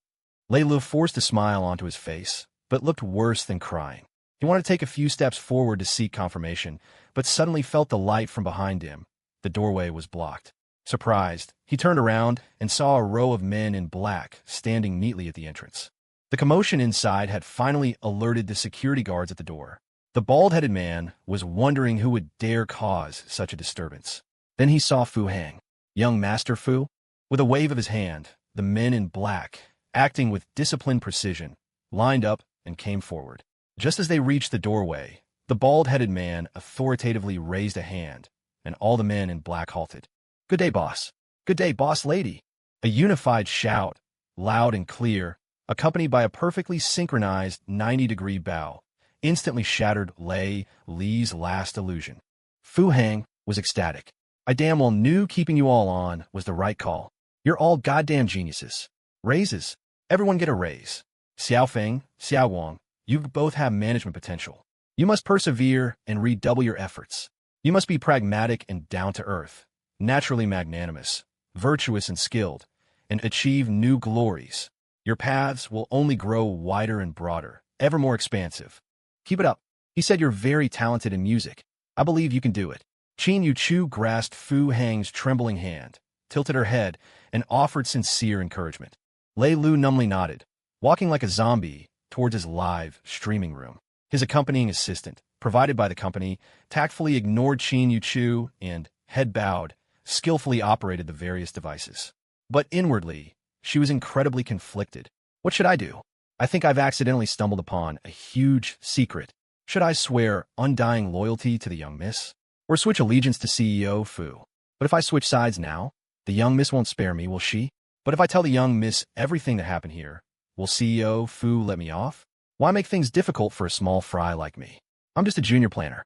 Lei Li forced a smile onto his face, but looked worse than crying. He wanted to take a few steps forward to seek confirmation, but suddenly felt the light from behind him. The doorway was blocked. Surprised, he turned around and saw a row of men in black standing neatly at the entrance. The commotion inside had finally alerted the security guards at the door. The bald-headed man was wondering who would dare cause such a disturbance. Then he saw Fu Heng. Young Master Fu? With a wave of his hand, the men in black, acting with disciplined precision, lined up and came forward. Just as they reached the doorway, the bald-headed man authoritatively raised a hand, and all the men in black halted. Good day, boss. Good day, boss lady. A unified shout, loud and clear, accompanied by a perfectly synchronized 90-degree bow, instantly shattered Lei Li's last illusion. Fu Heng was ecstatic. I damn well knew keeping you all on was the right call. You're all goddamn geniuses. Raises. Everyone get a raise. Xiaofeng, Xiao Wang, you both have management potential. You must persevere and redouble your efforts. You must be pragmatic and down-to-earth, naturally magnanimous, virtuous and skilled, and achieve new glories. Your paths will only grow wider and broader, ever more expansive. Keep it up. He said you're very talented in music. I believe you can do it. Qin Yu Chu grasped Fu Heng's trembling hand, tilted her head, and offered sincere encouragement. Lei Li numbly nodded, walking like a zombie towards his live streaming room. His accompanying assistant, provided by the company, tactfully ignored Qin Yu Chu and, head bowed, skillfully operated the various devices. But inwardly, she was incredibly conflicted. What should I do? I think I've accidentally stumbled upon a huge secret. Should I swear undying loyalty to the young miss? Or switch allegiance to CEO Fu? But if I switch sides now, the young miss won't spare me, will she? But if I tell the young miss everything that happened here, will CEO Fu let me off? Why make things difficult for a small fry like me? I'm just a junior planner.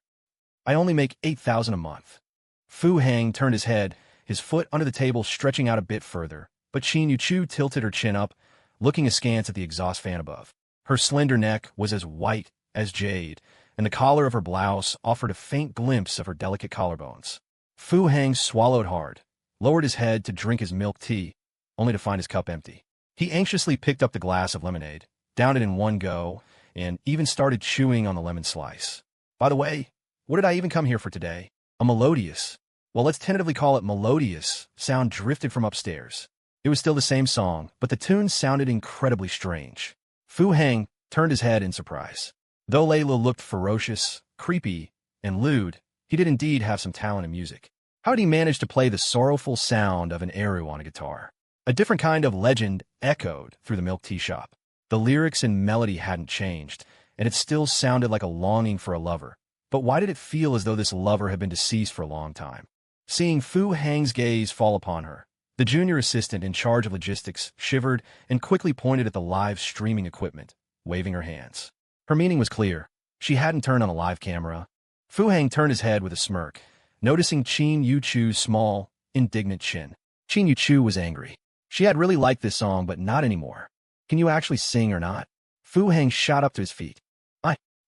I only make 8,000 a month. Fu Heng turned his head, his foot under the table stretching out a bit further, but Qin Yu Chu tilted her chin up, looking askance at the exhaust fan above. Her slender neck was as white as jade, and the collar of her blouse offered a faint glimpse of her delicate collarbones. Fu Heng swallowed hard, lowered his head to drink his milk tea, only to find his cup empty. He anxiously picked up the glass of lemonade, downed it in one go, and even started chewing on the lemon slice. By the way, what did I even come here for today? A melodious, well, let's tentatively call it melodious, sound drifted from upstairs. It was still the same song, but the tune sounded incredibly strange. Fu Heng turned his head in surprise. Though Layla looked ferocious, creepy, and lewd, he did indeed have some talent in music. How did he manage to play the sorrowful sound of an eru on a guitar? A different kind of legend echoed through the milk tea shop. The lyrics and melody hadn't changed, and it still sounded like a longing for a lover. But why did it feel as though this lover had been deceased for a long time? Seeing Fu Heng's gaze fall upon her, the junior assistant in charge of logistics shivered and quickly pointed at the live streaming equipment, waving her hands. Her meaning was clear. She hadn't turned on a live camera. Fu Heng turned his head with a smirk, noticing Qin Yuchu's small, indignant chin. Qin Yuchu was angry. She had really liked this song, but not anymore. Can you actually sing or not? Fu Heng shot up to his feet.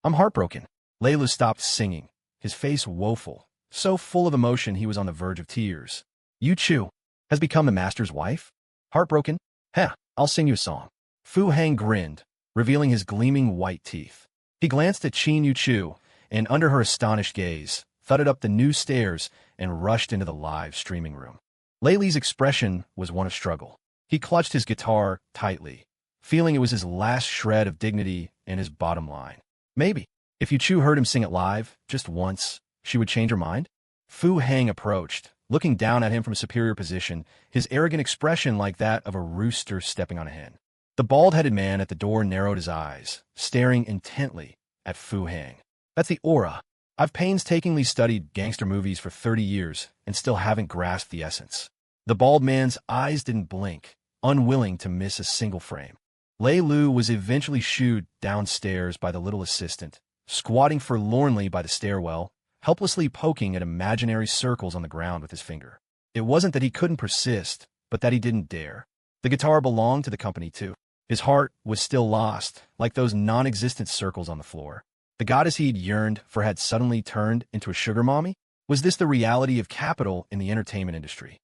I'm heartbroken. Layla stopped singing, his face woeful, so full of emotion he was on the verge of tears. Yuchu has become the master's wife? Heartbroken? Heh, I'll sing you a song. Fu Heng grinned, revealing his gleaming white teeth. He glanced at Qin Yuchu, and under her astonished gaze, thudded up the new stairs and rushed into the live streaming room. Layli's expression was one of struggle. He clutched his guitar tightly, feeling it was his last shred of dignity and his bottom line. Maybe, if Yuchu heard him sing it live, just once, she would change her mind? Fu Heng approached, looking down at him from a superior position, his arrogant expression like that of a rooster stepping on a hen. The bald-headed man at the door narrowed his eyes, staring intently at Fu Heng. That's the aura. I've painstakingly studied gangster movies for 30 years and still haven't grasped the essence. The bald man's eyes didn't blink, unwilling to miss a single frame. Lei Lu was eventually shooed downstairs by the little assistant, squatting forlornly by the stairwell, helplessly poking at imaginary circles on the ground with his finger. It wasn't that he couldn't persist, but that he didn't dare. The guitar belonged to the company too. His heart was still lost, like those non-existent circles on the floor. The goddess he'd yearned for had suddenly turned into a sugar mommy? Was this the reality of capital in the entertainment industry?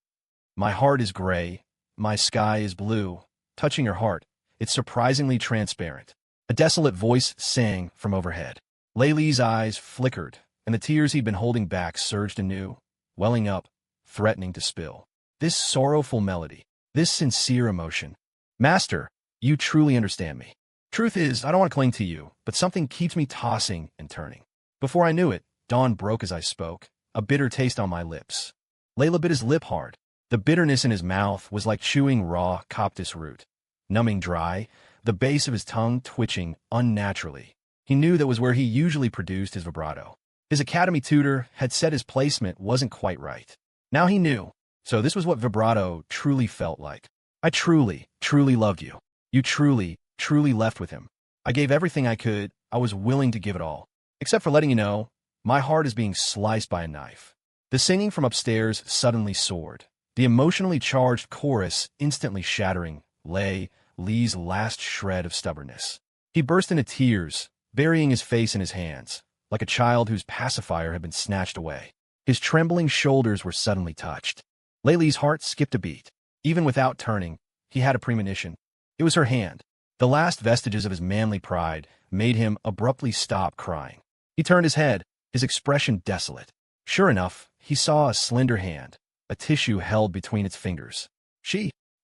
My heart is gray, my sky is blue. Touching her heart, it's surprisingly transparent. A desolate voice sang from overhead. Layli's eyes flickered, and the tears he'd been holding back surged anew, welling up, threatening to spill. This sorrowful melody, this sincere emotion. Master, you truly understand me. Truth is, I don't want to cling to you, but something keeps me tossing and turning. Before I knew it, dawn broke as I spoke, a bitter taste on my lips. Layla bit his lip hard. The bitterness in his mouth was like chewing raw coptis root. Numbing dry, the base of his tongue twitching unnaturally. He knew that was where he usually produced his vibrato. His academy tutor had said his placement wasn't quite right. Now he knew, so this was what vibrato truly felt like. I truly, truly loved you. You truly, truly left with him. I gave everything I could. I was willing to give it all. Except for letting you know, my heart is being sliced by a knife. The singing from upstairs suddenly soared, the emotionally charged chorus instantly shattering Lee's last shred of stubbornness. He burst into tears, burying his face in his hands, like a child whose pacifier had been snatched away. His trembling shoulders were suddenly touched. Layli's heart skipped a beat. Even without turning, he had a premonition. It was her hand. The last vestiges of his manly pride made him abruptly stop crying. He turned his head, his expression desolate. Sure enough, he saw a slender hand, a tissue held between its fingers.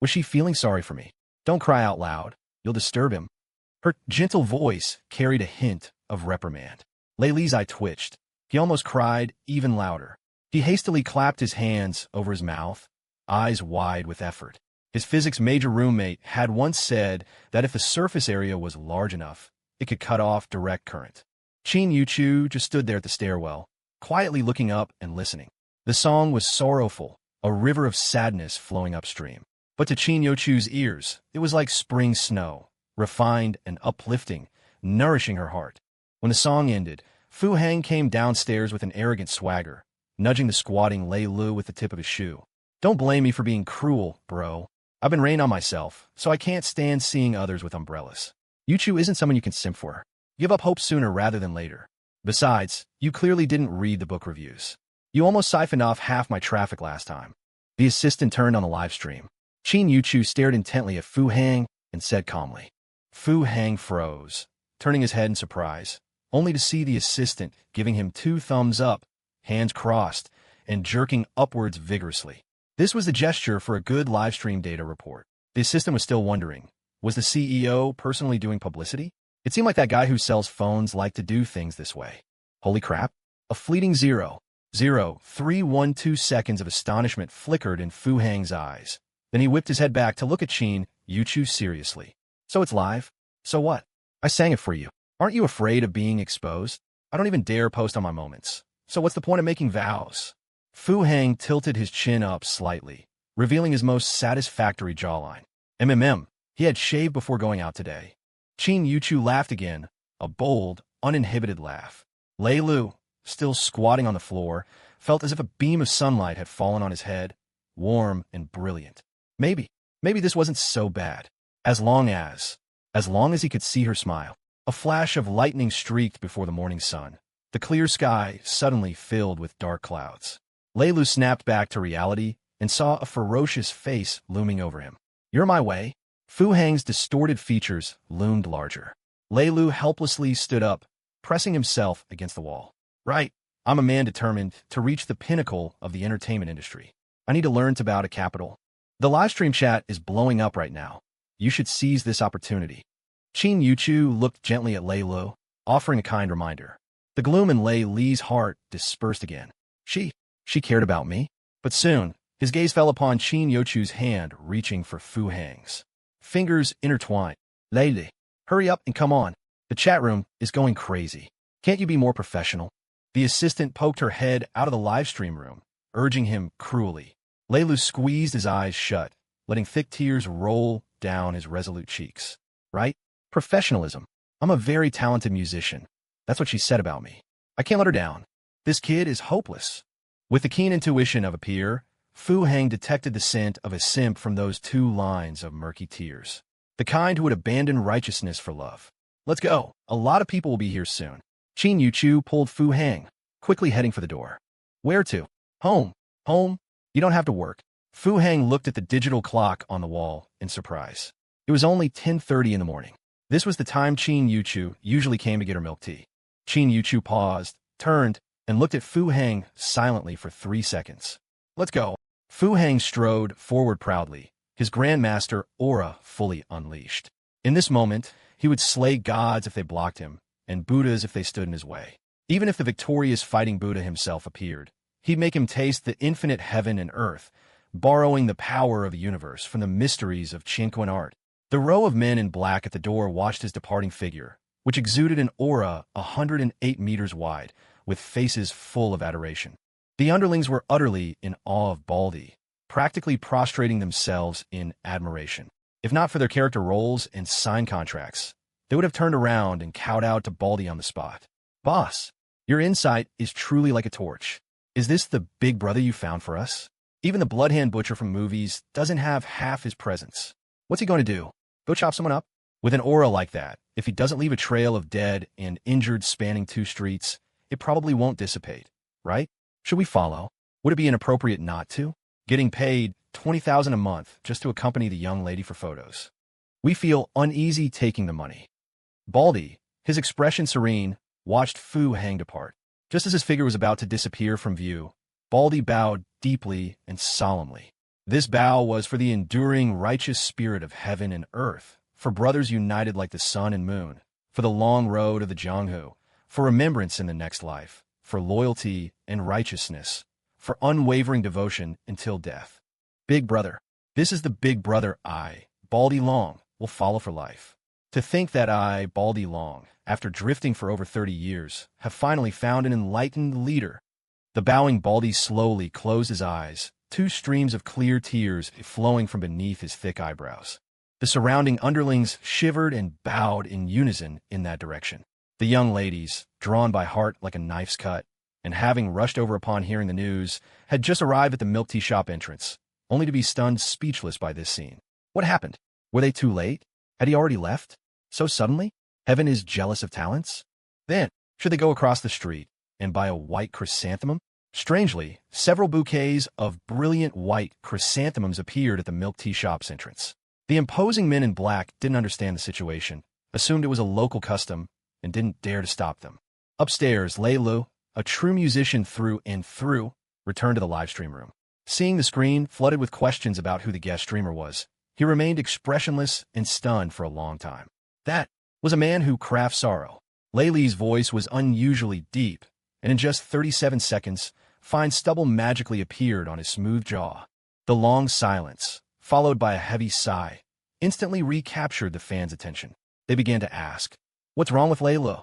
Was she feeling sorry for me? Don't cry out loud. You'll disturb him. Her gentle voice carried a hint of reprimand. Layli's eye twitched. He almost cried even louder. He hastily clapped his hands over his mouth, eyes wide with effort. His physics major roommate had once said that if the surface area was large enough, it could cut off direct current. Qin Yuchu just stood there at the stairwell, quietly looking up and listening. The song was sorrowful, a river of sadness flowing upstream. But to Qin Yuchu's ears, it was like spring snow, refined and uplifting, nourishing her heart. When the song ended, Fu Heng came downstairs with an arrogant swagger, nudging the squatting Lei Lu with the tip of his shoe. Don't blame me for being cruel, bro. I've been rained on myself, so I can't stand seeing others with umbrellas. Yuchu isn't someone you can simp for. Give up hope sooner rather than later. Besides, you clearly didn't read the book reviews. You almost siphoned off half my traffic last time. The assistant turned on the live stream. Qin Yuchu stared intently at Fu Heng and said calmly. Fu Heng froze. turning his head in surprise, only to see the assistant giving him 2 thumbs up, hands crossed, and jerking upwards vigorously. This was the gesture for a good livestream data report. The assistant was still wondering, was the CEO personally doing publicity? It seemed like that guy who sells phones liked to do things this way. Holy crap. A fleeting 0.0312 seconds of astonishment flickered in Fu Hang's eyes. Then he whipped his head back to look at Qin Yuchu seriously. So it's live? So what? I sang it for you. Aren't you afraid of being exposed? I don't even dare post on my moments. So what's the point of making vows? Fu Hang tilted his chin up slightly, revealing his most satisfactory jawline. He had shaved before going out today. Qin Yuchu laughed again, a bold, uninhibited laugh. Lei Lu, still squatting on the floor, felt as if a beam of sunlight had fallen on his head, warm and brilliant. Maybe this wasn't so bad. As long as he could see her smile. A flash of lightning streaked before the morning sun. The clear sky suddenly filled with dark clouds. Lei Lu snapped back to reality and saw a ferocious face looming over him. You're my way. Fu Hang's distorted features loomed larger. Lei Lu helplessly stood up, pressing himself against the wall. Right, I'm a man determined to reach the pinnacle of the entertainment industry. I need to learn about a capital. The livestream chat is blowing up right now. You should seize this opportunity. Qin Yuchu looked gently at Lei Lu, offering a kind reminder. The gloom in Lei Li's heart dispersed again. She cared about me. But soon, his gaze fell upon Qin Yuchu's hand reaching for Fu Hang's. Fingers intertwined. Lei Li, hurry up and come on. The chat room is going crazy. Can't you be more professional? The assistant poked her head out of the livestream room, urging him cruelly. Lei Lu squeezed his eyes shut, letting thick tears roll down his resolute cheeks. Right? Professionalism. I'm a very talented musician. That's what she said about me. I can't let her down. This kid is hopeless. With the keen intuition of a peer, Fu Hang detected the scent of a simp from those 2 lines of murky tears. The kind who would abandon righteousness for love. Let's go. A lot of people will be here soon. Qin Yuchu pulled Fu Hang, quickly heading for the door. Where to? Home. Home? You don't have to work. Fu Hang looked at the digital clock on the wall in surprise. It was only 10:30 in the morning. This was the time Qin Yuchu usually came to get her milk tea. Qin Yuchu paused, turned, and looked at Fu Hang silently for 3 seconds. Let's go. Fu Hang strode forward proudly, his grandmaster aura fully unleashed. In this moment, he would slay gods if they blocked him, and Buddhas if they stood in his way. Even if the victorious fighting Buddha himself appeared, he'd make him taste the infinite heaven and earth, borrowing the power of the universe from the mysteries of Qingluan art. The row of men in black at the door watched his departing figure, which exuded an aura 108 meters wide, with faces full of adoration. The underlings were utterly in awe of Baldy, practically prostrating themselves in admiration. If not for their character roles and sign contracts, they would have turned around and kowtowed to Baldy on the spot. Boss, your insight is truly like a torch. Is this the big brother you found for us? Even the bloodhand butcher from movies doesn't have half his presence. What's he going to do? Go chop someone up? With an aura like that, if he doesn't leave a trail of dead and injured spanning 2 streets, it probably won't dissipate, right? Should we follow? Would it be inappropriate not to? Getting paid $20,000 a month just to accompany the young lady for photos. We feel uneasy taking the money. Baldy, his expression serene, watched Fu Hang depart. Just as his figure was about to disappear from view, Baldy bowed deeply and solemnly. This bow was for the enduring righteous spirit of heaven and earth, for brothers united like the sun and moon, for the long road of the Jianghu, for remembrance in the next life, for loyalty and righteousness, for unwavering devotion until death. Big brother. This is the big brother I, Baldy Long, will follow for life. To think that I, Baldy Long, after drifting for over 30 years, have finally found an enlightened leader. The bowing Baldy slowly closed his eyes, 2 streams of clear tears flowing from beneath his thick eyebrows. The surrounding underlings shivered and bowed in unison in that direction. The young ladies, drawn by heart like a knife's cut, and having rushed over upon hearing the news, had just arrived at the milk tea shop entrance, only to be stunned speechless by this scene. What happened? Were they too late? Had he already left? So suddenly? Heaven is jealous of talents? Then, should they go across the street and buy a white chrysanthemum? Strangely, several bouquets of brilliant white chrysanthemums appeared at the milk tea shop's entrance. The imposing men in black didn't understand the situation, assumed it was a local custom, and didn't dare to stop them. Upstairs, Lei Lu, a true musician through and through, returned to the livestream room. Seeing the screen flooded with questions about who the guest streamer was, he remained expressionless and stunned for a long time. That was a man who crafts sorrow. Lei Li's voice was unusually deep, and in just 37 seconds, fine stubble magically appeared on his smooth jaw. The long silence, followed by a heavy sigh, instantly recaptured the fans' attention. They began to ask, "What's wrong with Lei Lu?"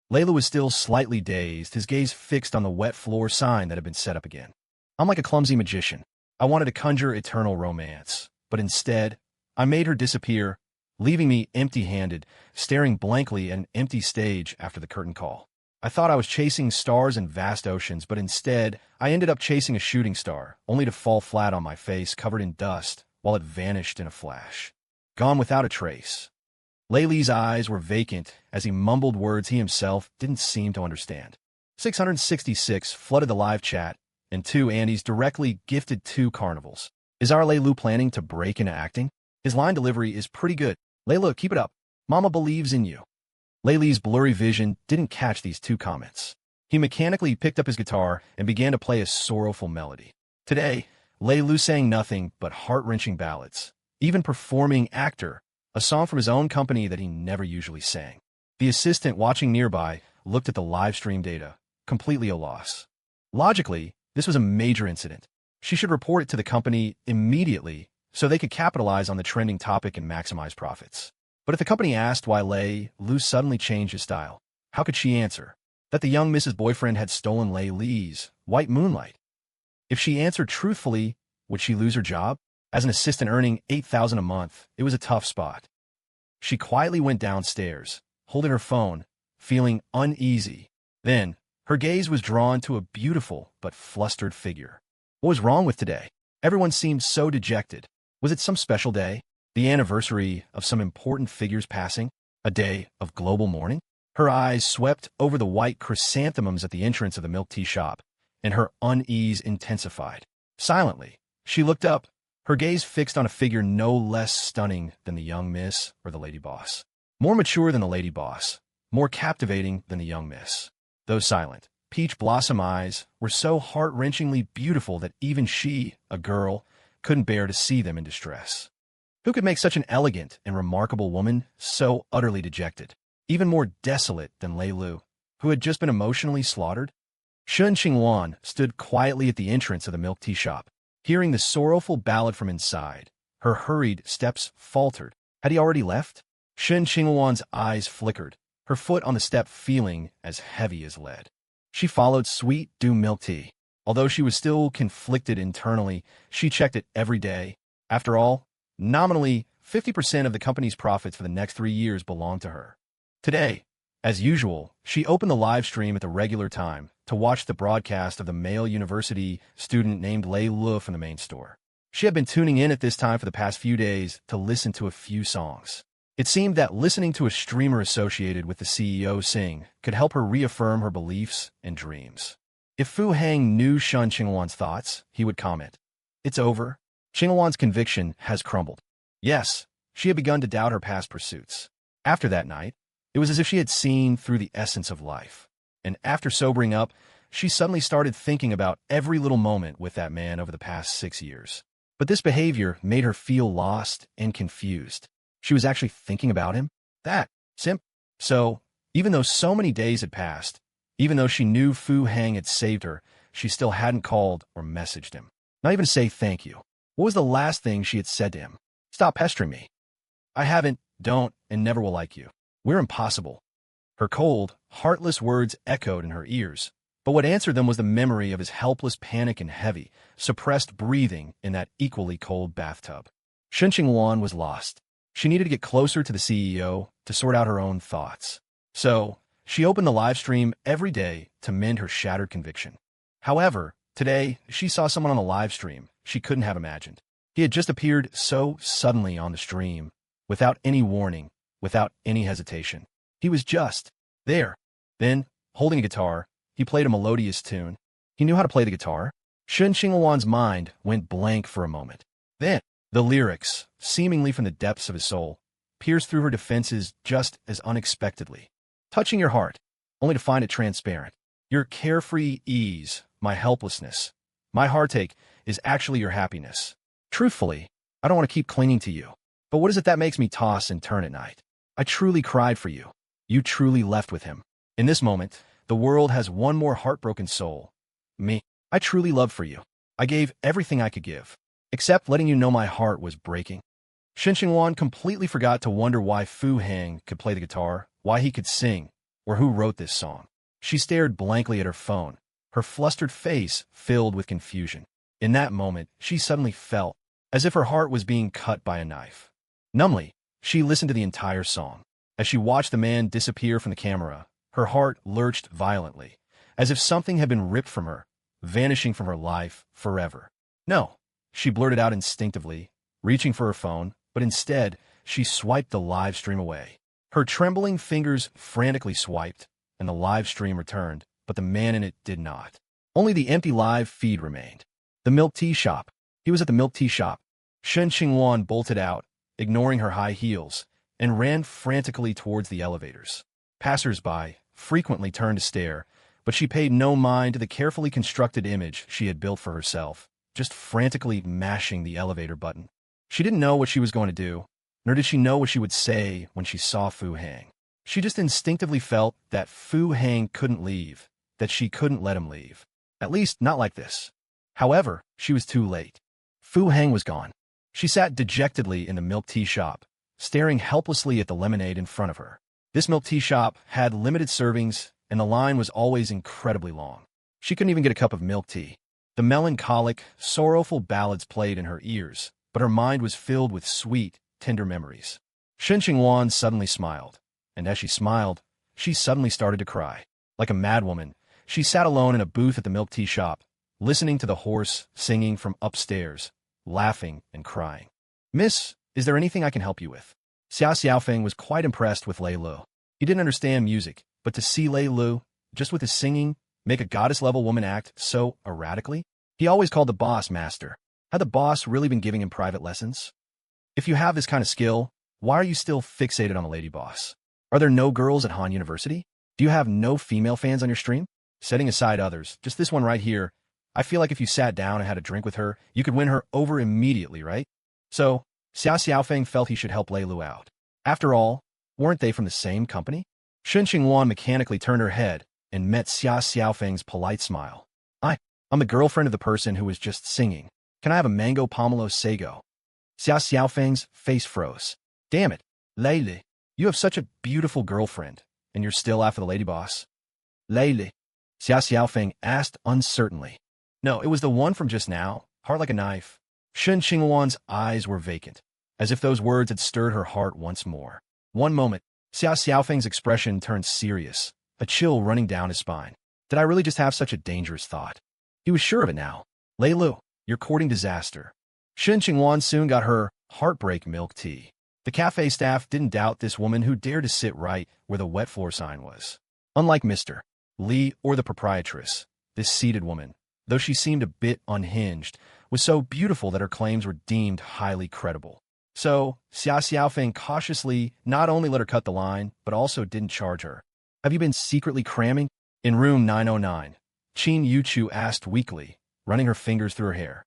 Lei Lu was still slightly dazed, his gaze fixed on the wet floor sign that had been set up again. "I'm like a clumsy magician. I wanted to conjure eternal romance, but instead, I made her disappear, leaving me empty-handed, staring blankly at an empty stage after the curtain call. I thought I was chasing stars and vast oceans, but instead, I ended up chasing a shooting star, only to fall flat on my face, covered in dust, while it vanished in a flash. Gone without a trace." Lei Li's eyes were vacant as he mumbled words he himself didn't seem to understand. 666 flooded the live chat, and 2 Andes directly gifted 2 carnivals. "Is our Lei Lu planning to break into acting? His line delivery is pretty good. Lei Lu, keep it up. Mama believes in you." Lei Li's blurry vision didn't catch these 2 comments. He mechanically picked up his guitar and began to play a sorrowful melody. Today, Lei Lu sang nothing but heart-wrenching ballads, even performing Actor, a song from his own company that he never usually sang. The assistant watching nearby looked at the live stream data, completely at a loss. Logically, this was a major incident. She should report it to the company immediately so they could capitalize on the trending topic and maximize profits. But if the company asked why Lei Lu suddenly changed his style, how could she answer? That the young Mrs. Boyfriend had stolen Lei Li's white moonlight. If she answered truthfully, would she lose her job? As an assistant earning $8,000 a month, it was a tough spot. She quietly went downstairs, holding her phone, feeling uneasy. Then, her gaze was drawn to a beautiful but flustered figure. What was wrong with today? Everyone seemed so dejected. Was it some special day? The anniversary of some important figure's passing? A day of global mourning? Her eyes swept over the white chrysanthemums at the entrance of the milk tea shop, and her unease intensified. Silently, she looked up, her gaze fixed on a figure no less stunning than the young miss or the lady boss. More mature than the lady boss, more captivating than the young miss. Those silent, peach blossom eyes were so heart-wrenchingly beautiful that even she, a girl, couldn't bear to see them in distress. Who could make such an elegant and remarkable woman so utterly dejected, even more desolate than Lei Lu, who had just been emotionally slaughtered? Shen Qingluan stood quietly at the entrance of the milk tea shop, hearing the sorrowful ballad from inside. Her hurried steps faltered. Had he already left? Shen Qingluan's eyes flickered, her foot on the step feeling as heavy as lead. She followed sweet dew milk tea. Although she was still conflicted internally, she checked it every day. After all, nominally, 50% of the company's profits for the next 3 years belonged to her. Today, as usual, she opened the live stream at the regular time to watch the broadcast of the male university student named Lei Lu from the main store. She had been tuning in at this time for the past few days to listen to a few songs. It seemed that listening to a streamer associated with the CEO sing could help her reaffirm her beliefs and dreams. If Fu Hang knew Shen Qingluan's thoughts, he would comment, "It's over. Qingluan's conviction has crumbled." Yes, she had begun to doubt her past pursuits. After that night, it was as if she had seen through the essence of life. And after sobering up, she suddenly started thinking about every little moment with that man over the past 6 years. But this behavior made her feel lost and confused. She was actually thinking about him? That SIMP. So, even though so many days had passed, even though she knew Fu Hang had saved her, she still hadn't called or messaged him. Not even to say thank you. What was the last thing she had said to him? "Stop pestering me. I haven't, don't, and never will like you. We're impossible." Her cold, heartless words echoed in her ears, but what answered them was the memory of his helpless panic and heavy, suppressed breathing in that equally cold bathtub. Shen Qingluan was lost. She needed to get closer to the CEO to sort out her own thoughts. So, she opened the live stream every day to mend her shattered conviction. However, today, she saw someone on the live stream she couldn't have imagined. He had just appeared so suddenly on the stream, without any warning, without any hesitation. He was just there. Then, holding a guitar, he played a melodious tune. He knew how to play the guitar. Shen Qingluan's mind went blank for a moment. Then, the lyrics, seemingly from the depths of his soul, pierced through her defenses just as unexpectedly, touching your heart, only to find it transparent. Your carefree ease, my helplessness, my heartache is actually your happiness. Truthfully, I don't want to keep clinging to you. But what is it that makes me toss and turn at night? I truly cried for you. You truly left with him. In this moment, the world has one more heartbroken soul. Me. I truly loved for you. I gave everything I could give, except letting you know my heart was breaking. Shen Qingluan completely forgot to wonder why Fu Hang could play the guitar, why he could sing, or who wrote this song. She stared blankly at her phone, her flustered face filled with confusion. In that moment, she suddenly felt as if her heart was being cut by a knife. Numbly, she listened to the entire song. As she watched the man disappear from the camera, her heart lurched violently, as if something had been ripped from her, vanishing from her life forever. No, she blurted out instinctively, reaching for her phone, but instead, she swiped the live stream away. Her trembling fingers frantically swiped, and the live stream returned, but the man in it did not. Only the empty live feed remained. The milk tea shop. He was at the milk tea shop. Shen Qingluan bolted out, ignoring her high heels, and ran frantically towards the elevators. Passers-by frequently turned to stare, but she paid no mind to the carefully constructed image she had built for herself, just frantically mashing the elevator button. She didn't know what she was going to do, nor did she know what she would say when she saw Fu Hang. She just instinctively felt that Fu Hang couldn't leave, that she couldn't let him leave. At least, not like this. However, she was too late. Fu Hang was gone. She sat dejectedly in the milk tea shop, staring helplessly at the lemonade in front of her. This milk tea shop had limited servings, and the line was always incredibly long. She couldn't even get a cup of milk tea. The melancholic, sorrowful ballads played in her ears, but her mind was filled with sweet, tender memories. Shen Qingluan suddenly smiled, and as she smiled, she suddenly started to cry. Like a madwoman, she sat alone in a booth at the milk tea shop, listening to the horse singing from upstairs, laughing and crying. "Miss, is there anything I can help you with?" Xia Xiaofeng was quite impressed with Lei Lu. He didn't understand music, but to see Lei Lu, just with his singing, make a goddess-level woman act so erratically? He always called the boss master. Had the boss really been giving him private lessons? If you have this kind of skill, why are you still fixated on the lady boss? Are there no girls at Han University? Do you have no female fans on your stream? Setting aside others, just this one right here, I feel like if you sat down and had a drink with her, you could win her over immediately, right? So, Xia Xiaofeng felt he should help Lei Lu out. After all, weren't they from the same company? Shen Qingluan mechanically turned her head and met Xia Xiaofeng's polite smile. I'm the girlfriend of the person who was just singing. Can I have a mango pomelo sago? Xia Xiaofeng's face froze. Damn it, Lei Lu, you have such a beautiful girlfriend, and you're still after the lady boss. Lei Lu, Xia Xiaofeng asked uncertainly. No, it was the one from just now, hard like a knife. Shen Qingluan's eyes were vacant, as if those words had stirred her heart once more. One moment, Xia Xiaofeng's expression turned serious, a chill running down his spine. Did I really just have such a dangerous thought? He was sure of it now. Lei Lu, you're courting disaster. Shen Qingluan soon got her heartbreak milk tea. The cafe staff didn't doubt this woman who dared to sit right where the wet floor sign was. Unlike Mr. Li or the proprietress, this seated woman, though she seemed a bit unhinged, was so beautiful that her claims were deemed highly credible. So, Xia Xiaofeng cautiously not only let her cut the line, but also didn't charge her. Have you been secretly cramming? In room 909, Qin Yuchu asked weakly, running her fingers through her hair.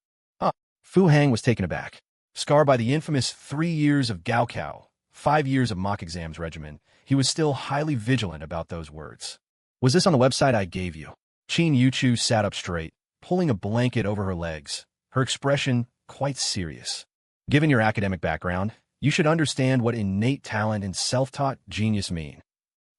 Fu Hang was taken aback. Scarred by the infamous 3 years of Gaokao, 5 years of mock exams regimen, he was still highly vigilant about those words. Was this on the website I gave you? Qin Yuchu sat up straight, pulling a blanket over her legs, her expression quite serious. Given your academic background, you should understand what innate talent and self-taught genius mean.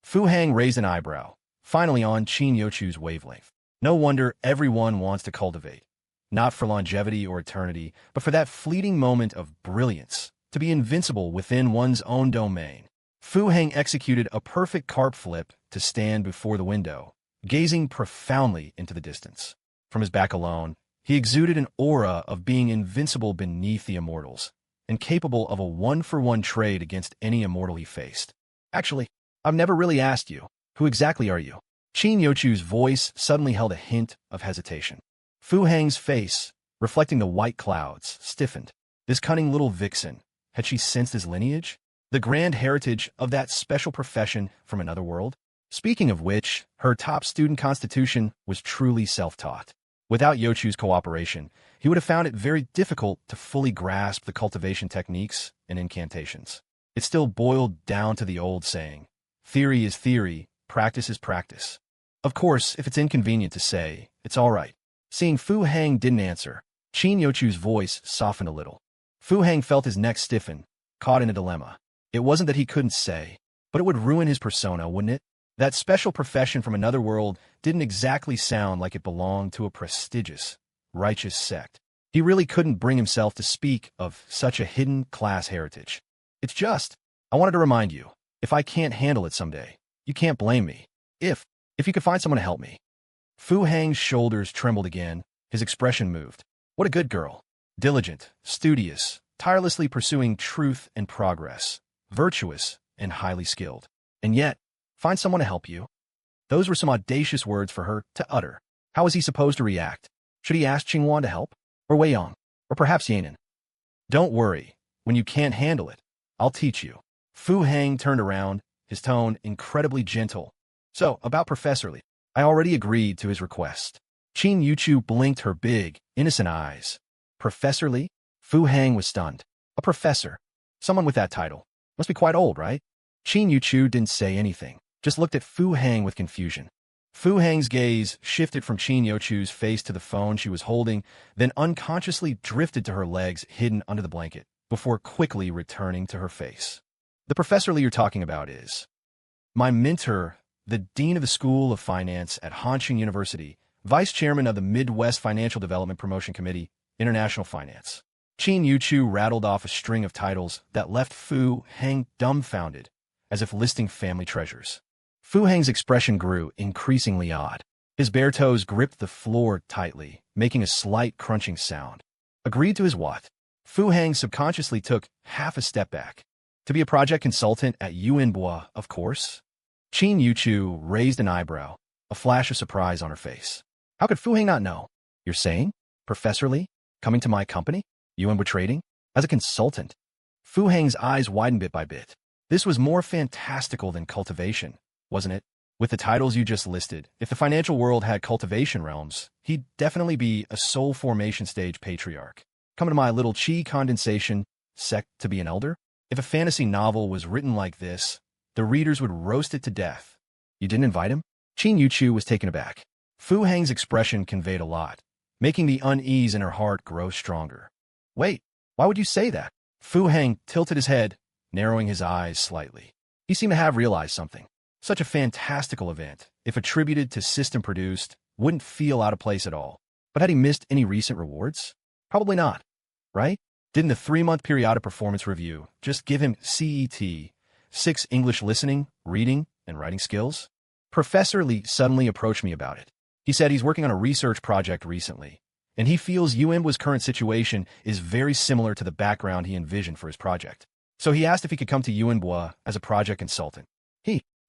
Fu Hang raised an eyebrow, finally on Qin Yuchu's wavelength. No wonder everyone wants to cultivate, not for longevity or eternity, but for that fleeting moment of brilliance, to be invincible within one's own domain. Fu Hang executed a perfect carp flip to stand before the window, gazing profoundly into the distance. From his back alone, he exuded an aura of being invincible beneath the immortals, and capable of a one-for-one trade against any immortal he faced. Actually, I've never really asked you, who exactly are you? Qin Yuchu's voice suddenly held a hint of hesitation. Fu Hang's face, reflecting the white clouds, stiffened. This cunning little vixen, had she sensed his lineage? The grand heritage of that special profession from another world? Speaking of which, her top student constitution was truly self-taught. Without Yochu's cooperation, he would have found it very difficult to fully grasp the cultivation techniques and incantations. It still boiled down to the old saying, theory is theory, practice is practice. Of course, if it's inconvenient to say, it's all right. Seeing Fu Hang didn't answer, Qin Yochu's voice softened a little. Fu Hang felt his neck stiffen, caught in a dilemma. It wasn't that he couldn't say, but it would ruin his persona, wouldn't it? That special profession from another world didn't exactly sound like it belonged to a prestigious, righteous sect. He really couldn't bring himself to speak of such a hidden class heritage. It's just, I wanted to remind you, if I can't handle it someday, you can't blame me. If you could find someone to help me. Fu Hang's shoulders trembled again, his expression moved. What a good girl. Diligent, studious, tirelessly pursuing truth and progress, virtuous and highly skilled. And yet, find someone to help you. Those were some audacious words for her to utter. How was he supposed to react? Should he ask Qingluan to help? Or Wei Yong? Or perhaps Yanan? Don't worry. When you can't handle it, I'll teach you. Fu Hang turned around, his tone incredibly gentle. So, about Professor Li. I already agreed to his request. Qin Yuchu blinked her big, innocent eyes. Professor Li? Fu Hang was stunned. A professor? Someone with that title. Must be quite old, right? Qin Yuchu didn't say anything, just looked at Fu Hang with confusion. Fu Hang's gaze shifted from Qin Yuchu's face to the phone she was holding, then unconsciously drifted to her legs hidden under the blanket, before quickly returning to her face. The Professor Li you're talking about is my mentor, the Dean of the School of Finance at Hanqing University, Vice Chairman of the Midwest Financial Development Promotion Committee, International Finance. Qin Yuchu rattled off a string of titles that left Fu Hang dumbfounded, as if listing family treasures. Fu Hang's expression grew increasingly odd. His bare toes gripped the floor tightly, making a slight crunching sound. Agreed to his what? Fu Hang subconsciously took half a step back. To be a project consultant at Yuanbois, of course. Qin Yuchu raised an eyebrow, a flash of surprise on her face. How could Fu Hang not know? You're saying? Professor Li? Coming to my company? Yuanbois Trading? As a consultant? Fu Hang's eyes widened bit by bit. This was more fantastical than cultivation, wasn't it? With the titles you just listed, if the financial world had cultivation realms, he'd definitely be a soul formation stage patriarch. Coming to my little chi condensation sect to be an elder? If a fantasy novel was written like this, the readers would roast it to death. You didn't invite him? Qin Yuchu was taken aback. Fu Hang's expression conveyed a lot, making the unease in her heart grow stronger. Wait, why would you say that? Fu Hang tilted his head, narrowing his eyes slightly. He seemed to have realized something. Such a fantastical event, if attributed to system-produced, wouldn't feel out of place at all. But had he missed any recent rewards? Probably not, right? Didn't the 3-month periodic performance review just give him CET, 6 English listening, reading, and writing skills? Professor Li suddenly approached me about it. He said he's working on a research project recently, and he feels Yuanbois' current situation is very similar to the background he envisioned for his project. So he asked if he could come to Yuanbois as a project consultant.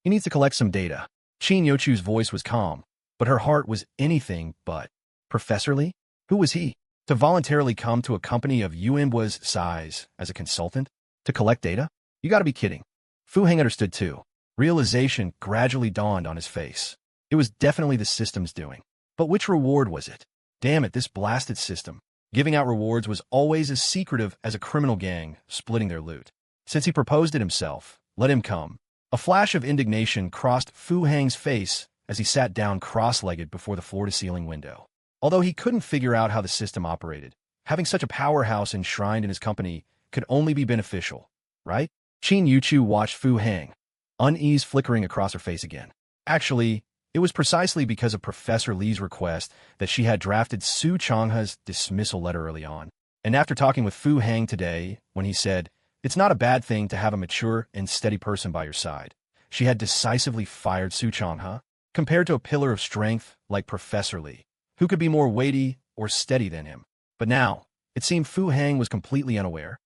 He needs to collect some data. Qin Yochu's voice was calm, but her heart was anything but. Professor Li? Who was he? To voluntarily come to a company of Yuanbois' size as a consultant? To collect data? You gotta be kidding. Fu Hang understood too. Realization gradually dawned on his face. It was definitely the system's doing. But which reward was it? Damn it, this blasted system. Giving out rewards was always as secretive as a criminal gang splitting their loot. Since he proposed it himself, let him come. A flash of indignation crossed Fu Hang's face as he sat down cross-legged before the floor-to-ceiling window. Although he couldn't figure out how the system operated, having such a powerhouse enshrined in his company could only be beneficial, right? Qin Yuchu watched Fu Hang, unease flickering across her face again. Actually, it was precisely because of Professor Li's request that she had drafted Su Changhe's dismissal letter early on. And after talking with Fu Hang today, when he said, it's not a bad thing to have a mature and steady person by your side, she had decisively fired Su Changhe, compared to a pillar of strength like Professor Li, who could be more weighty or steady than him. But now, it seemed Fu Hang was completely unaware.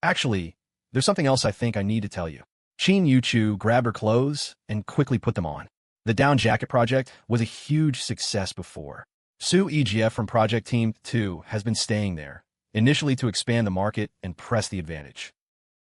Actually, there's something else I think I need to tell you. Qin Yuchu grabbed her clothes and quickly put them on. The down jacket project was a huge success before. Su EGF from Project Team 2 has been staying there, initially to expand the market and press the advantage.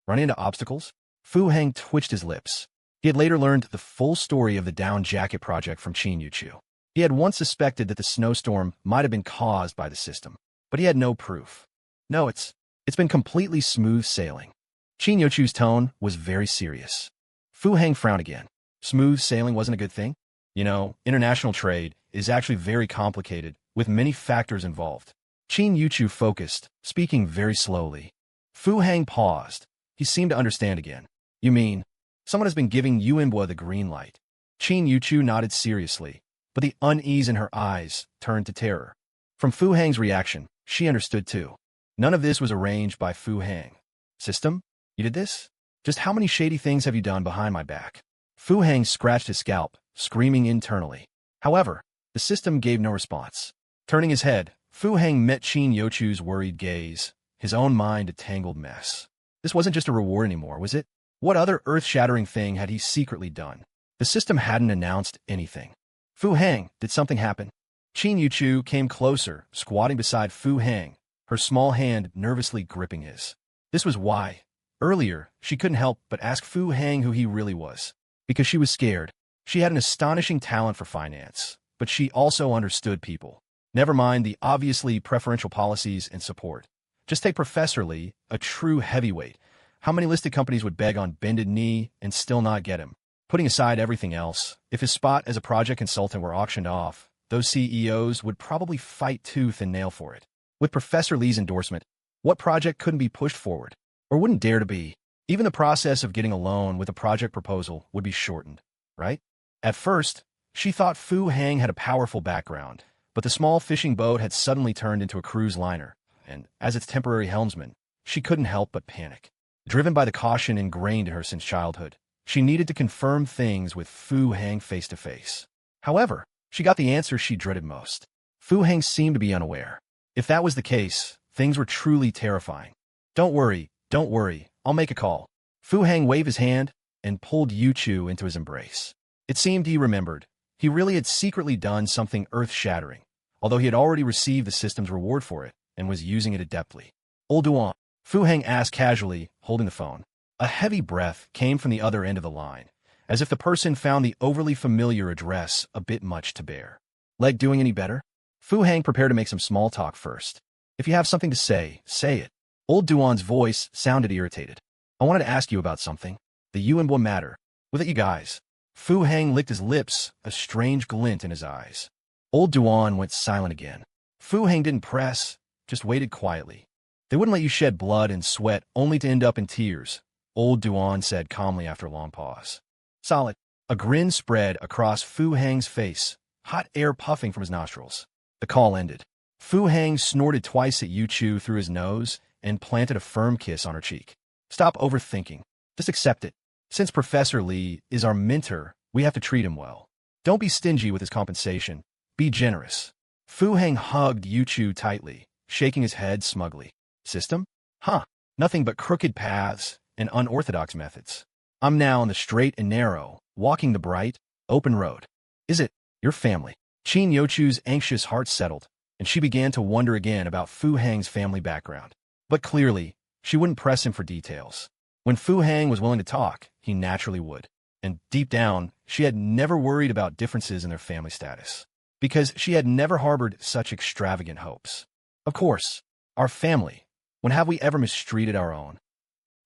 Run into obstacles? Fu Heng twitched his lips. He had later learned the full story of the down jacket project from Qin Yuchu. He had once suspected that the snowstorm might have been caused by the system, but he had no proof. No, it's been completely smooth sailing. Qin Yuchu's tone was very serious. Fu Heng frowned again. Smooth sailing wasn't a good thing? You know, international trade is actually very complicated, with many factors involved. Qin Yuchu focused, speaking very slowly. Fu Heng paused. He seemed to understand again. You mean, someone has been giving Yuanbo the green light? Qin Yuchu nodded seriously, but the unease in her eyes turned to terror. From Fu Heng's reaction, she understood too. None of this was arranged by Fu Heng. System? You did this? Just how many shady things have you done behind my back? Fu Heng scratched his scalp, screaming internally. However, the system gave no response. Turning his head, Fu Heng met Qin Yuchu's worried gaze, his own mind a tangled mess. This wasn't just a reward anymore, was it? What other earth-shattering thing had he secretly done? The system hadn't announced anything. Fu Heng, did something happen? Qin Yuchu came closer, squatting beside Fu Heng, her small hand nervously gripping his. This was why, earlier, she couldn't help but ask Fu Heng who he really was. Because she was scared. She had an astonishing talent for finance, but she also understood people. Never mind the obviously preferential policies and support. Just take Professor Lee, a true heavyweight. How many listed companies would beg on bended knee and still not get him? Putting aside everything else, if his spot as a project consultant were auctioned off, those CEOs would probably fight tooth and nail for it. With Professor Lee's endorsement, what project couldn't be pushed forward? Or wouldn't dare to be? Even the process of getting a loan with a project proposal would be shortened, right? At first, she thought Fu Heng had a powerful background, but the small fishing boat had suddenly turned into a cruise liner, and as its temporary helmsman, she couldn't help but panic. Driven by the caution ingrained in her since childhood, she needed to confirm things with Fu Heng face to face. However, she got the answer she dreaded most. Fu Heng seemed to be unaware. If that was the case, things were truly terrifying. Don't worry, I'll make a call. Fu Heng waved his hand and pulled Yuchu into his embrace. It seemed he remembered. He really had secretly done something earth-shattering, although he had already received the system's reward for it and was using it adeptly. Old Duan, Fu Heng asked casually, holding the phone. A heavy breath came from the other end of the line, as if the person found the overly familiar address a bit much to bear. Leg doing any better? Fu Heng prepared to make some small talk first. If you have something to say it. Old Duan's voice sounded irritated. I wanted to ask you about something. The Yuanbo matter. Was it you guys? Fu Heng licked his lips, a strange glint in his eyes. Old Duan went silent again. Fu Heng didn't press, just waited quietly. They wouldn't let you shed blood and sweat only to end up in tears, Old Duan said calmly after a long pause. Solid. A grin spread across Fu Heng's face, hot air puffing from his nostrils. The call ended. Fu Heng snorted twice at Yuchu through his nose and planted a firm kiss on her cheek. Stop overthinking. Just accept it. Since Professor Lee is our mentor, we have to treat him well. Don't be stingy with his compensation. Be generous. Fu Heng hugged Yuchu tightly, shaking his head smugly. System? Huh. Nothing but crooked paths and unorthodox methods. I'm now on the straight and narrow, walking the bright, open road. Is it your family? Qin Yuchu's anxious heart settled, and she began to wonder again about Fu Heng's family background. But clearly, she wouldn't press him for details. When Fu Heng was willing to talk, he naturally would. And deep down, she had never worried about differences in their family status, because she had never harbored such extravagant hopes. Of course, our family. When have we ever mistreated our own?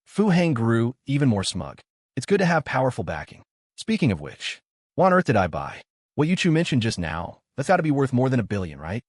Fu Heng grew even more smug. It's good to have powerful backing. Speaking of which, what on earth did I buy? What Yuchu mentioned just now, that's got to be worth more than $1 billion, right?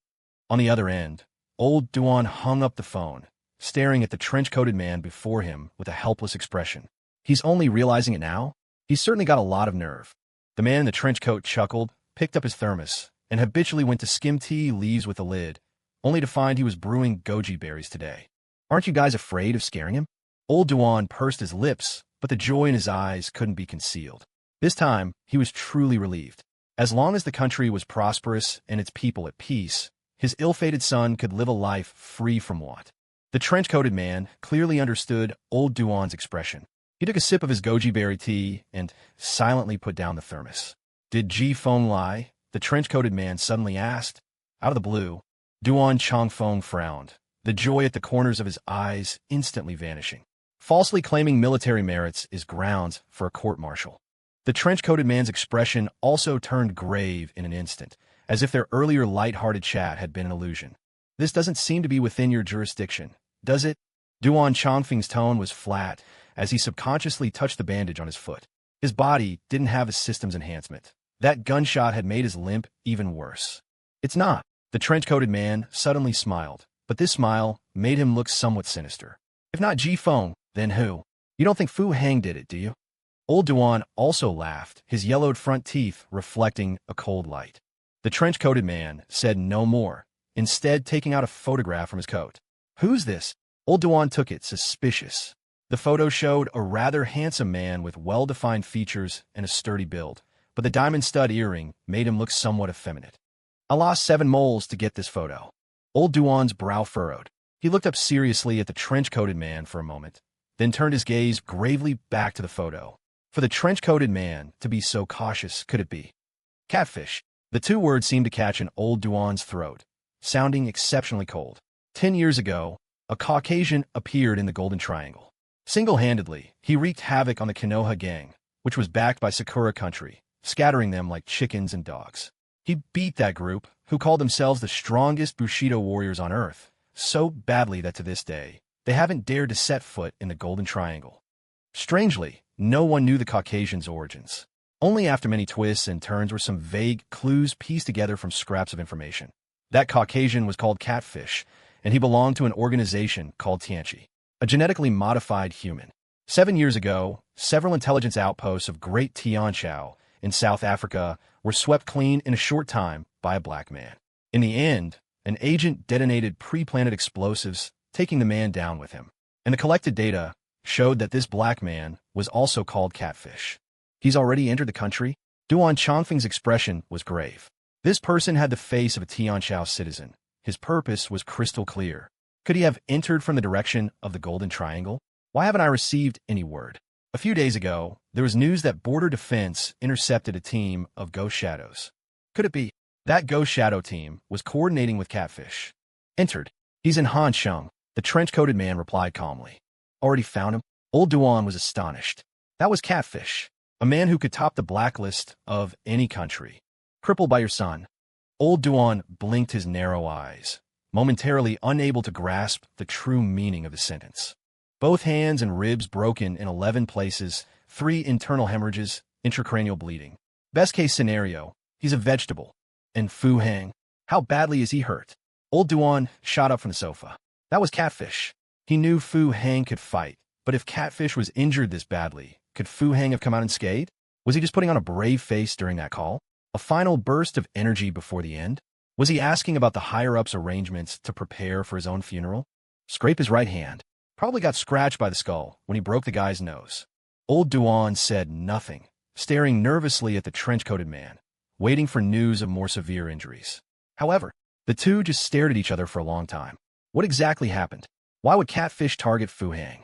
On the other end, old Duan hung up the phone, staring at the trench-coated man before him with a helpless expression. He's only realizing it now? He's certainly got a lot of nerve. The man in the trench coat chuckled, picked up his thermos, and habitually went to skim tea leaves with the lid, only to find he was brewing goji berries today. Aren't you guys afraid of scaring him? Old Duan pursed his lips, but the joy in his eyes couldn't be concealed. This time, he was truly relieved. As long as the country was prosperous and its people at peace, his ill-fated son could live a life free from want. The trench-coated man clearly understood old Duan's expression. He took a sip of his goji berry tea and silently put down the thermos. Did Ji Feng lie? The trench-coated man suddenly asked. Out of the blue, Duan Changfeng frowned, the joy at the corners of his eyes instantly vanishing. Falsely claiming military merits is grounds for a court-martial. The trench-coated man's expression also turned grave in an instant, as if their earlier light-hearted chat had been an illusion. This doesn't seem to be within your jurisdiction, does it? Duan Chongfeng's tone was flat as he subconsciously touched the bandage on his foot. His body didn't have a systems enhancement. That gunshot had made his limp even worse. It's not. The trench-coated man suddenly smiled, but this smile made him look somewhat sinister. If not Ji Feng, then who? You don't think Fu Hang did it, do you? Old Duan also laughed, his yellowed front teeth reflecting a cold light. The trench-coated man said no more, instead taking out a photograph from his coat. Who's this? Old Duan took it, suspicious. The photo showed a rather handsome man with well-defined features and a sturdy build, but the diamond stud earring made him look somewhat effeminate. I lost 7 moles to get this photo. Old Duan's brow furrowed. He looked up seriously at the trench-coated man for a moment, then turned his gaze gravely back to the photo. For the trench-coated man to be so cautious, could it be Catfish? The 2 words seemed to catch in Old Duan's throat, sounding exceptionally cold. 10 years ago, a Caucasian appeared in the Golden Triangle. Single-handedly, he wreaked havoc on the Konoha gang, which was backed by Sakura country, scattering them like chickens and dogs. He beat that group, who called themselves the strongest Bushido warriors on Earth, so badly that to this day, they haven't dared to set foot in the Golden Triangle. Strangely, no one knew the Caucasian's origins. Only after many twists and turns were some vague clues pieced together from scraps of information. That Caucasian was called Catfish, and he belonged to an organization called Tianchi, a genetically modified human. 7 years ago, several intelligence outposts of Great Tianchao in South Africa were swept clean in a short time by a black man. In the end, an agent detonated pre-planted explosives, taking the man down with him. And the collected data showed that this black man was also called Catfish. He's already entered the country? Duan Chongfeng's expression was grave. This person had the face of a Tianchao citizen. His purpose was crystal clear. Could he have entered from the direction of the Golden Triangle? Why haven't I received any word? A few days ago, there was news that Border Defense intercepted a team of Ghost Shadows. Could it be that Ghost Shadow team was coordinating with Catfish? Entered. He's in Hansheng, the trench-coated man replied calmly. Already found him? Old Duan was astonished. That was Catfish, a man who could top the blacklist of any country. Crippled by your son. Old Duan blinked his narrow eyes, momentarily unable to grasp the true meaning of the sentence. Both hands and ribs broken in 11 places, 3 internal hemorrhages, intracranial bleeding. Best case scenario, he's a vegetable. And Fu Hang, how badly is he hurt? Old Duan shot up from the sofa. That was Catfish. He knew Fu Hang could fight, but if Catfish was injured this badly, could Fu Hang have come out unscathed? Was he just putting on a brave face during that call? A final burst of energy before the end? Was he asking about the higher-ups' arrangements to prepare for his own funeral? Scrape his right hand. Probably got scratched by the skull when he broke the guy's nose. Old Duan said nothing, staring nervously at the trench-coated man, waiting for news of more severe injuries. However, the two just stared at each other for a long time. What exactly happened? Why would Catfish target Fu Hang?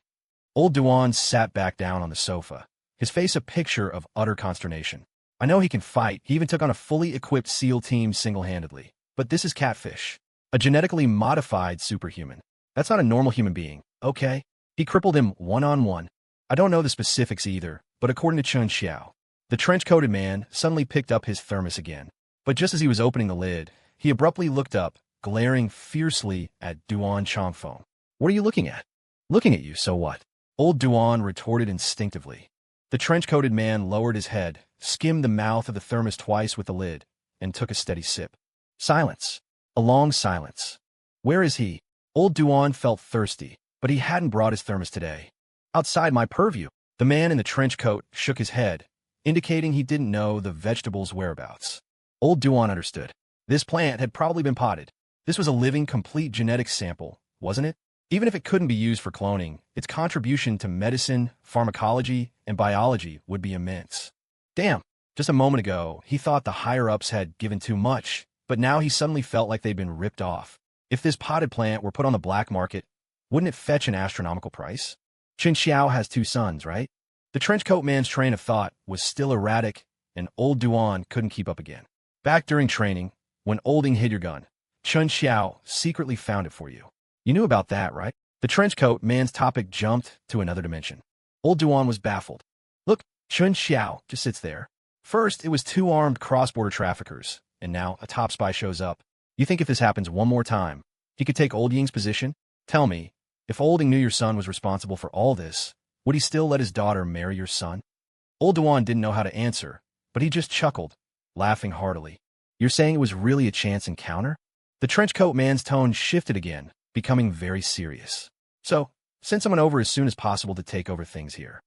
Old Duan sat back down on the sofa, his face a picture of utter consternation. I know he can fight. He even took on a fully equipped SEAL team single-handedly. But this is Catfish, a genetically modified superhuman. That's not a normal human being, okay? He crippled him one-on-one. I don't know the specifics either, but according to Chen Xiao, the trench-coated man suddenly picked up his thermos again. But just as he was opening the lid, he abruptly looked up, glaring fiercely at Duan Chongfeng. What are you looking at? Looking at you, so what? Old Duan retorted instinctively. The trench-coated man lowered his head, skimmed the mouth of the thermos twice with the lid, and took a steady sip. Silence. A long silence. Where is he? Old Duan felt thirsty, but he hadn't brought his thermos today. Outside my purview. The man in the trench coat shook his head, indicating he didn't know the vegetable's whereabouts. Old Duan understood. This plant had probably been potted. This was a living, complete genetic sample, wasn't it? Even if it couldn't be used for cloning, its contribution to medicine, pharmacology, and biology would be immense. Damn, just a moment ago, he thought the higher-ups had given too much, but now he suddenly felt like they'd been ripped off. If this potted plant were put on the black market, wouldn't it fetch an astronomical price? Chen Xiao has 2 sons, right? The trenchcoat man's train of thought was still erratic, and Old Duan couldn't keep up again. Back during training, when Olding hid your gun, Chen Xiao secretly found it for you. You knew about that, right? The trenchcoat man's topic jumped to another dimension. Old Duan was baffled. Look, Chun Xiao just sits there. First, it was two armed cross-border traffickers, and now a top spy shows up. You think if this happens one more time, he could take Old Ying's position? Tell me, if Old Ying knew your son was responsible for all this, would he still let his daughter marry your son? Old Duan didn't know how to answer, but he just chuckled, laughing heartily. You're saying it was really a chance encounter? The trenchcoat man's tone shifted again, becoming very serious. So, send someone over as soon as possible to take over things here.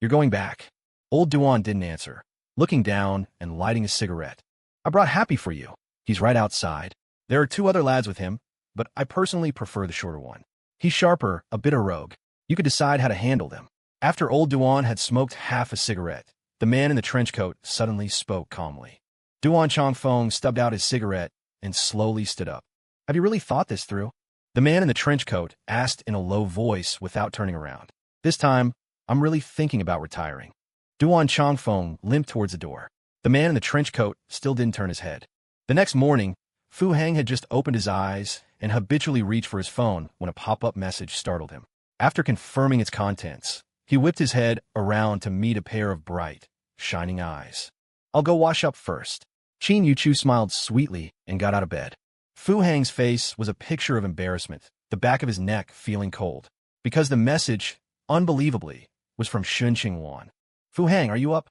You're going back. Old Duan didn't answer, looking down and lighting a cigarette. I brought Happy for you. He's right outside. There are two other lads with him, but I personally prefer the shorter one. He's sharper, a bit of rogue. You could decide how to handle them. After Old Duan had smoked half a cigarette, the man in the trenchcoat suddenly spoke calmly. Duan Chongfeng stubbed out his cigarette and slowly stood up. Have you really thought this through? The man in the trenchcoat asked in a low voice without turning around. This time, I'm really thinking about retiring. Duan Chongfeng limped towards the door. The man in the trenchcoat still didn't turn his head. The next morning, Fu Hang had just opened his eyes and habitually reached for his phone when a pop-up message startled him. After confirming its contents, he whipped his head around to meet a pair of bright, shining eyes. I'll go wash up first. Qin Yuchu smiled sweetly and got out of bed. Fu Hang's face was a picture of embarrassment, the back of his neck feeling cold, because the message, unbelievably, was from Shen Qingluan. Fu Hang, are you up?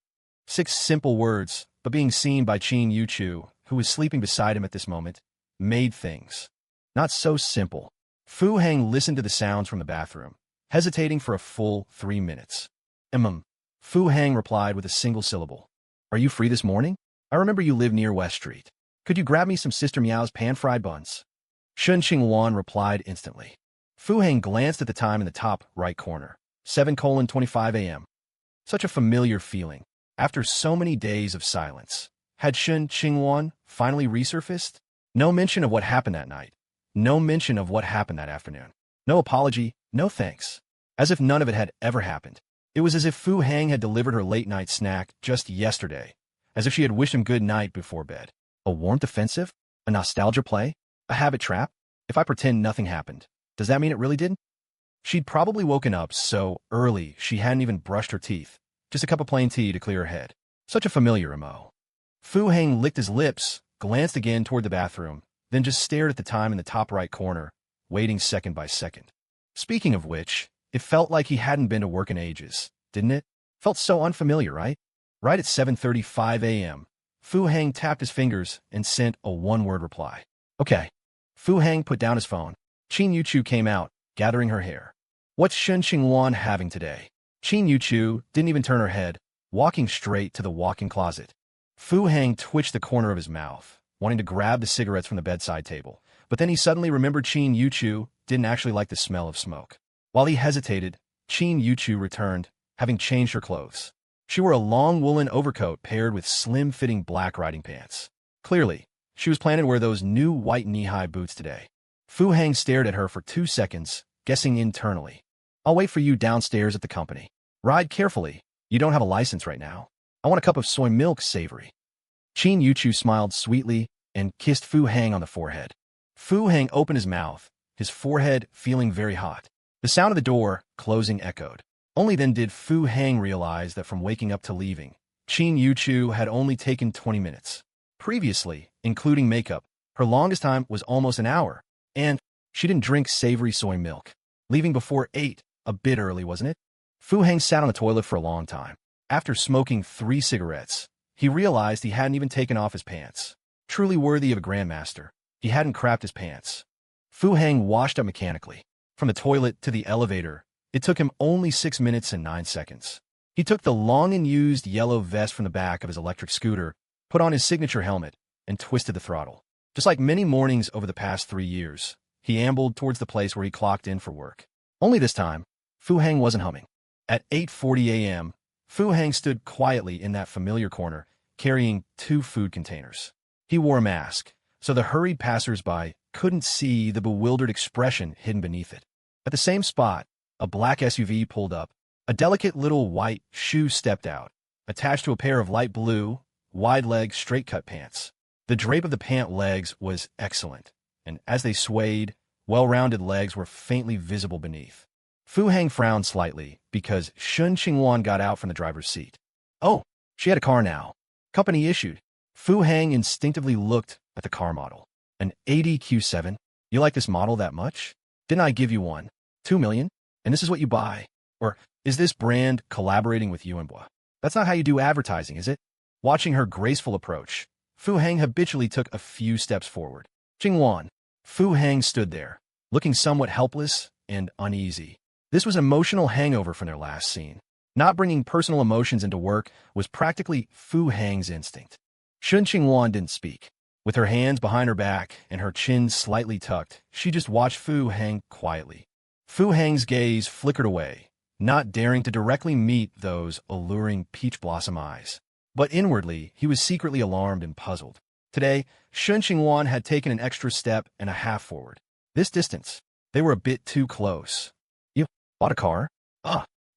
6 simple words, but being seen by Qin Yuchu, who was sleeping beside him at this moment, made things not so simple. Fu Hang listened to the sounds from the bathroom, hesitating for a full 3 minutes. Fu Hang replied with a single syllable. Are you free this morning? I remember you live near West Street. Could you grab me some Sister Meow's pan-fried buns? Shen Qingluan replied instantly. Fu Hang glanced at the time in the top right corner. 7:25 a.m. Such a familiar feeling. After so many days of silence, had Shen Qingluan finally resurfaced? No mention of what happened that night. No mention of what happened that afternoon. No apology, no thanks. As if none of it had ever happened. It was as if Fu Hang had delivered her late-night snack just yesterday, as if she had wished him good night before bed. A warmth offensive? A nostalgia play? A habit trap? If I pretend nothing happened, does that mean it really didn't? She'd probably woken up so early she hadn't even brushed her teeth. Just a cup of plain tea to clear her head. Such a familiar MO. Fu Hang licked his lips, glanced again toward the bathroom, then just stared at the time in the top right corner, waiting second by second. Speaking of which, it felt like he hadn't been to work in ages, didn't it? Felt so unfamiliar, right? Right at 7:35 a.m., Fu Hang tapped his fingers and sent a one-word reply. Okay. Fu Hang put down his phone. Qin Yuchu came out, gathering her hair. What's Shen Qingluan having today? Qin Yuchu didn't even turn her head, walking straight to the walk-in closet. Fu Hang twitched the corner of his mouth, wanting to grab the cigarettes from the bedside table, but then he suddenly remembered Qin Yuchu didn't actually like the smell of smoke. While he hesitated, Qin Yuchu returned, having changed her clothes. She wore a long woolen overcoat paired with slim-fitting black riding pants. Clearly, she was planning to wear those new white knee-high boots today. Fu Hang stared at her for 2 seconds, guessing internally. I'll wait for you downstairs at the company. Ride carefully. You don't have a license right now. I want a cup of soy milk savory. Qin Yuchu smiled sweetly and kissed Fu Hang on the forehead. Fu Hang opened his mouth, his forehead feeling very hot. The sound of the door closing echoed. Only then did Fu Hang realize that from waking up to leaving, Qin Yuchu had only taken 20 minutes. Previously, including makeup, her longest time was almost an hour, and she didn't drink savory soy milk. Leaving before 8, a bit early, wasn't it? Fu Hang sat on the toilet for a long time. After smoking 3 cigarettes, he realized he hadn't even taken off his pants. Truly worthy of a grandmaster, he hadn't crapped his pants. Fu Hang washed up mechanically. From the toilet to the elevator, it took him only 6 minutes and 9 seconds. He took the long and used yellow vest from the back of his electric scooter, put on his signature helmet, and twisted the throttle. Just like many mornings over the past 3 years, he ambled towards the place where he clocked in for work. Only this time, Fu Hang wasn't humming. At 8:40 a.m., Fu Hang stood quietly in that familiar corner, carrying 2 food containers. He wore a mask, so the hurried passers-by couldn't see the bewildered expression hidden beneath it. At the same spot, a black SUV pulled up. A delicate little white shoe stepped out, attached to a pair of light blue, wide-leg, straight-cut pants. The drape of the pant legs was excellent, and as they swayed, well-rounded legs were faintly visible beneath. Fu Hang frowned slightly because Shen Qingluan got out from the driver's seat. Oh, she had a car now. Company issued. Fu Hang instinctively looked at the car model. An ADQ7? You like this model that much? Didn't I give you one? 2 million? And this is what you buy? Or is this brand collaborating with you and Bois? That's not how you do advertising, is it? Watching her graceful approach, Fu Hang habitually took a few steps forward. Qingluan. Fu Hang stood there, looking somewhat helpless and uneasy. This was an emotional hangover from their last scene. Not bringing personal emotions into work was practically Fu Hang's instinct. Shen Qingluan didn't speak. With her hands behind her back and her chin slightly tucked, she just watched Fu Hang quietly. Fu Hang's gaze flickered away, not daring to directly meet those alluring peach blossom eyes. But inwardly, he was secretly alarmed and puzzled. Today, Shen Qingluan had taken an extra step and a half forward. This distance, they were a bit too close. You bought a car?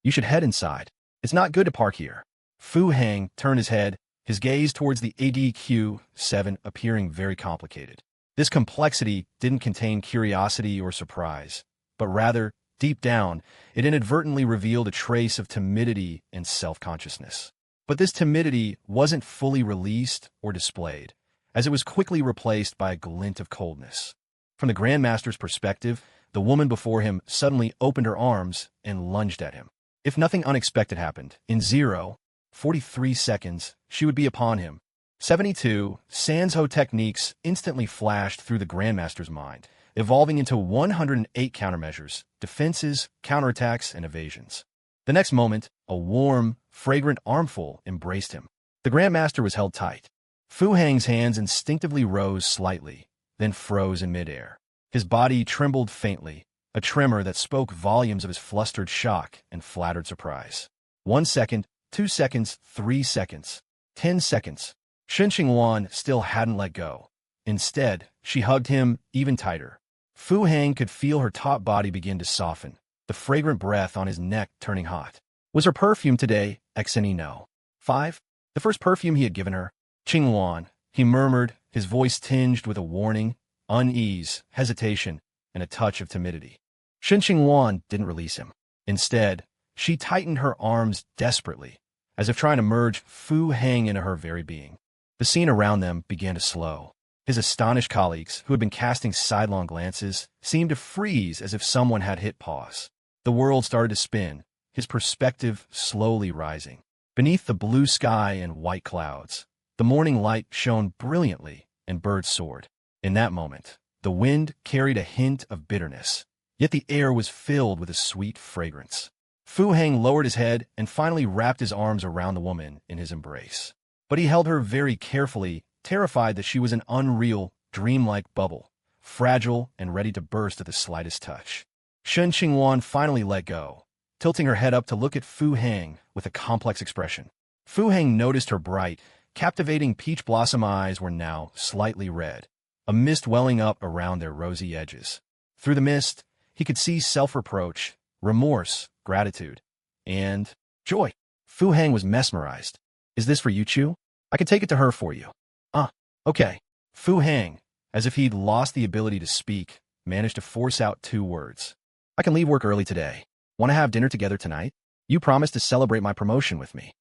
You should head inside. It's not good to park here. Fu Hang turned his head, his gaze towards the ADQ7 appearing very complicated. This complexity didn't contain curiosity or surprise, but rather, deep down, it inadvertently revealed a trace of timidity and self-consciousness. But this timidity wasn't fully released or displayed, as it was quickly replaced by a glint of coldness. From the Grandmaster's perspective, the woman before him suddenly opened her arms and lunged at him. If nothing unexpected happened, in 43 seconds, she would be upon him. 72 Sanzho techniques instantly flashed through the Grandmaster's mind, evolving into 108 countermeasures, defenses, counterattacks, and evasions. The next moment, a warm, fragrant armful embraced him. The Grandmaster was held tight. Fu Hang's hands instinctively rose slightly, then froze in midair. His body trembled faintly, a tremor that spoke volumes of his flustered shock and flattered surprise. 1 second, 2 seconds, 3 seconds, 10 seconds. Shen Qingluan still hadn't let go. Instead, she hugged him even tighter. Fu Hang could feel her top body begin to soften, the fragrant breath on his neck turning hot. Was her perfume today, no? 5? The first perfume he had given her? Qingluan, he murmured, his voice tinged with a warning, unease, hesitation, and a touch of timidity. Shen Qingluan didn't release him. Instead, she tightened her arms desperately, as if trying to merge Fu Hang into her very being. The scene around them began to slow. His astonished colleagues, who had been casting sidelong glances, seemed to freeze as if someone had hit pause. The world started to spin, his perspective slowly rising. Beneath the blue sky and white clouds, the morning light shone brilliantly and birds soared. In that moment, the wind carried a hint of bitterness, yet the air was filled with a sweet fragrance. Fu Hang lowered his head and finally wrapped his arms around the woman in his embrace. But he held her very carefully, terrified that she was an unreal, dreamlike bubble, fragile and ready to burst at the slightest touch. Shen Qingluan finally let go, tilting her head up to look at Fu Hang with a complex expression. Fu Hang noticed her bright, captivating peach blossom eyes were now slightly red, a mist welling up around their rosy edges. Through the mist, he could see self-reproach, remorse, gratitude, and joy. Fu Hang was mesmerized. Is this for you, Chu? I can take it to her for you. Okay. Fu Hang, as if he'd lost the ability to speak, managed to force out 2 words. I can leave work early today. Want to have dinner together tonight? You promised to celebrate my promotion with me.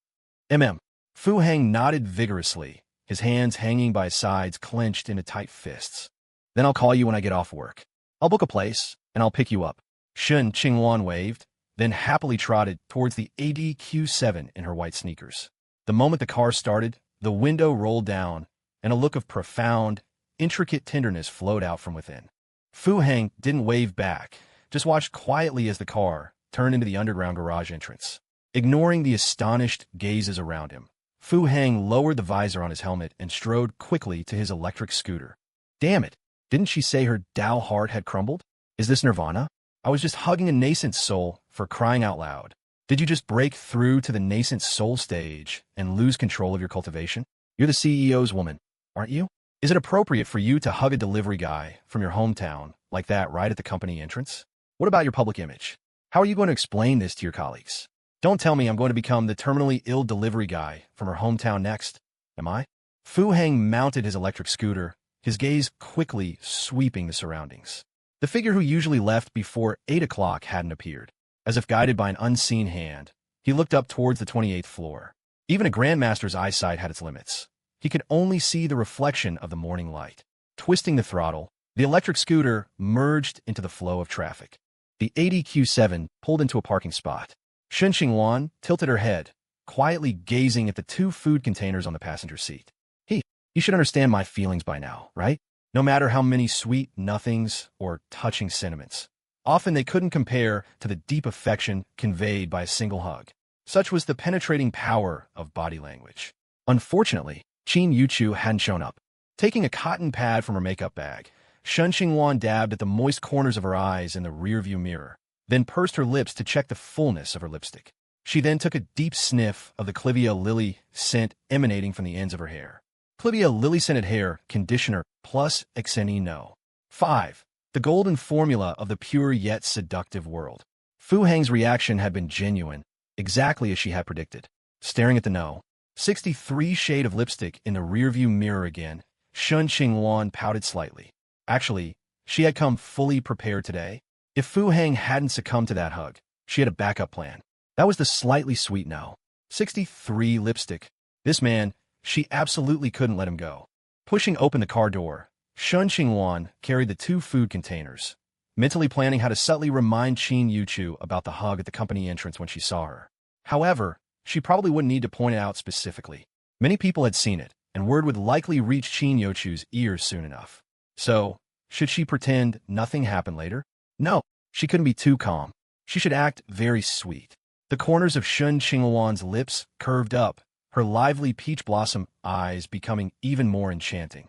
Fu Hang nodded vigorously, his hands hanging by his sides clenched into tight fists. Then I'll call you when I get off work. I'll book a place, and I'll pick you up. Shen Qingluan waved, then happily trotted towards the ADQ7 in her white sneakers. The moment the car started, the window rolled down, and a look of profound, intricate tenderness flowed out from within. Fu Hang didn't wave back, just watched quietly as the car turned into the underground garage entrance. Ignoring the astonished gazes around him, Fu Hang lowered the visor on his helmet and strode quickly to his electric scooter. Damn it, didn't she say her Tao heart had crumbled? Is this nirvana? I was just hugging a nascent soul, for crying out loud. Did you just break through to the nascent soul stage and lose control of your cultivation? You're the CEO's woman, aren't you? Is it appropriate for you to hug a delivery guy from your hometown like that right at the company entrance? What about your public image? How are you going to explain this to your colleagues? Don't tell me I'm going to become the terminally ill delivery guy from her hometown next, am I? Fu Hang mounted his electric scooter, his gaze quickly sweeping the surroundings. The figure who usually left before 8 o'clock hadn't appeared. As if guided by an unseen hand, he looked up towards the 28th floor. Even a grandmaster's eyesight had its limits. He could only see the reflection of the morning light. Twisting the throttle, the electric scooter merged into the flow of traffic. The ADQ-7 pulled into a parking spot. Shen Qingluan tilted her head, quietly gazing at the 2 food containers on the passenger seat. You should understand my feelings by now, right? No matter how many sweet nothings or touching sentiments. Often they couldn't compare to the deep affection conveyed by a single hug. Such was the penetrating power of body language. Unfortunately, Qin Yuchu hadn't shown up. Taking a cotton pad from her makeup bag, Shen Qingluan dabbed at the moist corners of her eyes in the rearview mirror, then pursed her lips to check the fullness of her lipstick. She then took a deep sniff of the Clivia Lily scent emanating from the ends of her hair. Clivia Lily-scented hair conditioner plus Exenino. 5. The golden formula of the pure yet seductive world. Fu Heng's reaction had been genuine, exactly as she had predicted. Staring at the no. 63 shade of lipstick in the rearview mirror again, Shen Qingluan pouted slightly. Actually, she had come fully prepared today. If Fu Heng hadn't succumbed to that hug, she had a backup plan. That was the slightly sweet no. 63 lipstick. This man, she absolutely couldn't let him go. Pushing open the car door, Shen Qingluan carried the 2 food containers, mentally planning how to subtly remind Qin Yuchu about the hug at the company entrance when she saw her. However, she probably wouldn't need to point it out specifically. Many people had seen it, and word would likely reach Qin Yuchu's ears soon enough. So, should she pretend nothing happened later? No, she couldn't be too calm. She should act very sweet. The corners of Shen Qingluan's lips curved up, her lively peach blossom eyes becoming even more enchanting.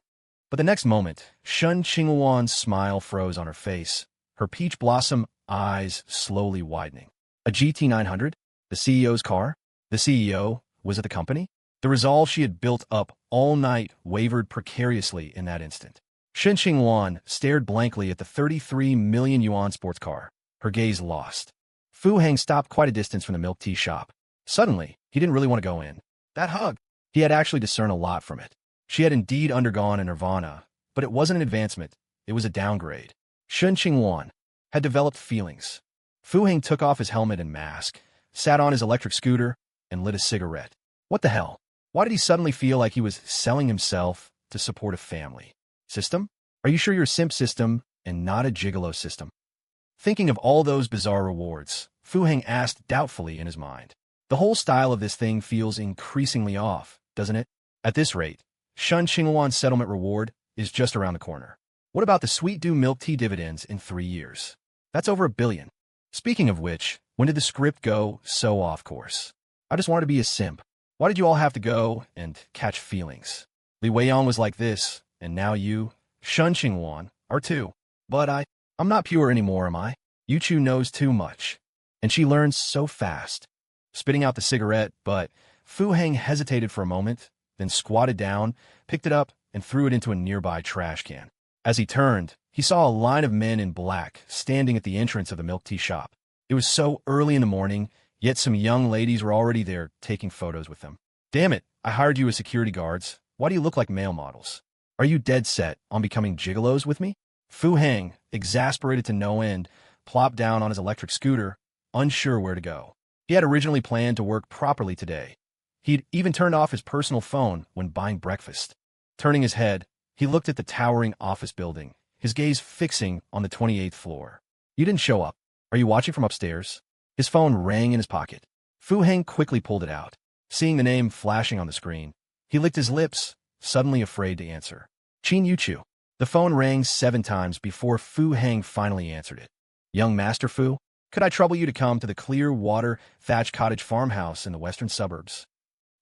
But the next moment, Shen Qingluan's smile froze on her face, her peach blossom eyes slowly widening. A GT900? The CEO's car? The CEO was at the company? The resolve she had built up all night wavered precariously in that instant. Shen Qingluan stared blankly at the 33 million yuan sports car, her gaze lost. Fu Heng stopped quite a distance from the milk tea shop. Suddenly, he didn't really want to go in. That hug. He had actually discerned a lot from it. She had indeed undergone a nirvana, but it wasn't an advancement, it was a downgrade. Shen Qingluan had developed feelings. Fu Heng took off his helmet and mask, sat on his electric scooter, and lit a cigarette. What the hell? Why did he suddenly feel like he was selling himself to support a family? System? Are you sure you're a simp system and not a gigolo system? Thinking of all those bizarre rewards, Fu Heng asked doubtfully in his mind. The whole style of this thing feels increasingly off, doesn't it? At this rate, Shen Qingluan's settlement reward is just around the corner. What about the sweet dew milk tea dividends in 3 years? That's over $1 billion. Speaking of which, when did the script go so off course? I just wanted to be a simp. Why did you all have to go and catch feelings? Li Weiyan was like this, and now you, Shen Qingluan, are too. But I'm not pure anymore, am I? Yuchu knows too much. And she learns so fast. Spitting out the cigarette, but Fu Heng hesitated for a moment, then squatted down, picked it up, and threw it into a nearby trash can. As he turned, he saw a line of men in black standing at the entrance of the milk tea shop. It was so early in the morning, yet some young ladies were already there taking photos with them. Damn it, I hired you as security guards. Why do you look like male models? Are you dead set on becoming gigolos with me? Fu Heng, exasperated to no end, plopped down on his electric scooter, unsure where to go. He had originally planned to work properly today. He'd even turned off his personal phone when buying breakfast. Turning his head, he looked at the towering office building, his gaze fixing on the 28th floor. You didn't show up. Are you watching from upstairs? His phone rang in his pocket. Fu Heng quickly pulled it out. Seeing the name flashing on the screen, he licked his lips, suddenly afraid to answer. Qin Yuchu. The phone rang 7 times before Fu Heng finally answered it. Young Master Fu? Could I trouble you to come to the clear water thatched cottage farmhouse in the western suburbs?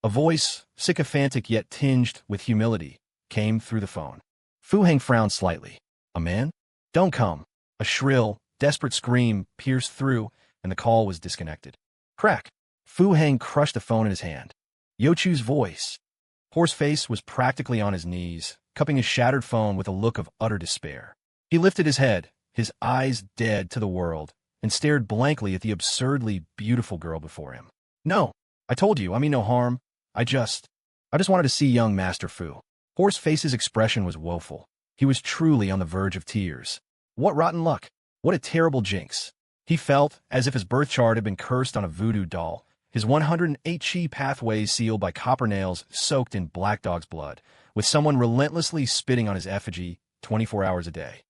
A voice, sycophantic yet tinged with humility, came through the phone. Fu Heng frowned slightly. A man? Don't come. A shrill, desperate scream pierced through, and the call was disconnected. Crack! Fu Heng crushed the phone in his hand. Yochu's voice. Horseface was practically on his knees, cupping his shattered phone with a look of utter despair. He lifted his head, his eyes dead to the world, and stared blankly at the absurdly beautiful girl before him. No, I told you, I mean no harm. I just wanted to see young Master Fu. Horseface's expression was woeful. He was truly on the verge of tears. What rotten luck! What a terrible jinx! He felt as if his birth chart had been cursed on a voodoo doll, his 108 chi pathways sealed by copper nails soaked in black dog's blood, with someone relentlessly spitting on his effigy 24 hours a day.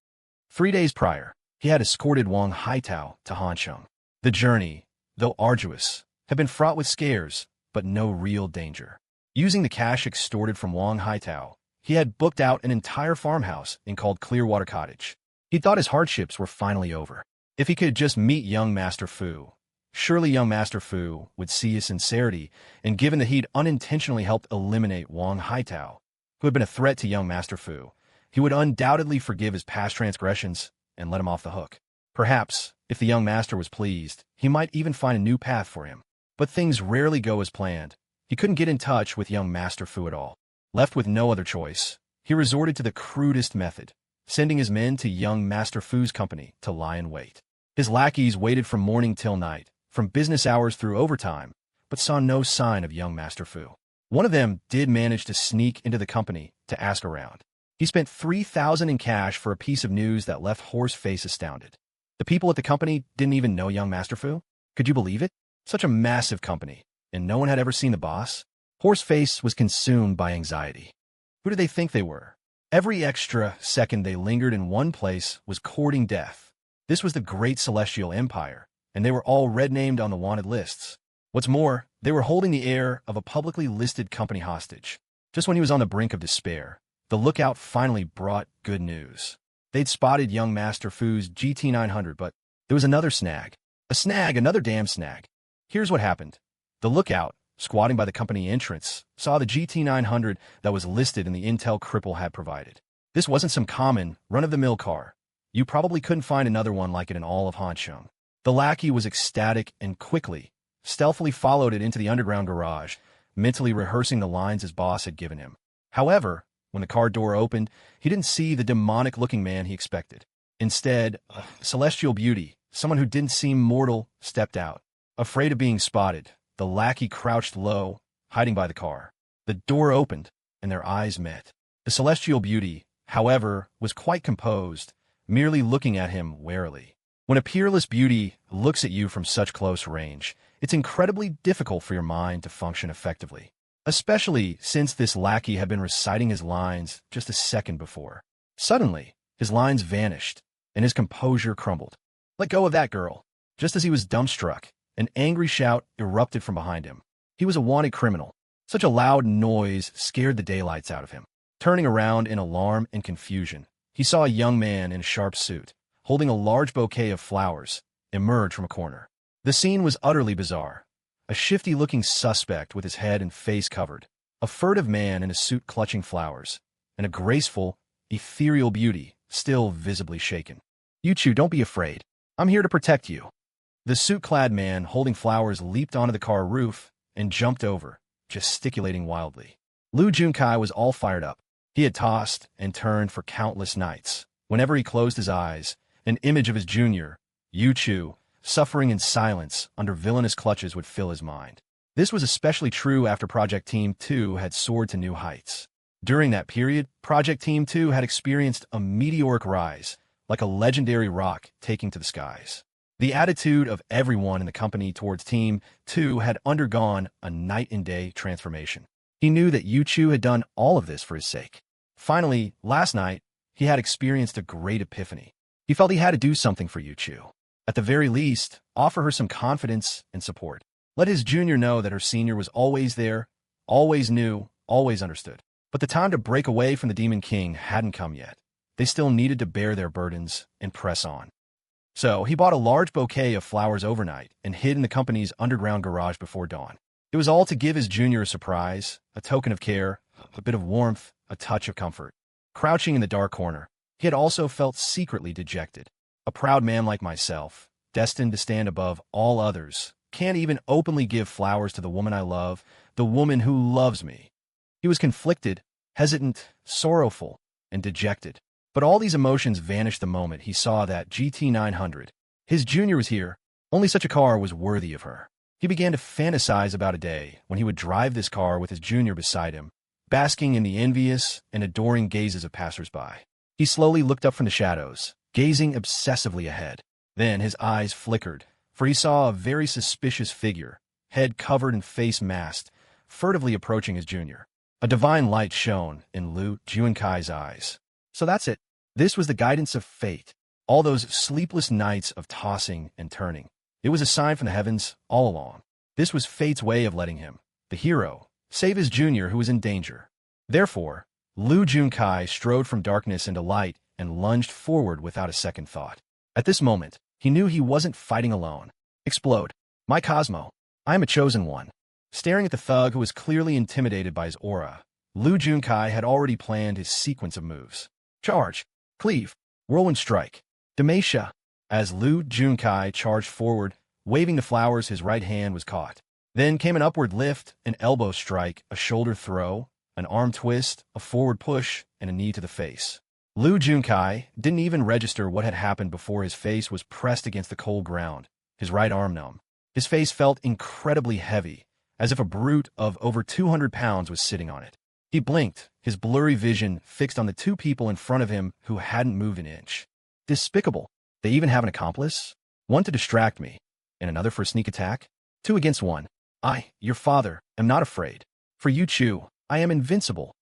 3 days prior, he had escorted Wang Haitao to Hansheng. The journey, though arduous, had been fraught with scares, but no real danger. Using the cash extorted from Wang Haitao, he had booked out an entire farmhouse and called Clearwater Cottage. He thought his hardships were finally over. If he could just meet young Master Fu, surely young Master Fu would see his sincerity, and given that he'd unintentionally helped eliminate Wang Haitao, who had been a threat to young Master Fu, he would undoubtedly forgive his past transgressions and let him off the hook. Perhaps, if the young master was pleased, he might even find a new path for him. But things rarely go as planned. He couldn't get in touch with young Master Fu at all. Left with no other choice, he resorted to the crudest method, sending his men to young Master Fu's company to lie in wait. His lackeys waited from morning till night, from business hours through overtime, but saw no sign of young Master Fu. One of them did manage to sneak into the company to ask around. He spent 3,000 in cash for a piece of news that left Horseface astounded. The people at the company didn't even know young Master Fu? Could you believe it? Such a massive company, and no one had ever seen the boss? Horseface was consumed by anxiety. Who did they think they were? Every extra second they lingered in one place was courting death. This was the great celestial empire, and they were all red-named on the wanted lists. What's more, they were holding the heir of a publicly listed company hostage. Just when he was on the brink of despair, the lookout finally brought good news. They'd spotted young Master Fu's GT900, but there was another snag. A snag, another damn snag. Here's what happened. The lookout, squatting by the company entrance, saw the GT900 that was listed in the intel cripple had provided. This wasn't some common, run-of-the-mill car. You probably couldn't find another one like it in all of Hansheng. The lackey was ecstatic and quickly, stealthily followed it into the underground garage, mentally rehearsing the lines his boss had given him. However, when the car door opened, he didn't see the demonic-looking man he expected. Instead, a celestial beauty, someone who didn't seem mortal, stepped out. Afraid of being spotted, the lackey crouched low, hiding by the car. The door opened, and their eyes met. The celestial beauty, however, was quite composed, merely looking at him warily. When a peerless beauty looks at you from such close range, it's incredibly difficult for your mind to function effectively, especially since this lackey had been reciting his lines just a second before. Suddenly, his lines vanished, and his composure crumbled. "Let go of that girl." Just as he was dumbstruck, an angry shout erupted from behind him. He was a wanted criminal. Such a loud noise scared the daylights out of him. Turning around in alarm and confusion, he saw a young man in a sharp suit, holding a large bouquet of flowers, emerge from a corner. The scene was utterly bizarre. A shifty-looking suspect with his head and face covered, a furtive man in a suit clutching flowers, and a graceful, ethereal beauty still visibly shaken. "You two, don't be afraid. I'm here to protect you." The suit-clad man holding flowers leaped onto the car roof and jumped over, gesticulating wildly. Lu Junkai was all fired up. He had tossed and turned for countless nights. Whenever he closed his eyes, an image of his junior, Yu Chu, suffering in silence under villainous clutches would fill his mind. This was especially true after Project Team 2 had soared to new heights. During that period, Project Team 2 had experienced a meteoric rise, like a legendary rock taking to the skies. The attitude of everyone in the company towards Team 2 had undergone a night-and-day transformation. He knew that Yu Chu had done all of this for his sake. Finally, last night, he had experienced a great epiphany. He felt he had to do something for Yu Chu. At the very least, offer her some confidence and support. Let his junior know that her senior was always there, always knew, always understood. But the time to break away from the Demon King hadn't come yet. They still needed to bear their burdens and press on. So he bought a large bouquet of flowers overnight and hid in the company's underground garage before dawn. It was all to give his junior a surprise, a token of care, a bit of warmth, a touch of comfort. Crouching in the dark corner, he had also felt secretly dejected. A proud man like myself, destined to stand above all others, can't even openly give flowers to the woman I love, the woman who loves me. He was conflicted, hesitant, sorrowful, and dejected. But all these emotions vanished the moment he saw that GT900. His junior was here. Only such a car was worthy of her. He began to fantasize about a day when he would drive this car with his junior beside him, basking in the envious and adoring gazes of passersby. He slowly looked up from the shadows, gazing obsessively ahead. Then his eyes flickered, for he saw a very suspicious figure, head covered and face masked, furtively approaching his junior. A divine light shone in Lu Junkai's eyes. So that's it. This was the guidance of fate. All those sleepless nights of tossing and turning. It was a sign from the heavens all along. This was fate's way of letting him, the hero, save his junior who was in danger. Therefore, Lu Junkai strode from darkness into light and lunged forward without a second thought. At this moment, he knew he wasn't fighting alone. Explode. My Cosmo. I am a chosen one. Staring at the thug who was clearly intimidated by his aura, Lu Junkai had already planned his sequence of moves. Charge. Cleave. Whirlwind strike. Demasha. As Lu Junkai charged forward, waving the flowers, his right hand was caught. Then came an upward lift, an elbow strike, a shoulder throw, an arm twist, a forward push, and a knee to the face. Lu Junkai didn't even register what had happened before his face was pressed against the cold ground, his right arm numb. His face felt incredibly heavy, as if a brute of over 200 pounds was sitting on it. He blinked, his blurry vision fixed on the two people in front of him who hadn't moved an inch. Despicable. They even have an accomplice? One to distract me, and another for a sneak attack? 2 against 1. I, your father, am not afraid. For you, Chu, I am invincible.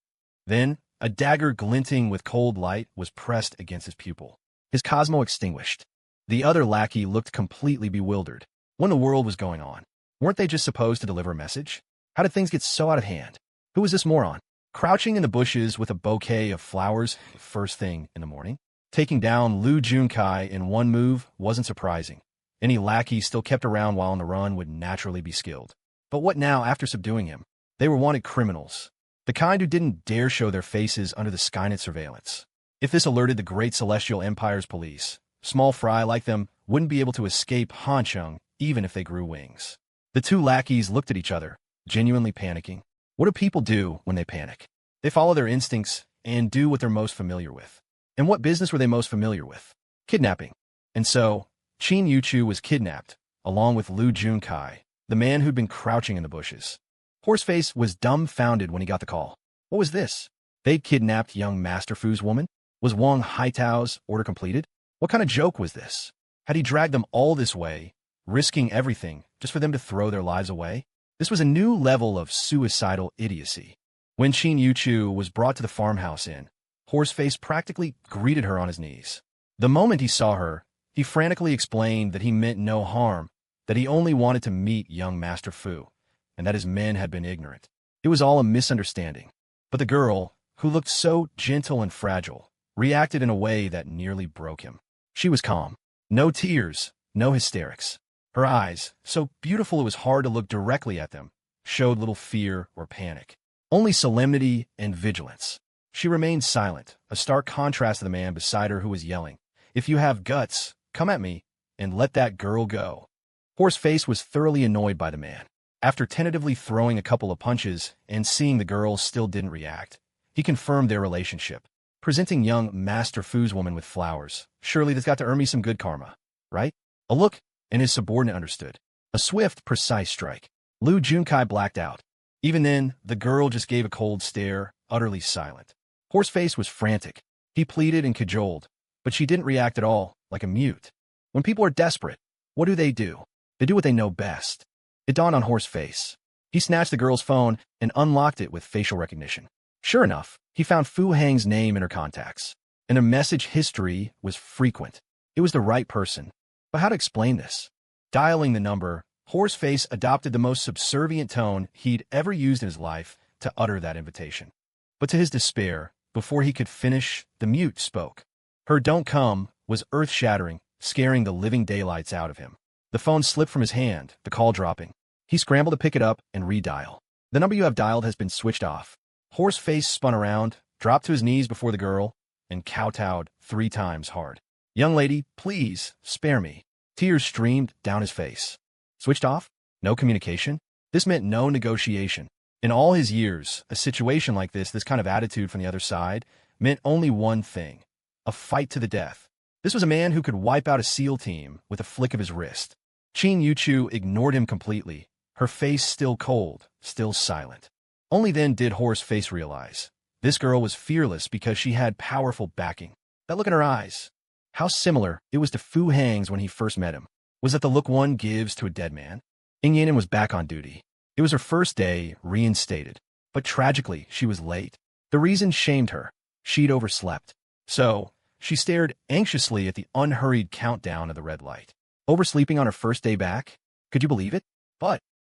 Then, a dagger glinting with cold light was pressed against his pupil. His Cosmo extinguished. The other lackey looked completely bewildered. What in the world was going on? Weren't they just supposed to deliver a message? How did things get so out of hand? Who was this moron? Crouching in the bushes with a bouquet of flowers first thing in the morning? Taking down Lu Junkai in one move wasn't surprising. Any lackey still kept around while on the run would naturally be skilled. But what now after subduing him? They were wanted criminals. The kind who didn't dare show their faces under the Skynet surveillance. If this alerted the great Celestial Empire's police, small fry like them wouldn't be able to escape Hancheng even if they grew wings. The two lackeys looked at each other, genuinely panicking. What do people do when they panic? They follow their instincts and do what they're most familiar with. And what business were they most familiar with? Kidnapping. And so, Qin Yuchu was kidnapped, along with Lu Junkai, the man who'd been crouching in the bushes. Horseface was dumbfounded when he got the call. What was this? They'd kidnapped young Master Fu's woman? Was Wang Haitao's order completed? What kind of joke was this? Had he dragged them all this way, risking everything, just for them to throw their lives away? This was a new level of suicidal idiocy. When Qin Yuchu was brought to the farmhouse inn, Horseface practically greeted her on his knees. The moment he saw her, he frantically explained that he meant no harm, that he only wanted to meet young Master Fu, and that his men had been ignorant. It was all a misunderstanding. But the girl, who looked so gentle and fragile, reacted in a way that nearly broke him. She was calm. No tears, no hysterics. Her eyes, so beautiful it was hard to look directly at them, showed little fear or panic. Only solemnity and vigilance. She remained silent, a stark contrast to the man beside her who was yelling, "If you have guts, come at me, and let that girl go." Horseface was thoroughly annoyed by the man. After tentatively throwing a couple of punches and seeing the girl still didn't react, he confirmed their relationship. Presenting young Master Fu's woman with flowers. Surely that's got to earn me some good karma, right? A look, and his subordinate understood. A swift, precise strike. Lu Junkai blacked out. Even then, the girl just gave a cold stare, utterly silent. Horseface was frantic. He pleaded and cajoled, but she didn't react at all, like a mute. When people are desperate, what do? They do what they know best. It dawned on Horseface. He snatched the girl's phone and unlocked it with facial recognition. Sure enough, he found Fu Hang's name in her contacts, and her message history was frequent. It was the right person. But how to explain this? Dialing the number, Horseface adopted the most subservient tone he'd ever used in his life to utter that invitation. But to his despair, before he could finish, the mute spoke. Her "don't come" was earth-shattering, scaring the living daylights out of him. The phone slipped from his hand, the call dropping. He scrambled to pick it up and redial. "The number you have dialed has been switched off." Horseface spun around, dropped to his knees before the girl, and kowtowed 3 times hard. "Young lady, please, spare me." Tears streamed down his face. Switched off? No communication? This meant no negotiation. In all his years, a situation like this kind of attitude from the other side, meant only one thing: a fight to the death. This was a man who could wipe out a SEAL team with a flick of his wrist. Qin Yuchu ignored him completely, her face still cold, still silent. Only then did Horseface realize. This girl was fearless because she had powerful backing. That look in her eyes. How similar it was to Fu Hang's when he first met him. Was that the look one gives to a dead man? Ing Yanin was back on duty. It was her first day, reinstated. But tragically, she was late. The reason shamed her. She'd overslept. So, she stared anxiously at the unhurried countdown of the red light. Oversleeping on her first day back? Could you believe it?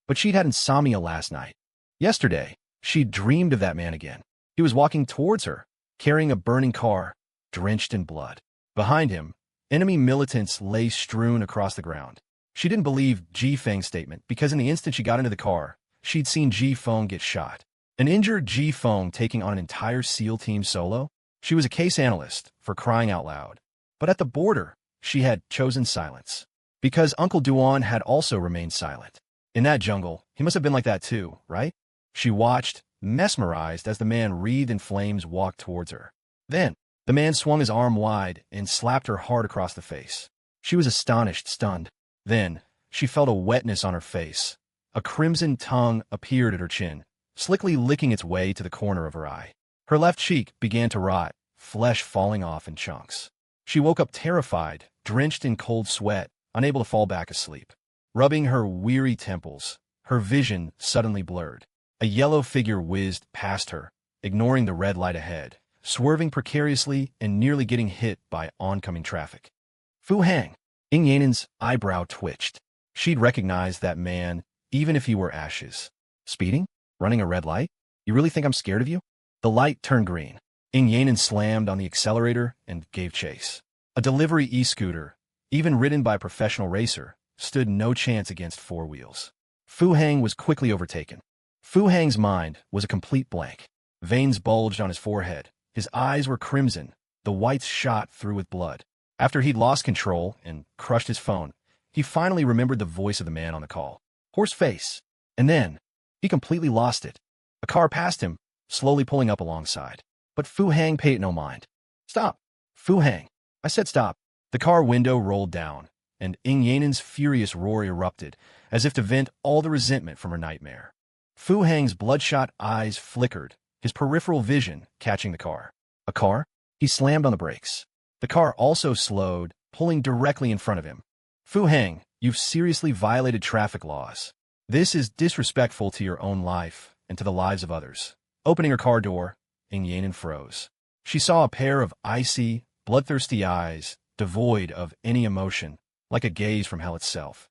But she'd had insomnia last night. Yesterday, she'd dreamed of that man again. He was walking towards her, carrying a burning car, drenched in blood. Behind him, enemy militants lay strewn across the ground. She didn't believe Ji Feng's statement because in the instant she got into the car, she'd seen Ji Feng get shot. An injured Ji Feng taking on an entire SEAL team solo? She was a case analyst, for crying out loud. But at the border, she had chosen silence. Because Uncle Duan had also remained silent. In that jungle, he must have been like that too, right? She watched, mesmerized, as the man wreathed in flames walked towards her. Then, the man swung his arm wide and slapped her hard across the face. She was astonished, stunned. Then, she felt a wetness on her face. A crimson tongue appeared at her chin, slickly licking its way to the corner of her eye. Her left cheek began to rot, flesh falling off in chunks. She woke up terrified, drenched in cold sweat, unable to fall back asleep. Rubbing her weary temples, her vision suddenly blurred. A yellow figure whizzed past her, ignoring the red light ahead, swerving precariously and nearly getting hit by oncoming traffic. Fu Hang. Ing Yanin's eyebrow twitched. She'd recognize that man, even if he were ashes. Speeding? Running a red light? You really think I'm scared of you? The light turned green. Ing Yanin slammed on the accelerator and gave chase. A delivery e-scooter, even ridden by a professional racer, stood no chance against four wheels. Fu Hang was quickly overtaken. Fu Hang's mind was a complete blank. Veins bulged on his forehead. His eyes were crimson, the whites shot through with blood. After he'd lost control and crushed his phone, he finally remembered the voice of the man on the call. Horse face. And then, he completely lost it. A car passed him, slowly pulling up alongside. But Fu Hang paid it no mind. Stop. Fu Hang. I said stop. The car window rolled down, and Ing Yanin's furious roar erupted, as if to vent all the resentment from her nightmare. Fu Hang's bloodshot eyes flickered, his peripheral vision catching the car. A car? He slammed on the brakes. The car also slowed, pulling directly in front of him. Fu Hang, you've seriously violated traffic laws. This is disrespectful to your own life and to the lives of others. Opening her car door, Ing Yanin froze. She saw a pair of icy, bloodthirsty eyes, devoid of any emotion, like a gaze from hell itself.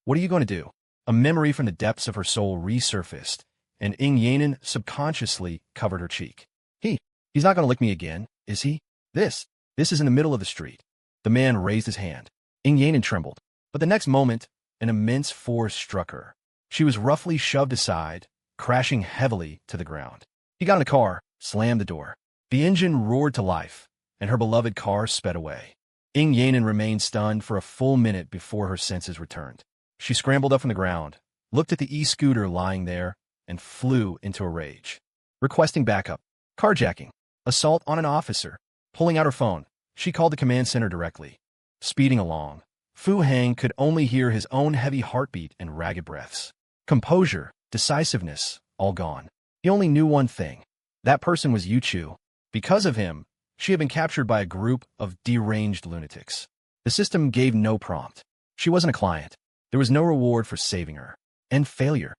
What are you going to do? A memory from the depths of her soul resurfaced, and Ing Yanin subconsciously covered her cheek. He's not going to lick me again, is he? This is in the middle of the street. The man raised his hand. Ing Yanin trembled, but the next moment, an immense force struck her. She was roughly shoved aside, crashing heavily to the ground. He got in the car, slammed the door. The engine roared to life, and her beloved car sped away. Ing Yanin remained stunned for a full minute before her senses returned. She scrambled up from the ground, looked at the e-scooter lying there, and flew into a rage. Requesting backup. Carjacking. Assault on an officer. Pulling out her phone, she called the command center directly. Speeding along, Fu Hang could only hear his own heavy heartbeat and ragged breaths. Composure, decisiveness, all gone. He only knew one thing. That person was Yu Chu. Because of him, she had been captured by a group of deranged lunatics. The system gave no prompt. She wasn't a client. There was no reward for saving her. And failure.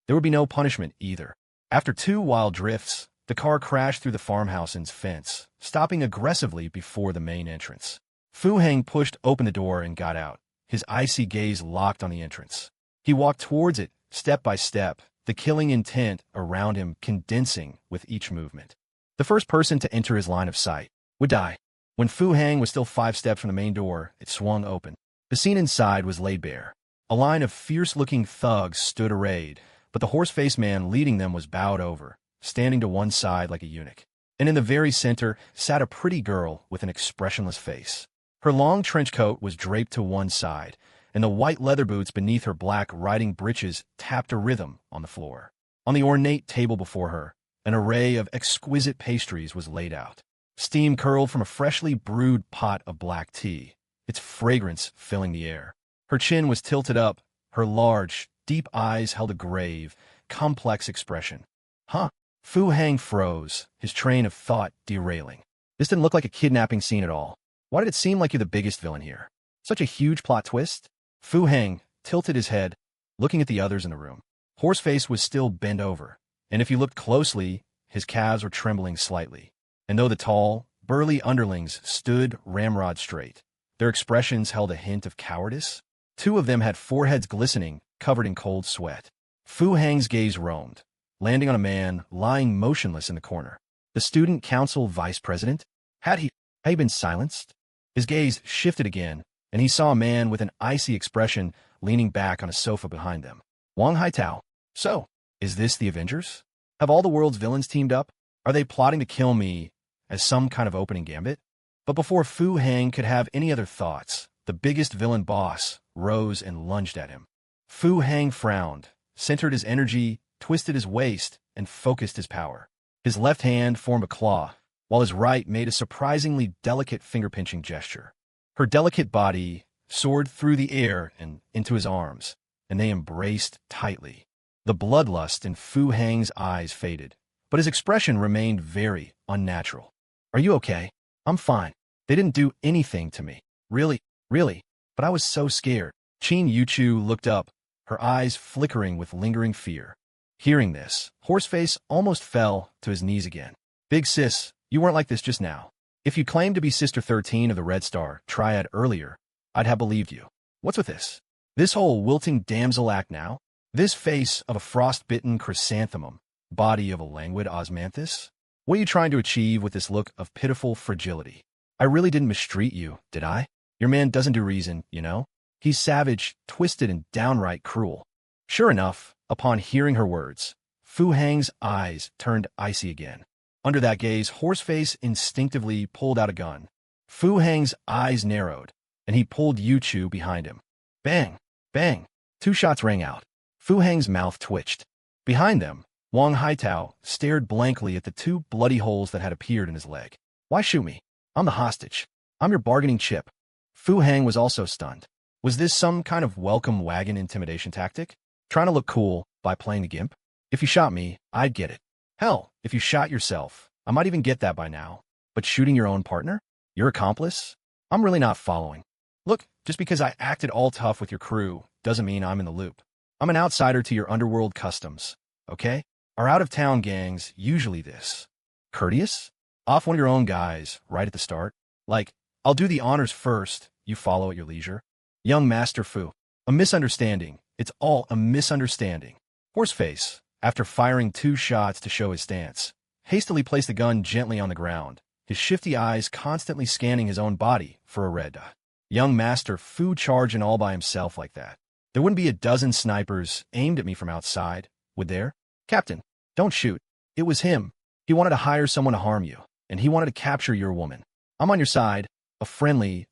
There would be no punishment either. After 2 wild drifts, the car crashed through the farmhouse's fence, stopping aggressively before the main entrance. Fu Hang pushed open the door and got out, his icy gaze locked on the entrance. He walked towards it, step by step, the killing intent around him condensing with each movement. The first person to enter his line of sight would die. When Fu Hang was still 5 steps from the main door, it swung open. The scene inside was laid bare. A line of fierce-looking thugs stood arrayed, but the horse-faced man leading them was bowed over, standing to one side like a eunuch. And in the very center sat a pretty girl with an expressionless face. Her long trench coat was draped to one side, and the white leather boots beneath her black riding breeches tapped a rhythm on the floor. On the ornate table before her, an array of exquisite pastries was laid out. Steam curled from a freshly brewed pot of black tea, its fragrance filling the air. Her chin was tilted up, her large, deep eyes held a grave, complex expression. Fu Hang froze, his train of thought derailing. This didn't look like a kidnapping scene at all. Why did it seem like you're the biggest villain here? Such a huge plot twist? Fu Heng tilted his head, looking at the others in the room. Horseface was still bent over, and if you looked closely, his calves were trembling slightly. And though the tall, burly underlings stood ramrod straight, their expressions held a hint of cowardice. Two of them had foreheads glistening, covered in cold sweat. Fu Heng's gaze roamed, landing on a man lying motionless in the corner. The student council vice president? Had he been silenced? His gaze shifted again, and he saw a man with an icy expression leaning back on a sofa behind them. Wang Haitao. So, is this the Avengers? Have all the world's villains teamed up? Are they plotting to kill me as some kind of opening gambit? But before Fu Heng could have any other thoughts, the biggest villain boss rose and lunged at him. Fu Heng frowned, centered his energy, twisted his waist, and focused his power. His left hand formed a claw, while his right made a surprisingly delicate finger-pinching gesture. Her delicate body soared through the air and into his arms, and they embraced tightly. The bloodlust in Fu Heng's eyes faded, but his expression remained very unnatural. Are you okay? I'm fine. They didn't do anything to me. Really, but I was so scared. Qin Yuchu looked up, her eyes flickering with lingering fear. Hearing this, Horseface almost fell to his knees again. Big sis, you weren't like this just now. If you claimed to be Sister 13 of the Red Star Triad earlier, I'd have believed you. What's with this? This whole wilting damsel act now? This face of a frost-bitten chrysanthemum, body of a languid osmanthus? What are you trying to achieve with this look of pitiful fragility? I really didn't mistreat you, did I? Your man doesn't do reason, you know? He's savage, twisted, and downright cruel. Sure enough, upon hearing her words, Fu Heng's eyes turned icy again. Under that gaze, Horseface instinctively pulled out a gun. Fu Heng's eyes narrowed, and he pulled Yuchu behind him. Bang! Bang! 2 shots rang out. Fu Heng's mouth twitched. Behind them, Wang Haitao stared blankly at the 2 bloody holes that had appeared in his leg. Why shoot me? I'm the hostage. I'm your bargaining chip. Fu Heng was also stunned. Was this some kind of welcome wagon intimidation tactic? Trying to look cool by playing the gimp? If you shot me, I'd get it. Hell, if you shot yourself, I might even get that by now. But shooting your own partner? Your accomplice? I'm really not following. Look, just because I acted all tough with your crew doesn't mean I'm in the loop. I'm an outsider to your underworld customs, okay? Our out-of-town gangs usually this. Courteous? Off one of your own guys right at the start? Like, I'll do the honors first, you follow at your leisure? Young Master Fu. A misunderstanding. It's all a misunderstanding. Horseface, after firing 2 shots to show his stance, hastily placed the gun gently on the ground, his shifty eyes constantly scanning his own body for a red dot. Young Master Fu charging all by himself like that. There wouldn't be a dozen snipers aimed at me from outside, would there? Captain, don't shoot. It was him. He wanted to hire someone to harm you, and he wanted to capture your woman. I'm on your side. A friendly.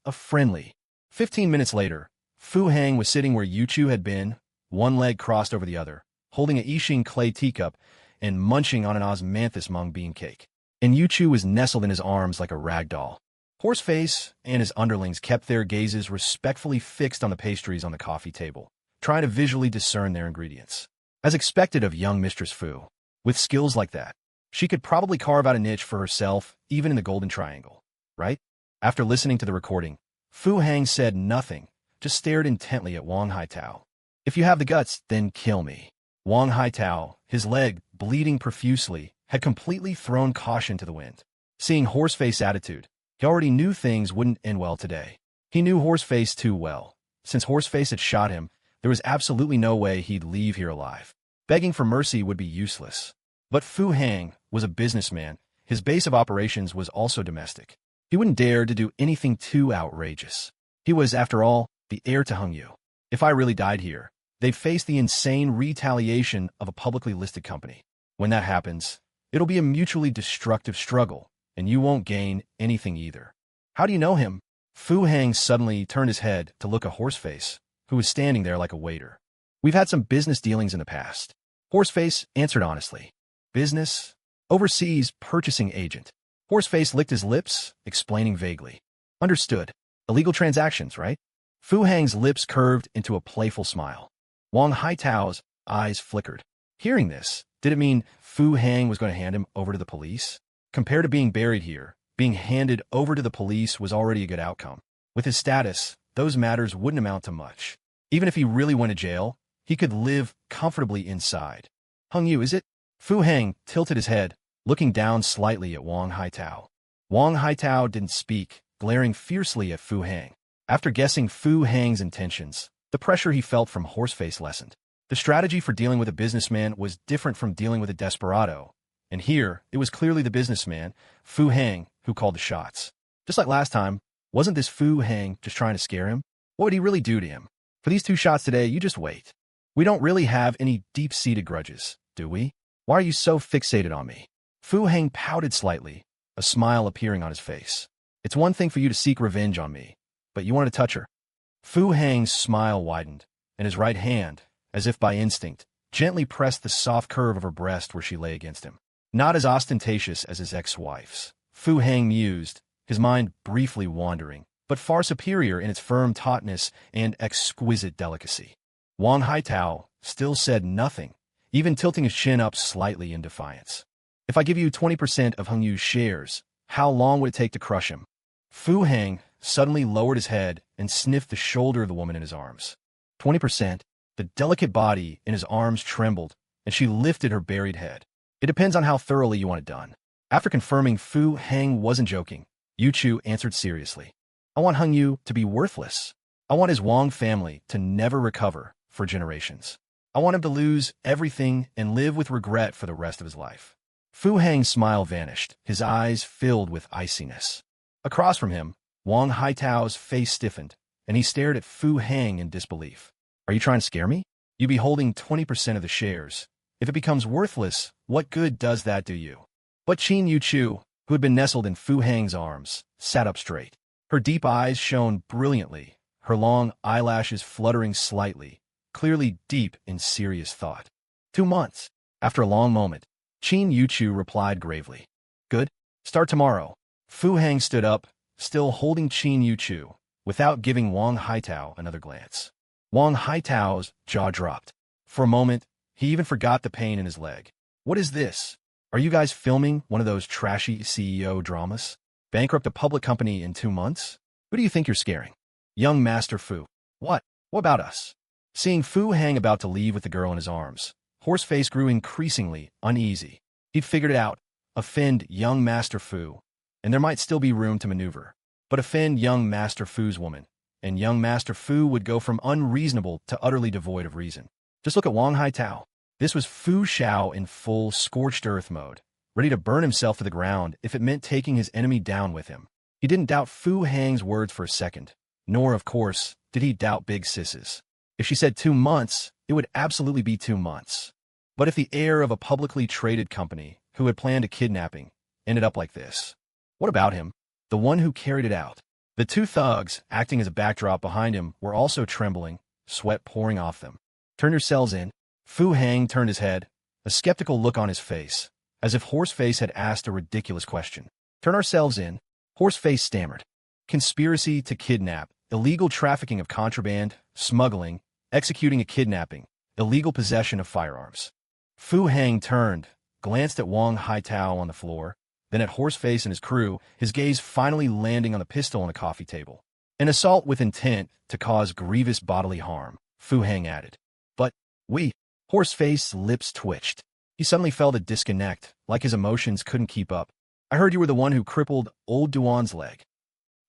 15 minutes later, Fu Heng was sitting where Yuchu had been, one leg crossed over the other, holding a Yixing clay teacup and munching on an osmanthus mung bean cake. And Yuchu was nestled in his arms like a rag doll. Horseface and his underlings kept their gazes respectfully fixed on the pastries on the coffee table, trying to visually discern their ingredients. As expected of young Mistress Fu, with skills like that, she could probably carve out a niche for herself even in the Golden Triangle, right? After listening to the recording, Fu Heng said nothing, just stared intently at Wang Haitao. If you have the guts, then kill me. Wang Haitao, his leg bleeding profusely, had completely thrown caution to the wind. Seeing Horseface's attitude, he already knew things wouldn't end well today. He knew Horseface too well. Since Horseface had shot him, there was absolutely no way he'd leave here alive. Begging for mercy would be useless. But Fu Heng was a businessman. His base of operations was also domestic. He wouldn't dare to do anything too outrageous. He was, after all, the heir to Hung Yu. If I really died here, they'd face the insane retaliation of a publicly listed company. When that happens, it'll be a mutually destructive struggle, and you won't gain anything either. How do you know him? Fu Heng suddenly turned his head to look at Horseface, who was standing there like a waiter. We've had some business dealings in the past. Horseface answered honestly. Business? Overseas purchasing agent. Horseface licked his lips, explaining vaguely. Understood. Illegal transactions, right? Fu Heng's lips curved into a playful smile. Wang Haitao's eyes flickered. Hearing this, did it mean Fu Heng was going to hand him over to the police? Compared to being buried here, being handed over to the police was already a good outcome. With his status, those matters wouldn't amount to much. Even if he really went to jail, he could live comfortably inside. Hung Yu, is it? Fu Heng tilted his head, looking down slightly at Wang Haitao. Wang Haitao didn't speak, glaring fiercely at Fu Heng. After guessing Fu Heng's intentions, the pressure he felt from Horseface lessened. The strategy for dealing with a businessman was different from dealing with a desperado, and here it was clearly the businessman, Fu Heng, who called the shots. Just like last time, wasn't this Fu Heng just trying to scare him? What would he really do to him? For these 2 shots today, you just wait. We don't really have any deep-seated grudges, do we? Why are you so fixated on me? Fu Heng pouted slightly, a smile appearing on his face. It's one thing for you to seek revenge on me, but you wanted to touch her. Fu Heng's smile widened, and his right hand, as if by instinct, gently pressed the soft curve of her breast where she lay against him. Not as ostentatious as his ex-wife's, Fu Heng mused, his mind briefly wandering, but far superior in its firm tautness and exquisite delicacy. Wang Haitao still said nothing, even tilting his chin up slightly in defiance. If I give you 20% of Hung Yu's shares, how long would it take to crush him? Fu Heng suddenly lowered his head and sniffed the shoulder of the woman in his arms. 20%? The delicate body in his arms trembled, and she lifted her buried head. It depends on how thoroughly you want it done. After confirming Fu Heng wasn't joking, Yu Chu answered seriously. I want Hung Yu to be worthless. I want his Wang family to never recover for generations. I want him to lose everything and live with regret for the rest of his life. Fu Heng's smile vanished, his eyes filled with iciness. Across from him, Wang Haitao's face stiffened, and he stared at Fu Heng in disbelief. Are you trying to scare me? You be holding 20% of the shares. If it becomes worthless, what good does that do you? But Qin Yu Chu, who had been nestled in Fu Heng's arms, sat up straight. Her deep eyes shone brilliantly, her long eyelashes fluttering slightly, clearly deep in serious thought. 2 months. After a long moment, Qin Yu Chu replied gravely. Good. Start tomorrow. Fu Heng stood up, still holding Qin Yu Chu, without giving Wang Haitao another glance. Wang Haitao's jaw dropped. For a moment, he even forgot the pain in his leg. What is this? Are you guys filming one of those trashy CEO dramas? Bankrupt a public company in 2 months? Who do you think you're scaring? Young Master Fu. What? What about us? Seeing Fu Heng about to leave with the girl in his arms, Horseface grew increasingly uneasy. He'd figured it out. Offend young Master Fu, and there might still be room to maneuver. But offend young Master Fu's woman, and young Master Fu would go from unreasonable to utterly devoid of reason. Just look at Wang Haitao. This was Fu Xiao in full scorched earth mode, ready to burn himself to the ground if it meant taking his enemy down with him. He didn't doubt Fu Heng's words for a second, nor, of course, did he doubt Big Sis's. If she said 2 months, it would absolutely be 2 months. But if the heir of a publicly traded company who had planned a kidnapping ended up like this, what about him? The one who carried it out. The 2 thugs, acting as a backdrop behind him, were also trembling, sweat pouring off them. Turn yourselves in. Fu Heng turned his head, a skeptical look on his face, as if Horseface had asked a ridiculous question. Turn ourselves in. Horseface stammered. Conspiracy to kidnap, illegal trafficking of contraband, smuggling, executing a kidnapping, illegal possession of firearms. Fu Heng turned, glanced at Wang Haitao on the floor, then at Horseface and his crew, his gaze finally landing on the pistol on the coffee table. An assault with intent to cause grievous bodily harm, Fu Heng added. But, Horseface's lips twitched. He suddenly felt a disconnect, like his emotions couldn't keep up. I heard you were the one who crippled old Duan's leg.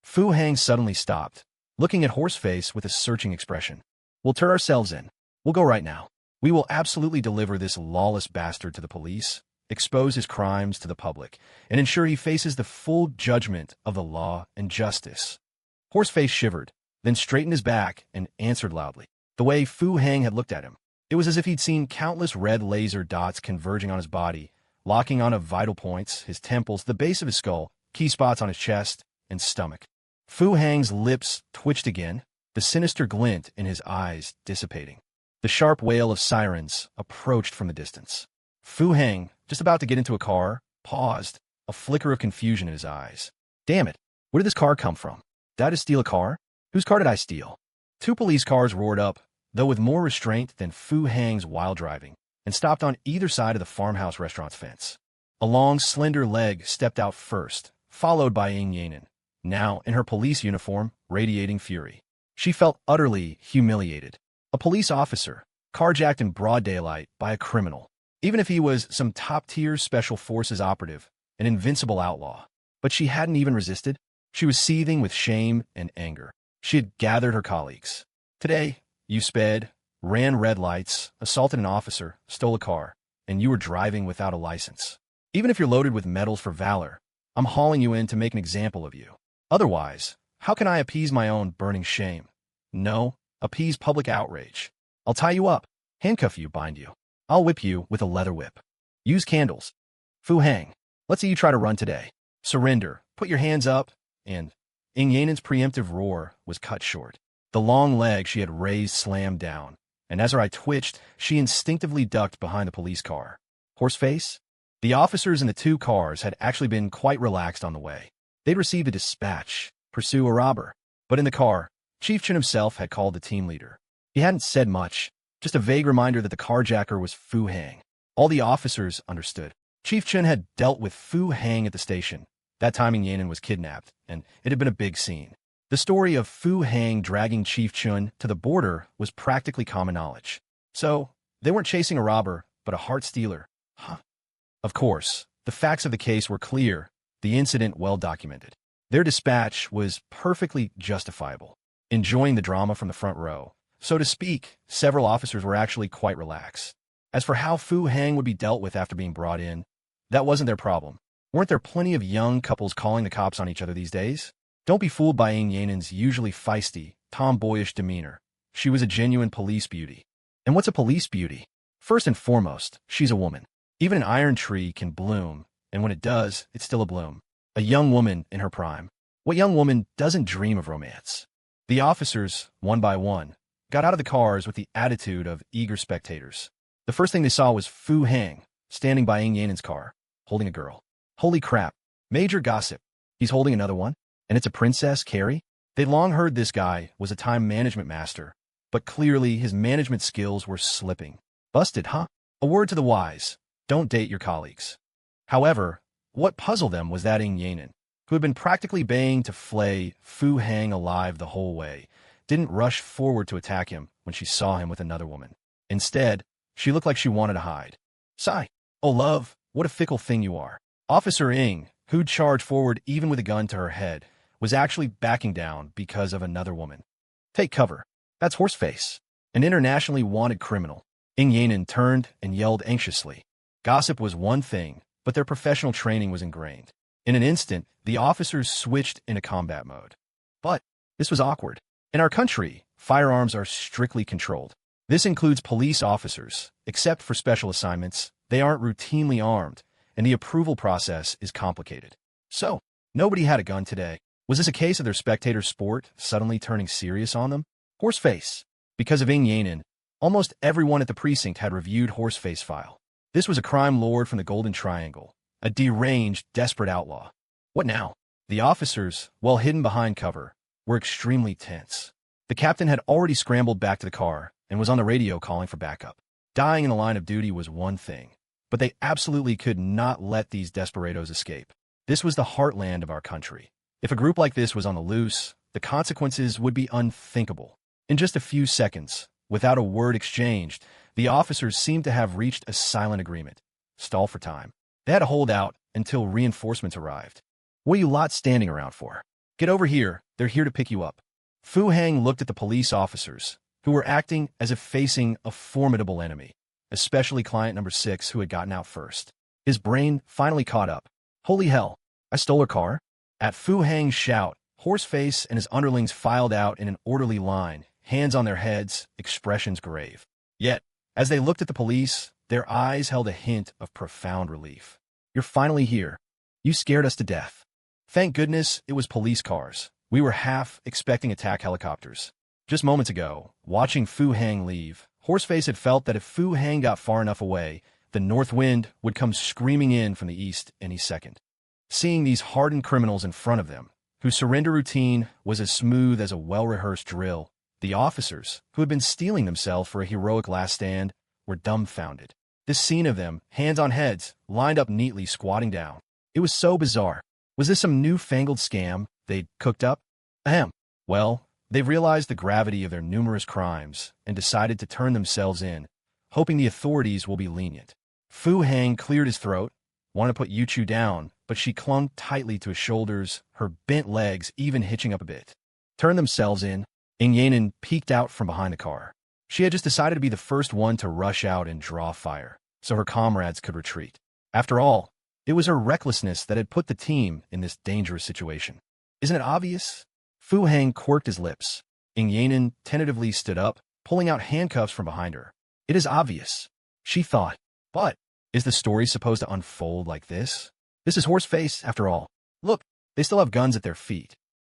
Fu Heng suddenly stopped, looking at Horseface with a searching expression. We'll turn ourselves in. We'll go right now. We will absolutely deliver this lawless bastard to the police, expose his crimes to the public, and ensure he faces the full judgment of the law and justice. Horseface shivered, then straightened his back and answered loudly. The way Fu Heng had looked at him, it was as if he'd seen countless red laser dots converging on his body, locking onto vital points, his temples, the base of his skull, key spots on his chest and stomach. Fu Heng's lips twitched again, the sinister glint in his eyes dissipating. The sharp wail of sirens approached from the distance. Fu Heng, just about to get into a car, paused, a flicker of confusion in his eyes. Damn it, where did this car come from? Did I just steal a car? Whose car did I steal? 2 police cars roared up, though with more restraint than Fu Heng's wild driving, and stopped on either side of the farmhouse restaurant's fence. A long, slender leg stepped out first, followed by Ying Yanin, now in her police uniform, radiating fury. She felt utterly humiliated. A police officer, carjacked in broad daylight by a criminal, even if he was some top-tier special forces operative, an invincible outlaw. But she hadn't even resisted. She was seething with shame and anger. She had gathered her colleagues. Today, you sped, ran red lights, assaulted an officer, stole a car, and you were driving without a license. Even if you're loaded with medals for valor, I'm hauling you in to make an example of you. Otherwise, how can I appease my own burning shame? No, appease public outrage. I'll tie you up, handcuff you, bind you. I'll whip you with a leather whip. Use candles. Fu Hang, let's see you try to run today. Surrender, put your hands up, and Ying Yanin's preemptive roar was cut short. The long leg she had raised slammed down, and as her eye twitched, she instinctively ducked behind the police car. Horseface? The officers in the two cars had actually been quite relaxed on the way. They'd received a dispatch, pursue a robber. But in the car, Chief Chen himself had called the team leader. He hadn't said much, just a vague reminder that the carjacker was Fu Hang. All the officers understood. Chief Chen had dealt with Fu Hang at the station. That time Ying Yanin was kidnapped, and it had been a big scene. The story of Fu Hang dragging Chief Chen to the border was practically common knowledge. So, they weren't chasing a robber, but a heart stealer. Huh. Of course, the facts of the case were clear, the incident well documented. Their dispatch was perfectly justifiable. Enjoying the drama from the front row, so to speak, several officers were actually quite relaxed. As for how Fu Hang would be dealt with after being brought in, that wasn't their problem. Weren't there plenty of young couples calling the cops on each other these days? Don't be fooled by Ying Yanin's usually feisty, tomboyish demeanor. She was a genuine police beauty. And what's a police beauty? First and foremost, she's a woman. Even an iron tree can bloom, and when it does, it's still a bloom. A young woman in her prime. What young woman doesn't dream of romance? The officers, one by one, got out of the cars with the attitude of eager spectators. The first thing they saw was Fu Hang, standing by Ying Yanin's car, holding a girl. Holy crap, major gossip. He's holding another one? And it's a princess, Carrie? They'd long heard this guy was a time management master, but clearly his management skills were slipping. Busted, huh? A word to the wise. Don't date your colleagues. However, what puzzled them was that Ying Yanin, who had been practically baying to flay Fu Hang alive the whole way, didn't rush forward to attack him when she saw him with another woman. Instead, she looked like she wanted to hide. Sigh. Oh, love, what a fickle thing you are. Officer Ying, who'd charged forward even with a gun to her head, was actually backing down because of another woman. Take cover. That's Horseface, an internationally wanted criminal. Ying Yanin turned and yelled anxiously. Gossip was one thing, but their professional training was ingrained. In an instant, the officers switched into combat mode. But this was awkward. In our country, firearms are strictly controlled. This includes police officers. Except for special assignments, they aren't routinely armed, and the approval process is complicated. So, nobody had a gun today. Was this a case of their spectator sport suddenly turning serious on them? Horseface. Because of Ying Yanin, almost everyone at the precinct had reviewed Horseface file. This was a crime lord from the Golden Triangle, a deranged, desperate outlaw. What now? The officers, well hidden behind cover, were extremely tense. The captain had already scrambled back to the car and was on the radio calling for backup. Dying in the line of duty was one thing, but they absolutely could not let these desperados escape. This was the heartland of our country. If a group like this was on the loose, the consequences would be unthinkable. In just a few seconds, without a word exchanged, the officers seemed to have reached a silent agreement. Stall for time. They had to hold out until reinforcements arrived. What are you lot standing around for? Get over here, they're here to pick you up. Fu Hang looked at the police officers, who were acting as if facing a formidable enemy, especially client number 6 who had gotten out first. His brain finally caught up. Holy hell, I stole her car? At Fu Hang's shout, Horseface and his underlings filed out in an orderly line, hands on their heads, expressions grave. Yet, as they looked at the police, their eyes held a hint of profound relief. You're finally here. You scared us to death. Thank goodness it was police cars. We were half expecting attack helicopters. Just moments ago, watching Fu Hang leave, Horseface had felt that if Fu Hang got far enough away, the north wind would come screaming in from the east any second. Seeing these hardened criminals in front of them, whose surrender routine was as smooth as a well-rehearsed drill, the officers, who had been steeling themselves for a heroic last stand, were dumbfounded. This scene of them, hands on heads, lined up neatly squatting down. It was so bizarre. Was this some newfangled scam they'd cooked up? Ahem. Well, they've realized the gravity of their numerous crimes and decided to turn themselves in, hoping the authorities will be lenient. Fu Hang cleared his throat, wanted to put Yuchu down, but she clung tightly to his shoulders, her bent legs even hitching up a bit. Turn themselves in. Ing Yanin peeked out from behind the car. She had just decided to be the first one to rush out and draw fire, so her comrades could retreat. After all, it was her recklessness that had put the team in this dangerous situation. Isn't it obvious? Fu Hang quirked his lips. Ing Yanin tentatively stood up, pulling out handcuffs from behind her. It is obvious, she thought. But is the story supposed to unfold like this? This is Horseface, after all. Look, they still have guns at their feet.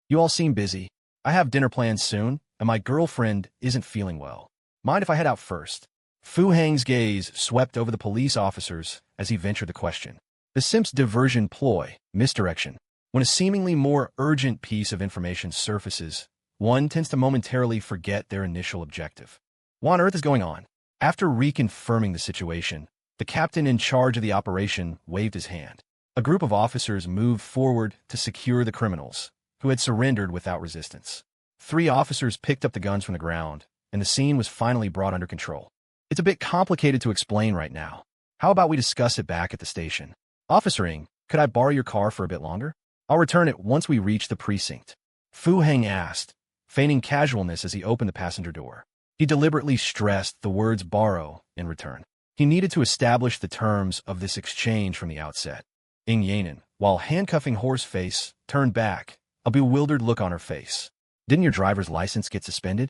You all seem busy. I have dinner plans soon, and my girlfriend isn't feeling well. Mind if I head out first? Fu Hang's gaze swept over the police officers as he ventured the question. The Simp's diversion ploy, misdirection. When a seemingly more urgent piece of information surfaces, one tends to momentarily forget their initial objective. What on earth is going on? After reconfirming the situation, the captain in charge of the operation waved his hand. A group of officers moved forward to secure the criminals, who had surrendered without resistance. 3 officers picked up the guns from the ground, and the scene was finally brought under control. It's a bit complicated to explain right now. How about we discuss it back at the station? Officer Ing, could I borrow your car for a bit longer? I'll return it once we reach the precinct. Fu Hang asked, feigning casualness as he opened the passenger door. He deliberately stressed the words borrow in return. He needed to establish the terms of this exchange from the outset. Ing Yanin, while handcuffing Horseface, turned back, a bewildered look on her face. Didn't your driver's license get suspended?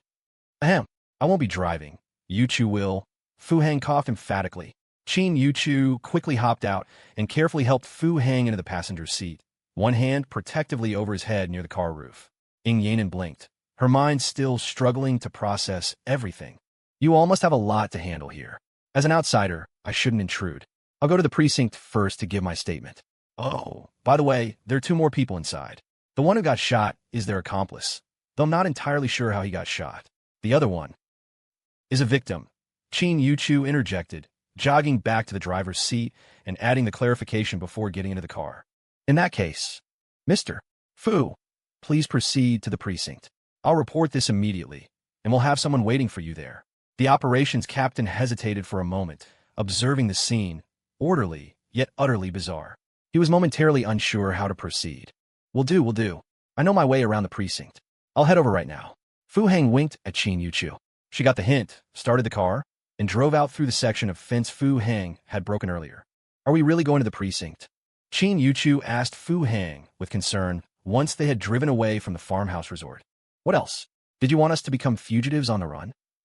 Ahem. I won't be driving. Yuchu will. Fu Hang coughed emphatically. Qin Yuchu quickly hopped out and carefully helped Fu Hang into the passenger's seat, one hand protectively over his head near the car roof. Ing Yanin blinked, her mind still struggling to process everything. You all must have a lot to handle here. As an outsider, I shouldn't intrude. I'll go to the precinct first to give my statement. Oh, by the way, there are 2 more people inside. The one who got shot is their accomplice, though I'm not entirely sure how he got shot. The other one is a victim. Qin Yuchu interjected, jogging back to the driver's seat and adding the clarification before getting into the car. In that case, Mr. Fu, please proceed to the precinct. I'll report this immediately, and we'll have someone waiting for you there. The operations captain hesitated for a moment, observing the scene, orderly, yet utterly bizarre. He was momentarily unsure how to proceed. Will do. I know my way around the precinct. I'll head over right now. Fu Hang winked at Qin Yuchu. She got the hint, started the car, and drove out through the section of fence Fu Hang had broken earlier. Are we really going to the precinct? Qin Yuchu asked Fu Hang with concern once they had driven away from the farmhouse resort. What else? Did you want us to become fugitives on the run?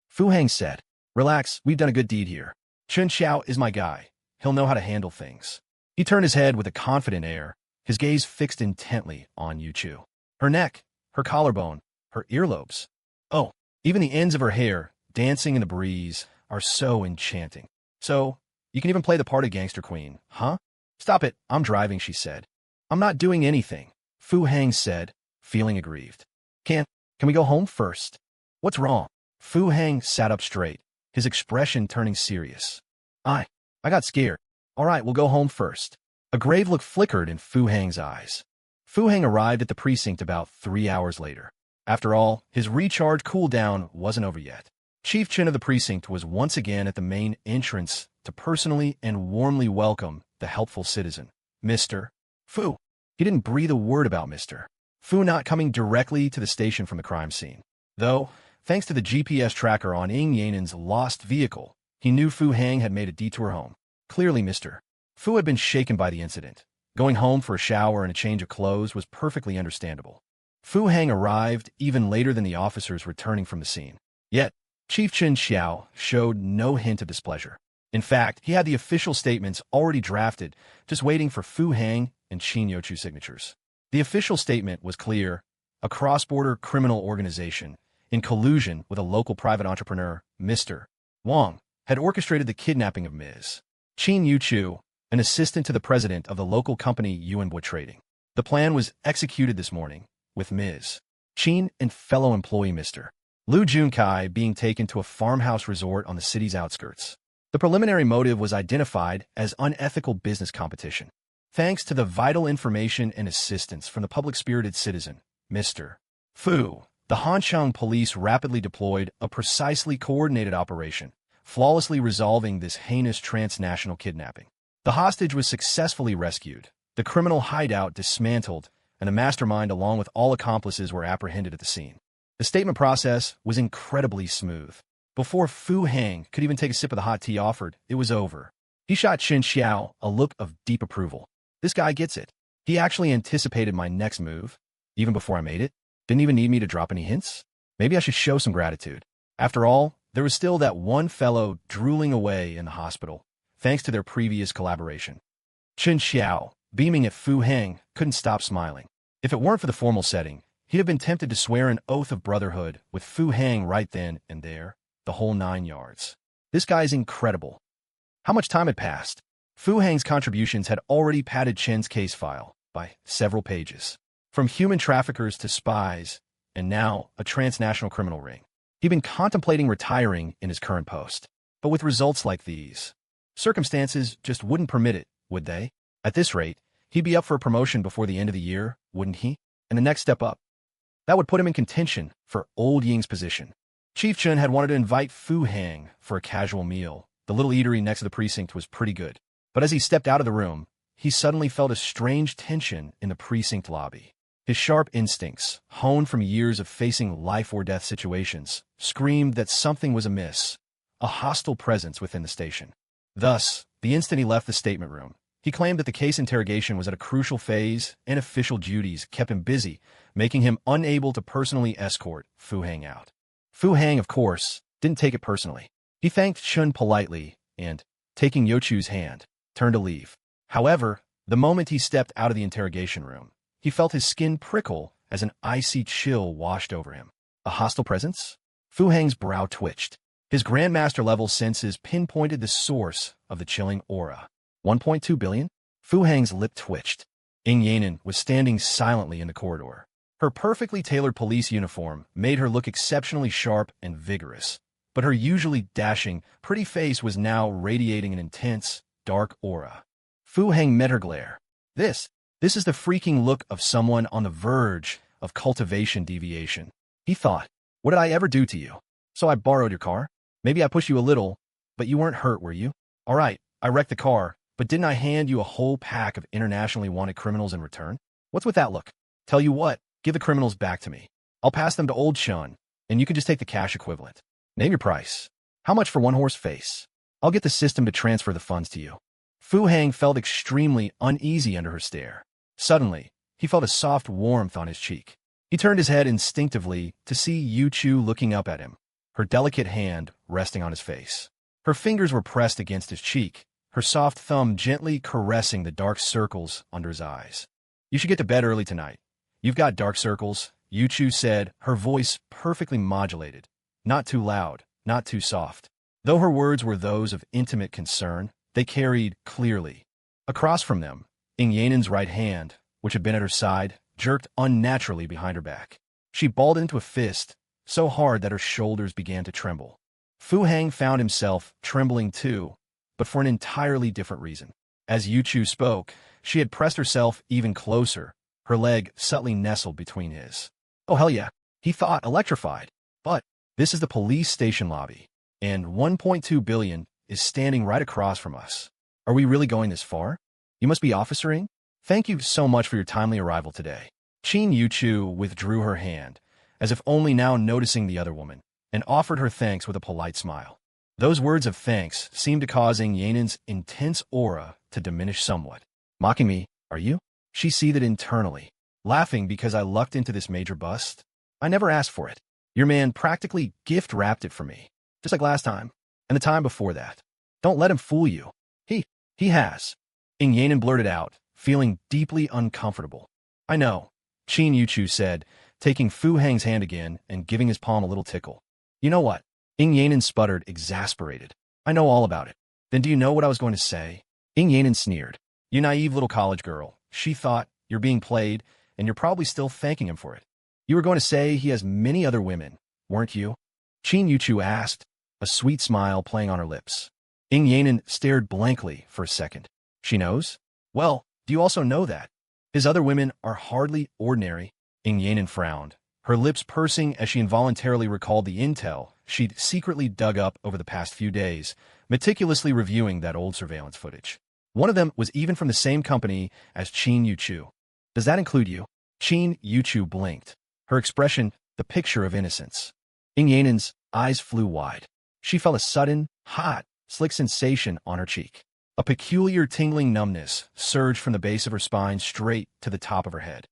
Fu Hang said, Relax, we've done a good deed here. Chun Xiao is my guy. He'll know how to handle things. He turned his head with a confident air, his gaze fixed intently on Yuchu. Her neck, her collarbone, her earlobes. Oh, even the ends of her hair, dancing in the breeze, are so enchanting. So, you can even play the part of gangster queen, huh? Stop it, I'm driving, she said. I'm not doing anything, Fu Hang said, feeling aggrieved. Can we go home first? What's wrong? Fu Hang sat up straight, his expression turning serious. I got scared. All right, we'll go home first. A grave look flickered in Fu Hang's eyes. Fu Hang arrived at the precinct about 3 hours later. After all, his recharge cooldown wasn't over yet. Chief Chen of the precinct was once again at the main entrance to personally and warmly welcome the helpful citizen. Mr. Fu. He didn't breathe a word about Mr. Fu not coming directly to the station from the crime scene. Though, thanks to the GPS tracker on Ing Yanin's lost vehicle, he knew Fu Hang had made a detour home. Clearly, Mr. Fu had been shaken by the incident. Going home for a shower and a change of clothes was perfectly understandable. Fu Hang arrived even later than the officers returning from the scene. Yet, Chief Chen Xiao showed no hint of displeasure. In fact, he had the official statements already drafted, just waiting for Fu Hang and Qin Yuchu's signatures. The official statement was clear: a cross-border criminal organization, in collusion with a local private entrepreneur, Mr. Wang, had orchestrated the kidnapping of Ms. Qin Yuchu, an assistant to the president of the local company Yuan Trading. The plan was executed this morning, with Ms. Qin and fellow employee Mr. Lu Junkai being taken to a farmhouse resort on the city's outskirts. The preliminary motive was identified as unethical business competition. thanks to the vital information and assistance from the public-spirited citizen, Mr. Fu. The Hanshang police rapidly deployed a precisely coordinated operation, flawlessly resolving this heinous transnational kidnapping. The hostage was successfully rescued, the criminal hideout dismantled, and the mastermind along with all accomplices were apprehended at the scene. The statement process was incredibly smooth. Before Fu Hang could even take a sip of the hot tea offered, it was over. He shot Shen Xiao a look of deep approval. This guy gets it. He actually anticipated my next move, even before I made it. Didn't even need me to drop any hints. Maybe I should show some gratitude. After all, there was still that one fellow drooling away in the hospital, thanks to their previous collaboration. Chen Xiao, beaming at Fu Hang, couldn't stop smiling. If it weren't for the formal setting, he'd have been tempted to swear an oath of brotherhood with Fu Hang right then and there, the whole 9 yards. This guy's incredible. How much time had passed? Fu Hang's contributions had already padded Chen's case file by several pages. From human traffickers to spies, and now a transnational criminal ring. He'd been contemplating retiring in his current post. But with results like these, circumstances just wouldn't permit it, would they? At this rate, he'd be up for a promotion before the end of the year, wouldn't he? And the next step up. That would put him in contention for Old Ying's position. Chief Chun had wanted to invite Fu Hang for a casual meal. The little eatery next to the precinct was pretty good. But as he stepped out of the room, he suddenly felt a strange tension in the precinct lobby. His sharp instincts, honed from years of facing life-or-death situations, screamed that something was amiss, a hostile presence within the station. Thus, the instant he left the statement room, he claimed that the case interrogation was at a crucial phase and official duties kept him busy, making him unable to personally escort Fu Hang out. Fu Hang, of course, didn't take it personally. He thanked Chun politely and, taking Youchu's hand, turned to leave. However, the moment he stepped out of the interrogation room, he felt his skin prickle as an icy chill washed over him. A hostile presence? Fu Hang's brow twitched. His Grandmaster-level senses pinpointed the source of the chilling aura. 1.2 billion? Fu Hang's lip twitched. Ying Yanin was standing silently in the corridor. Her perfectly tailored police uniform made her look exceptionally sharp and vigorous, but her usually dashing, pretty face was now radiating an intense, dark aura. Fu Hang met her glare. This is the freaking look of someone on the verge of cultivation deviation. He thought, what did I ever do to you? So I borrowed your car? Maybe I pushed you a little, but you weren't hurt, were you? All right, I wrecked the car, but didn't I hand you a whole pack of internationally wanted criminals in return? What's with that look? Tell you what, give the criminals back to me. I'll pass them to old Shun, and you can just take the cash equivalent. Name your price. How much for one horse face? I'll get the system to transfer the funds to you. Fu Hang felt extremely uneasy under her stare. Suddenly, he felt a soft warmth on his cheek. He turned his head instinctively to see Youchu looking up at him, her delicate hand resting on his face. Her fingers were pressed against his cheek, her soft thumb gently caressing the dark circles under his eyes. You should get to bed early tonight. You've got dark circles, Youchu said, her voice perfectly modulated. Not too loud, not too soft. Though her words were those of intimate concern, they carried clearly. Across from them, Ying Yanin's right hand, which had been at her side, jerked unnaturally behind her back. She balled it into a fist, so hard that her shoulders began to tremble. Fu Hang found himself trembling too, but for an entirely different reason. As Youchu spoke, she had pressed herself even closer, her leg subtly nestled between his. Oh hell yeah, he thought, electrified. But this is the police station lobby, and 1.2 billion is standing right across from us. Are we really going this far? You must be officering? Thank you so much for your timely arrival today. Qin Youchu withdrew her hand, as if only now noticing the other woman, and offered her thanks with a polite smile. Those words of thanks seemed to cause Ying Yanin's intense aura to diminish somewhat. Mocking me, are you? She seethed internally, laughing because I lucked into this major bust. I never asked for it. Your man practically gift-wrapped it for me, just like last time, and the time before that. Don't let him fool you. He has. Ying Yanin blurted out, feeling deeply uncomfortable. I know, Qin Youchu said, taking Fu Hang's hand again and giving his palm a little tickle. You know what? Ying Yanin sputtered, exasperated. I know all about it. Then do you know what I was going to say? Ying Yanin sneered. You naive little college girl. She thought, you're being played, and you're probably still thanking him for it. You were going to say he has many other women, weren't you? Qin Youchu asked, a sweet smile playing on her lips. Ying Yanin stared blankly for a second. She knows? Well, Do you also know that his other women are hardly ordinary? Yanin frowned, her lips pursing as she involuntarily recalled the intel she'd secretly dug up over the past few days, meticulously reviewing that old surveillance footage. One of them was even from the same company as Qin Yuchu. Does that include you? Qin Yuchu blinked, her expression the picture of innocence. Yanin's eyes flew wide. She felt a sudden, hot, slick sensation on her cheek. A peculiar tingling numbness surged from the base of her spine straight to the top of her head.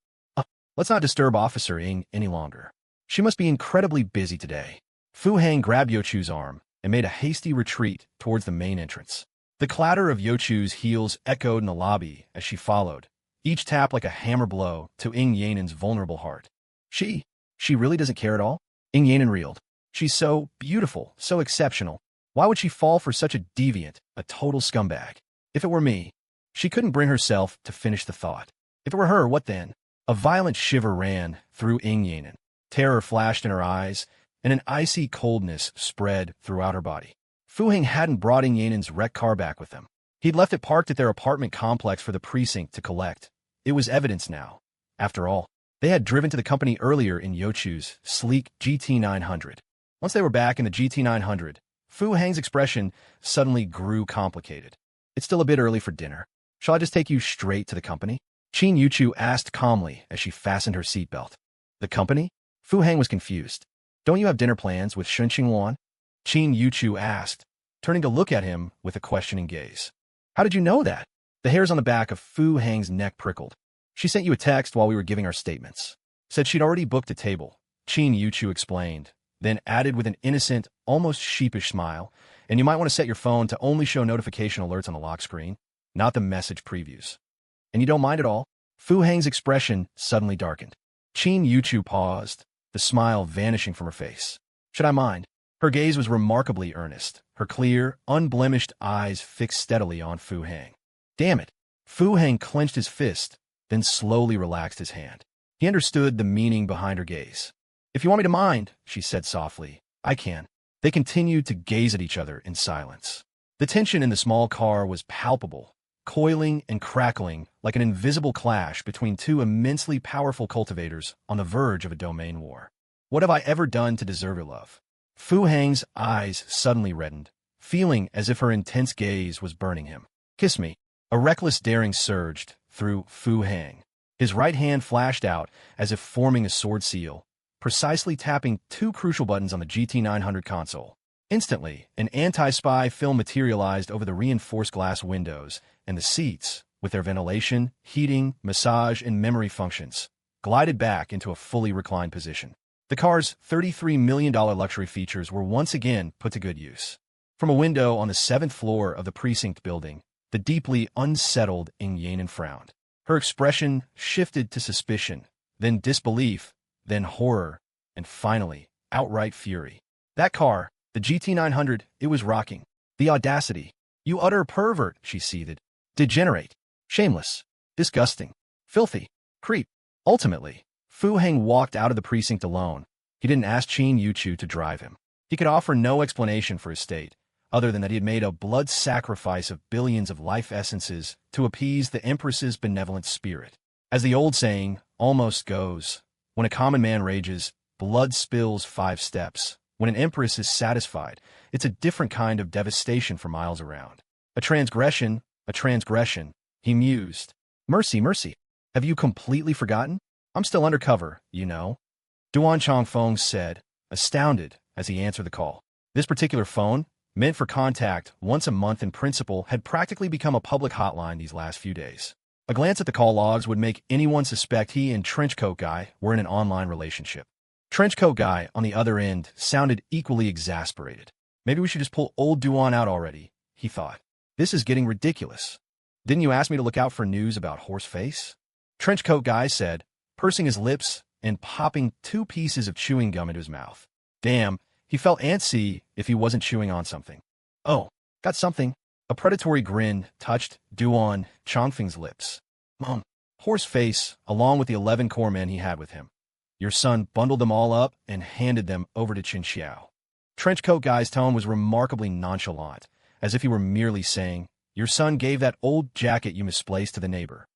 Let's not disturb Officer Ying any longer. She must be incredibly busy today. Fu Hang grabbed Yochu's arm and made a hasty retreat towards the main entrance. The clatter of Yochu's heels echoed in the lobby as she followed, each tap like a hammer blow to Yanin's vulnerable heart. She really doesn't care at all? Yanin reeled. She's so beautiful, so exceptional. Why would she fall for such a deviant, a total scumbag? If it were me, she couldn't bring herself to finish the thought. If it were her, what then? A violent shiver ran through Yanin. Terror flashed in her eyes, and an icy coldness spread throughout her body. Fu Heng hadn't brought Yanin's wrecked car back with him. He'd left it parked at their apartment complex for the precinct to collect. It was evidence now. After all, they had driven to the company earlier in Yochu's sleek GT900. Once they were back in the GT900, Fu Heng's expression suddenly grew complicated. It's still a bit early for dinner. Shall I just take you straight to the company? Qin Yuchu asked calmly as she fastened her seatbelt. The company? Fu Heng was confused. Don't you have dinner plans with Shen Qingluan? Qin Yuchu asked, turning to look at him with a questioning gaze. How did you know that? The hairs on the back of Fu Heng's neck prickled. She sent you a text while we were giving our statements. Said she'd already booked a table. Qin Yuchu explained, then added with an innocent, almost sheepish smile, and you might want to set your phone to only show notification alerts on the lock screen, not the message previews. And you don't mind at all? Fu Heng's expression suddenly darkened. Qin Yuchu paused, the smile vanishing from her face. Should I mind? Her gaze was remarkably earnest, her clear, unblemished eyes fixed steadily on Fu Heng. Damn it! Fu Heng clenched his fist, then slowly relaxed his hand. He understood the meaning behind her gaze. If you want me to mind, she said softly, I can. They continued to gaze at each other in silence. The tension in the small car was palpable, coiling and crackling like an invisible clash between two immensely powerful cultivators on the verge of a domain war. What have I ever done to deserve your love? Fu Heng's eyes suddenly reddened, feeling as if her intense gaze was burning him. Kiss me. A reckless daring surged through Fu Heng. His right hand flashed out as if forming a sword seal, precisely tapping two crucial buttons on the GT900 console. Instantly, an anti-spy film materialized over the reinforced glass windows, and the seats, with their ventilation, heating, massage, and memory functions, glided back into a fully reclined position. The car's $33 million luxury features were once again put to good use. From a window on the 7th floor of the precinct building, the deeply unsettled Yanin frowned. Her expression shifted to suspicion, then disbelief, then horror, and finally, outright fury. That car, the GT900, it was rocking. The audacity. You utter pervert, she seethed. Degenerate. Shameless. Disgusting. Filthy. Creep. Ultimately, Fu Heng walked out of the precinct alone. He didn't ask Qin Yuchu to drive him. He could offer no explanation for his state, other than that he had made a blood sacrifice of billions of life essences to appease the Empress's benevolent spirit. As the old saying almost goes, when a common man rages, blood spills 5 steps. When an empress is satisfied, it's a different kind of devastation for miles around. A transgression, he mused. Mercy, mercy. Have you completely forgotten? I'm still undercover, you know. Duan Chongfeng said, astounded as he answered the call. This particular phone, meant for contact once a month in principle, had practically become a public hotline these last few days. A glance at the call logs would make anyone suspect he and Trenchcoat Guy were in an online relationship. Trenchcoat Guy, on the other end, sounded equally exasperated. Maybe we should just pull old Duan out already, he thought. This is getting ridiculous. Didn't you ask me to look out for news about Horseface? Trenchcoat Guy said, pursing his lips and popping 2 pieces of chewing gum into his mouth. Damn, he felt antsy if he wasn't chewing on something. Oh, got something. A predatory grin touched Duan Chongfeng's lips. Horseface, along with the 11 core men he had with him. Your son bundled them all up and handed them over to Qin Xiao. Trenchcoat Guy's tone was remarkably nonchalant, as if he were merely saying, your son gave that old jacket you misplaced to the neighbor.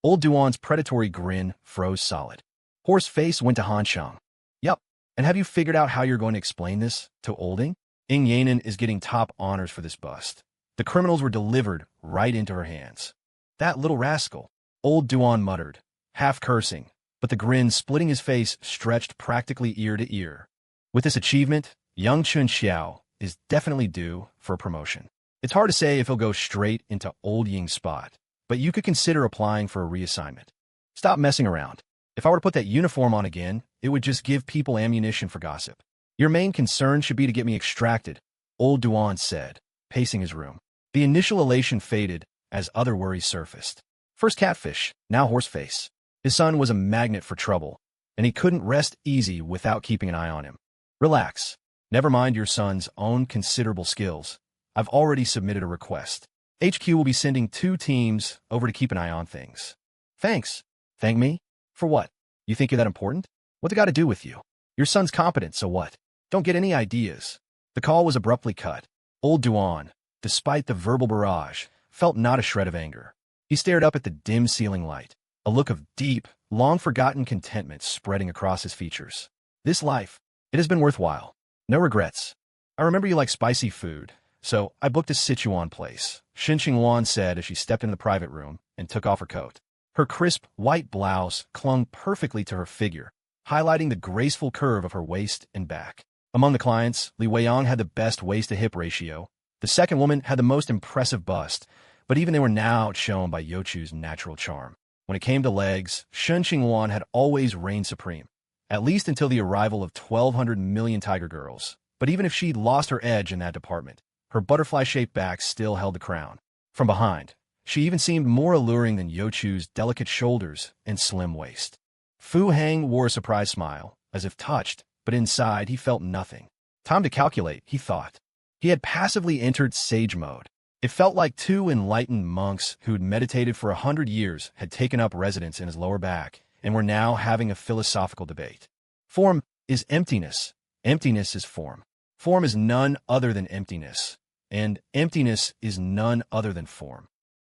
Old Duan's predatory grin froze solid. Horse face went to Han Shang. Yup, and have you figured out how you're going to explain this to Olding? Ing Yanan is getting top honors for this bust. The criminals were delivered right into her hands. That little rascal, Old Duan muttered, half cursing, but the grin splitting his face stretched practically ear to ear. With this achievement, young Chun Xiao is definitely due for a promotion. It's hard to say if he'll go straight into Old Ying's spot, but you could consider applying for a reassignment. Stop messing around. If I were to put that uniform on again, it would just give people ammunition for gossip. Your main concern should be to get me extracted, Old Duan said, pacing his room. The initial elation faded as other worries surfaced. First Catfish, now Horseface. His son was a magnet for trouble, and he couldn't rest easy without keeping an eye on him. Relax. Never mind your son's own considerable skills. I've already submitted a request. HQ will be sending 2 teams over to keep an eye on things. Thanks. Thank me? For what? You think you're that important? What's it got to do with you? Your son's competent, so what? Don't get any ideas. The call was abruptly cut. Old Duan, despite the verbal barrage, felt not a shred of anger. He stared up at the dim ceiling light, a look of deep, long-forgotten contentment spreading across his features. This life, it has been worthwhile. No regrets. I remember you like spicy food, so I booked a Sichuan place, Shen Qingluan said as she stepped into the private room and took off her coat. Her crisp, white blouse clung perfectly to her figure, highlighting the graceful curve of her waist and back. Among the clients, Li Weiyang had the best waist-to-hip ratio. The second woman had the most impressive bust, but even they were now outshone by Youchu's natural charm. When it came to legs, Shen Qingluan had always reigned supreme, at least until the arrival of 1,200 million tiger girls. But even if she'd lost her edge in that department, her butterfly-shaped back still held the crown. From behind, she even seemed more alluring than Youchu's delicate shoulders and slim waist. Fu Hang wore a surprised smile, as if touched, but inside he felt nothing. Time to calculate, he thought. He had passively entered sage mode. It felt like 2 enlightened monks who'd meditated for 100 years had taken up residence in his lower back and were now having a philosophical debate. Form is emptiness. Emptiness is form. Form is none other than emptiness, and emptiness is none other than form.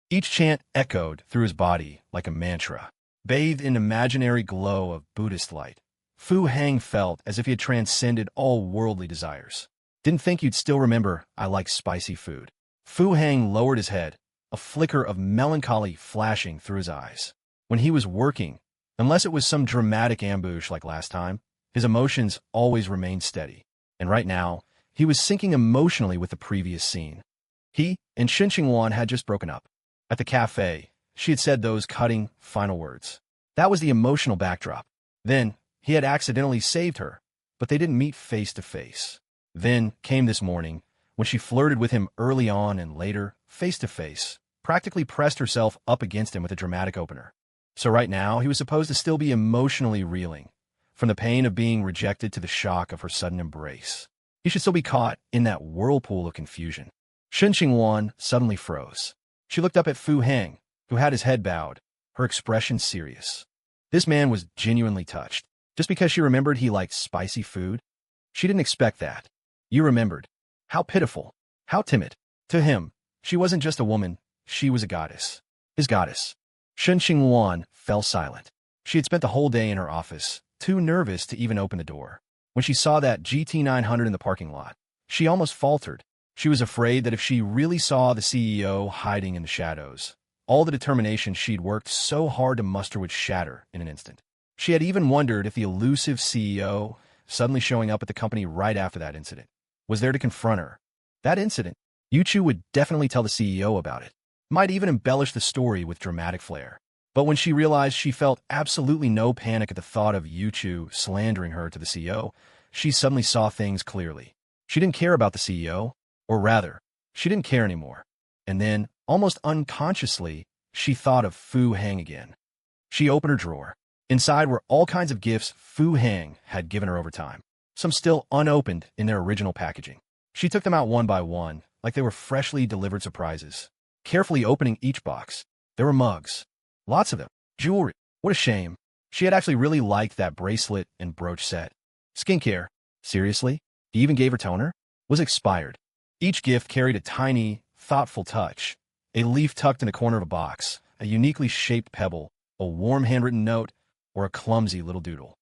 Each chant echoed through his body like a mantra. Bathed in imaginary glow of Buddhist light, Fu Hang felt as if he had transcended all worldly desires. Didn't think you'd still remember I like spicy food. Fu Hang lowered his head, a flicker of melancholy flashing through his eyes. When he was working, unless it was some dramatic ambush like last time, his emotions always remained steady. And right now, he was sinking emotionally with the previous scene. He and Shen Qingluan had just broken up. At the cafe, she had said those cutting, final words. That was the emotional backdrop. Then, he had accidentally saved her, but they didn't meet face to face. Then came this morning, when she flirted with him early on and later, face to face, practically pressed herself up against him with a dramatic opener. So right now, he was supposed to still be emotionally reeling, from the pain of being rejected to the shock of her sudden embrace. He should still be caught in that whirlpool of confusion. Shen Qingluan suddenly froze. She looked up at Fu Hang, who had his head bowed, her expression serious. This man was genuinely touched. Just because she remembered he liked spicy food? She didn't expect that. You remembered. How pitiful. How timid. To him, she wasn't just a woman, she was a goddess. His goddess. Shen Qingluan fell silent. She had spent the whole day in her office, too nervous to even open the door. When she saw that GT900 in the parking lot, she almost faltered. She was afraid that if she really saw the CEO hiding in the shadows, all the determination she'd worked so hard to muster would shatter in an instant. She had even wondered if the elusive CEO, suddenly showing up at the company right after that incident, was there to confront her. That incident, Youchu would definitely tell the CEO about it, might even embellish the story with dramatic flair. But when she realized she felt absolutely no panic at the thought of Youchu slandering her to the CEO, she suddenly saw things clearly. She didn't care about the CEO, or rather, she didn't care anymore. And then, almost unconsciously, she thought of Fu Hang again. She opened her drawer. Inside were all kinds of gifts Fu Hang had given her over time, some still unopened in their original packaging. She took them out one by one, like they were freshly delivered surprises. Carefully opening each box, there were mugs. Lots of them. Jewelry. What a shame. She had actually really liked that bracelet and brooch set. Skincare. Seriously? He even gave her toner? Was expired. Each gift carried a tiny, thoughtful touch. A leaf tucked in a corner of a box, a uniquely shaped pebble, a warm handwritten note, or a clumsy little doodle.